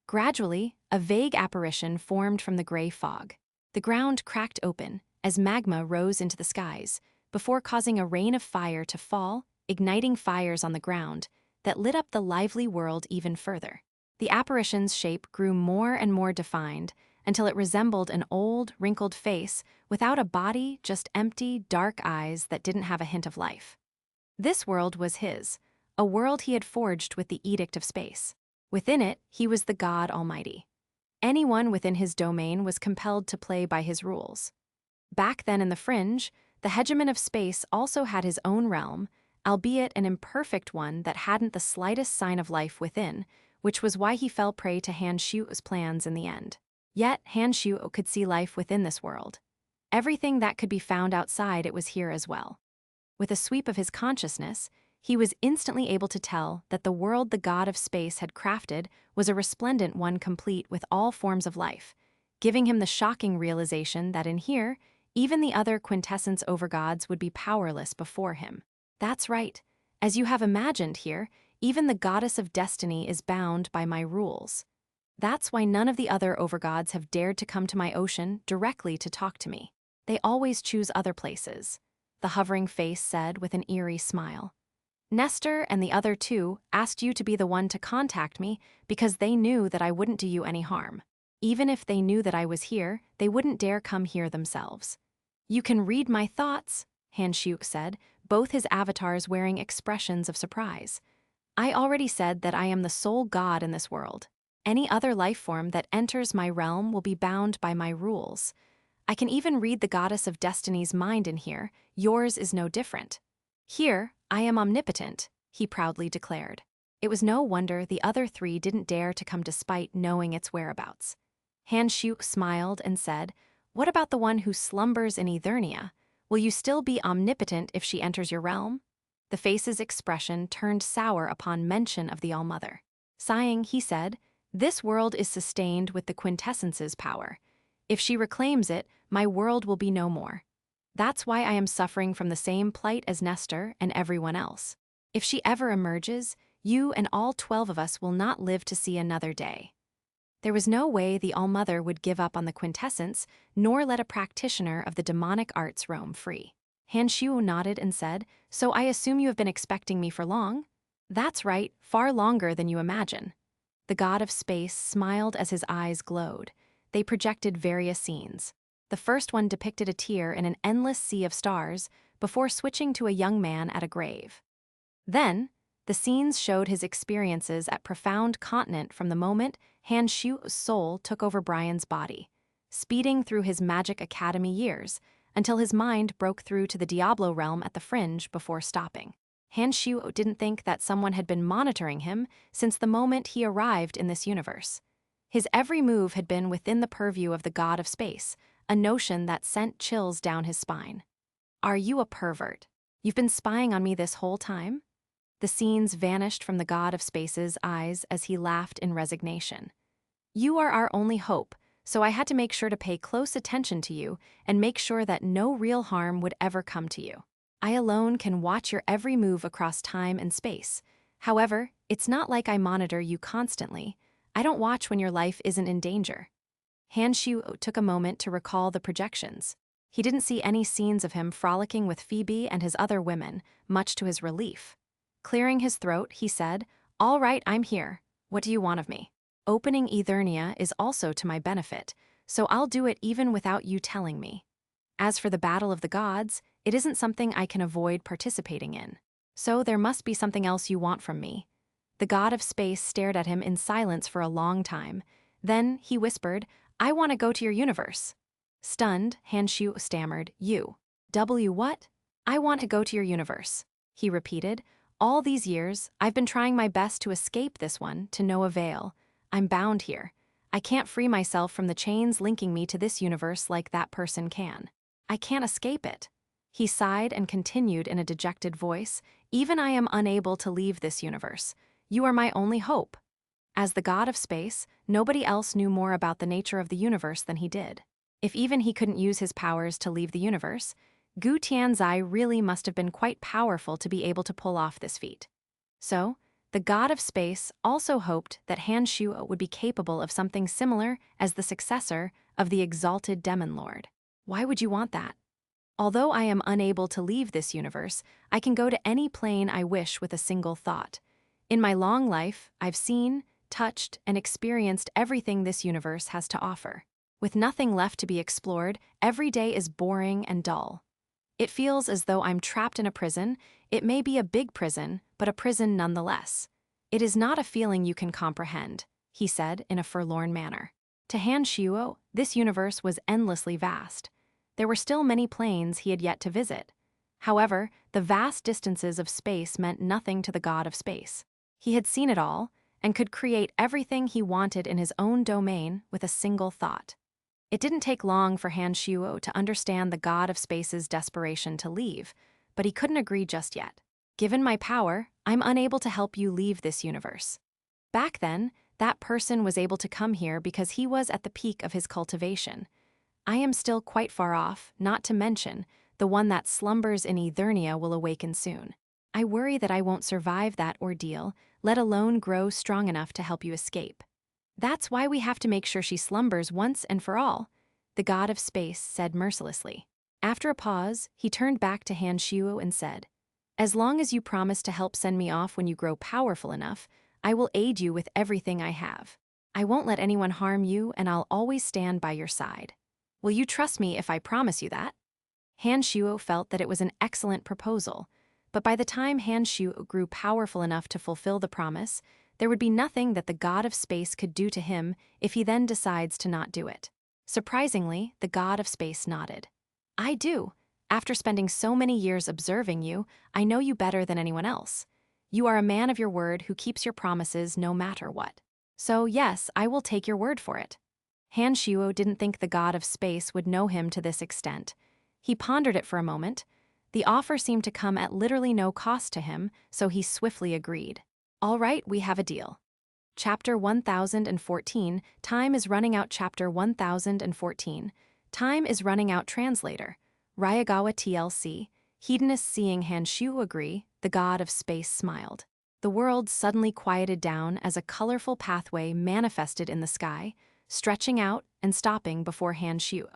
Gradually, a vague apparition formed from the gray fog. The ground cracked open as magma rose into the skies, before causing a rain of fire to fall, igniting fires on the ground that lit up the lively world even further. The apparition's shape grew more and more defined until it resembled an old, wrinkled face without a body, just empty, dark eyes that didn't have a hint of life. This world was his, a world he had forged with the Edict of Space. Within it, he was the God Almighty. Anyone within his domain was compelled to play by his rules. Back then in the Fringe, the hegemon of space also had his own realm, albeit an imperfect one that hadn't the slightest sign of life within, which was why he fell prey to Hanshu's plans in the end. Yet Hanshu could see life within this world. Everything that could be found outside it was here as well. With a sweep of his consciousness, he was instantly able to tell that the world the god of space had crafted was a resplendent one complete with all forms of life, giving him the shocking realization that in here, even the other quintessence overgods would be powerless before him. That's right. As you have imagined here, even the goddess of destiny is bound by my rules. That's why none of the other overgods have dared to come to my ocean directly to talk to me. They always choose other places, the hovering face said with an eerie smile. Nestor and the other two asked you to be the one to contact me because they knew that I wouldn't do you any harm. Even if they knew that I was here, they wouldn't dare come here themselves. You can read my thoughts, Hanshuk said, both his avatars wearing expressions of surprise. I already said that I am the sole god in this world. Any other life form that enters my realm will be bound by my rules. I can even read the goddess of destiny's mind in here. Yours is no different. Here, I am omnipotent, he proudly declared. It was no wonder the other three didn't dare to come despite knowing its whereabouts. Hanshuk smiled and said, "What about the one who slumbers in Eternia? Will you still be omnipotent if she enters your realm?" The face's expression turned sour upon mention of the All-Mother. Sighing, he said, "This world is sustained with the quintessence's power. If she reclaims it, my world will be no more. That's why I am suffering from the same plight as Nestor and everyone else. If she ever emerges, you and all 12 of us will not live to see another day." There was no way the All-Mother would give up on the quintessence, nor let a practitioner of the demonic arts roam free. Hanshu nodded and said, "So I assume you have been expecting me for long?" "That's right, far longer than you imagine." The god of space smiled as his eyes glowed. They projected various scenes. The first one depicted a tear in an endless sea of stars before switching to a young man at a grave. Then, The scenes showed his experiences at profound continent from the moment Han Shu's soul took over Brian's body, speeding through his Magic Academy years until his mind broke through to the Diablo realm at the fringe before stopping. Han Shu didn't think that someone had been monitoring him since the moment he arrived in this universe. His every move had been within the purview of the god of space, a notion that sent chills down his spine. Are you a pervert? You've been spying on me this whole time? The scenes vanished from the god of space's eyes as he laughed in resignation. You are our only hope, so I had to make sure to pay close attention to you and make sure that no real harm would ever come to you. I alone can watch your every move across time and space. However, it's not like I monitor you constantly. I don't watch when your life isn't in danger. Han Shu took a moment to recall the projections. He didn't see any scenes of him frolicking with Phoebe and his other women, much to his relief. Clearing his throat, he said, "All right, I'm here. What do you want of me? Opening Eternia is also to my benefit, so I'll do it even without you telling me. As for the Battle of the Gods, it isn't something I can avoid participating in. So there must be something else you want from me." The god of space stared at him in silence for a long time. Then he whispered, "I want to go to your universe." Stunned, Han Shu stammered, What? I want to go to your universe," he repeated. "All these years, I've been trying my best to escape this one, to no avail. I'm bound here. I can't free myself from the chains linking me to this universe like that person can. I can't escape it." He sighed and continued in a dejected voice, "Even I am unable to leave this universe. You are my only hope." As the god of space, nobody else knew more about the nature of the universe than he did. If even he couldn't use his powers to leave the universe, Gu Tianzai really must have been quite powerful to be able to pull off this feat. So, the god of space also hoped that Han Shu would be capable of something similar as the successor of the exalted Demon Lord. Why would you want that? Although I am unable to leave this universe, I can go to any plane I wish with a single thought. In my long life, I've seen, touched, and experienced everything this universe has to offer. With nothing left to be explored, every day is boring and dull. It feels as though I'm trapped in a prison. It may be a big prison, but a prison nonetheless. It is not a feeling you can comprehend, he said in a forlorn manner. To Han Shuo, this universe was endlessly vast. There were still many planes he had yet to visit. However, the vast distances of space meant nothing to the god of space. He had seen it all, and could create everything he wanted in his own domain with a single thought. It didn't take long for Han Shuo to understand the god of space's desperation to leave, but he couldn't agree just yet. "Given my power, I'm unable to help you leave this universe." Back then, that person was able to come here because he was at the peak of his cultivation. I am still quite far off, not to mention, the one that slumbers in Eternia will awaken soon. I worry that I won't survive that ordeal, let alone grow strong enough to help you escape. That's why we have to make sure she slumbers once and for all, the god of space said mercilessly. After a pause, he turned back to Han Shuo and said, "As long as you promise to help send me off when you grow powerful enough, I will aid you with everything I have. I won't let anyone harm you, and I'll always stand by your side. Will you trust me if I promise you that?" Han Shuo felt that it was an excellent proposal, but by the time Han Shuo grew powerful enough to fulfill the promise, there would be nothing that the god of space could do to him if he then decides to not do it. Surprisingly, the god of space nodded. "I do. After spending so many years observing you, I know you better than anyone else. You are a man of your word who keeps your promises no matter what. So yes, I will take your word for it." Han Shuo didn't think the god of space would know him to this extent. He pondered it for a moment. The offer seemed to come at literally no cost to him, so he swiftly agreed. "All right, we have a deal." Chapter 1014, Time is Running Out. Chapter 1014, Time is Running Out. Translator, Ryagawa TLC. Hedonists seeing Han Shu agree, the god of space smiled. The world suddenly quieted down as a colorful pathway manifested in the sky, stretching out and stopping before Han Shu.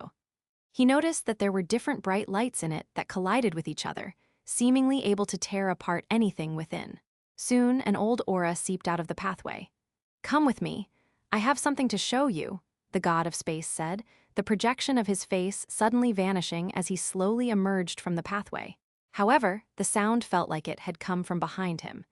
He noticed that there were different bright lights in it that collided with each other, seemingly able to tear apart anything within. Soon, an old aura seeped out of the pathway. "Come with me. I have something to show you," the god of space said, the projection of his face suddenly vanishing as he slowly emerged from the pathway. However, the sound felt like it had come from behind him.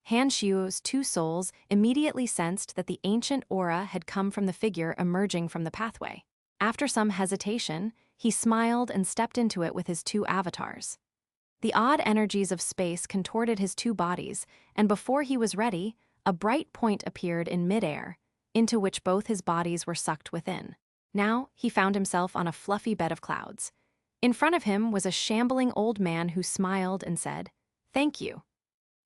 Han Xiu's two souls immediately sensed that the ancient aura had come from the figure emerging from the pathway. After some hesitation, he smiled and stepped into it with his two avatars. The odd energies of space contorted his two bodies, and before he was ready, a bright point appeared in midair, into which both his bodies were sucked within. Now he found himself on a fluffy bed of clouds. In front of him was a shambling old man who smiled and said, "Thank you."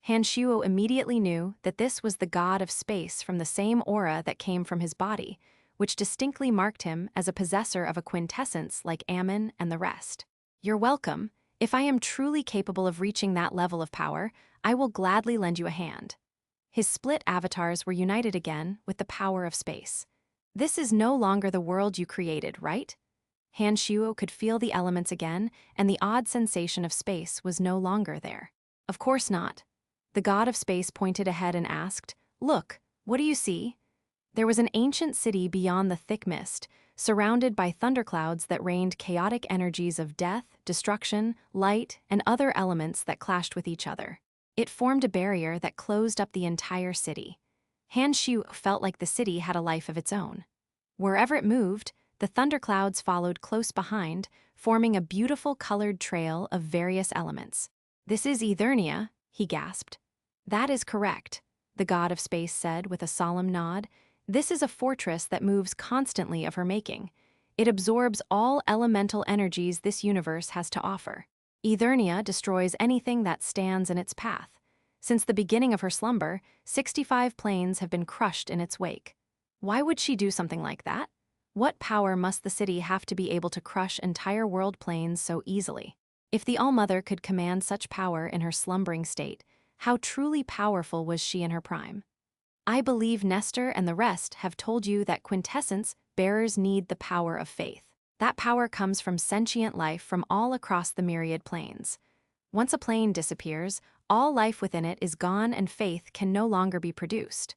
Han Shuo immediately knew that this was the god of space from the same aura that came from his body, which distinctly marked him as a possessor of a quintessence like Ammon and the rest. "You're welcome. If I am truly capable of reaching that level of power, I will gladly lend you a hand." His split avatars were united again with the power of space. "This is no longer the world you created, right?" Han Shuo could feel the elements again, and the odd sensation of space was no longer there. "Of course not." The god of space pointed ahead and asked, "Look, what do you see?" There was an ancient city beyond the thick mist, surrounded by thunderclouds that rained chaotic energies of death, destruction, light, and other elements that clashed with each other. It formed a barrier that closed up the entire city. Han Shu felt like the city had a life of its own. Wherever it moved, the thunderclouds followed close behind, forming a beautiful colored trail of various elements. "This is Eternia," he gasped. "That is correct," the god of space said with a solemn nod. "This is a fortress that moves constantly of her making. It absorbs all elemental energies this universe has to offer. Eternia destroys anything that stands in its path. Since the beginning of her slumber, 65 planes have been crushed in its wake." Why would she do something like that? What power must the city have to be able to crush entire world planes so easily? If the All-Mother could command such power in her slumbering state, how truly powerful was she in her prime? "I believe Nestor and the rest have told you that quintessence bearers need the power of faith. That power comes from sentient life from all across the myriad planes. Once a plane disappears, all life within it is gone and faith can no longer be produced.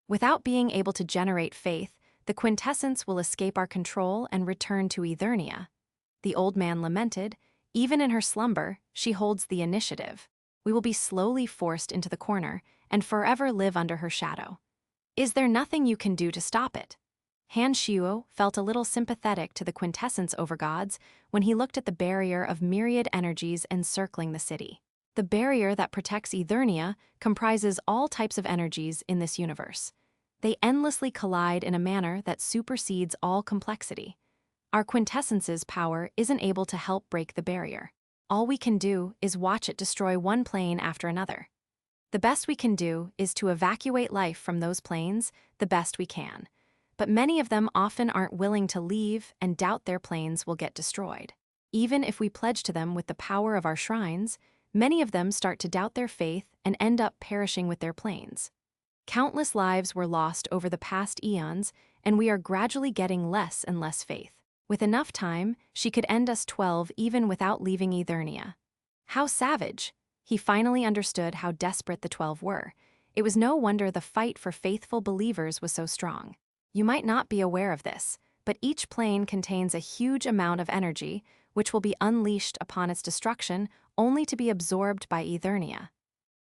Without being able to generate faith, the quintessence will escape our control and return to Eternia." The old man lamented, "Even in her slumber, she holds the initiative. We will be slowly forced into the corner and forever live under her shadow. Is there nothing you can do to stop it?" Han Shuo felt a little sympathetic to the quintessence overgods when he looked at the barrier of myriad energies encircling the city. The barrier that protects Eternia comprises all types of energies in this universe. They endlessly collide in a manner that supersedes all complexity. Our quintessence's power isn't able to help break the barrier. All we can do is watch it destroy one plane after another. The best we can do is to evacuate life from those planes the best we can. But many of them often aren't willing to leave and doubt their planes will get destroyed. Even if we pledge to them with the power of our shrines, many of them start to doubt their faith and end up perishing with their planes. Countless lives were lost over the past eons, and we are gradually getting less and less faith. With enough time, she could end us 12 even without leaving Eternia. How savage! He finally understood how desperate the 12 were. It was no wonder the fight for faithful believers was so strong. You might not be aware of this, but each plane contains a huge amount of energy, which will be unleashed upon its destruction only to be absorbed by Eternia.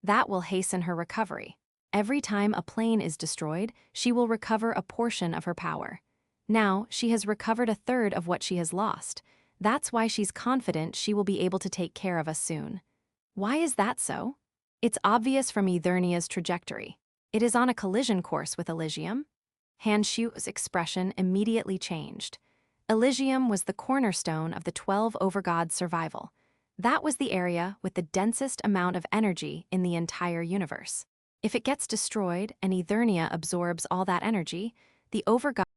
That will hasten her recovery. Every time a plane is destroyed, she will recover a portion of her power. Now, she has recovered a third of what she has lost. That's why she's confident she will be able to take care of us soon. Why is that so? It's obvious from Eternia's trajectory. It is on a collision course with Elysium. Han Shu's expression immediately changed. Elysium was the cornerstone of the 12 overgods' survival. That was the area with the densest amount of energy in the entire universe. If it gets destroyed and Eternia absorbs all that energy, the overgods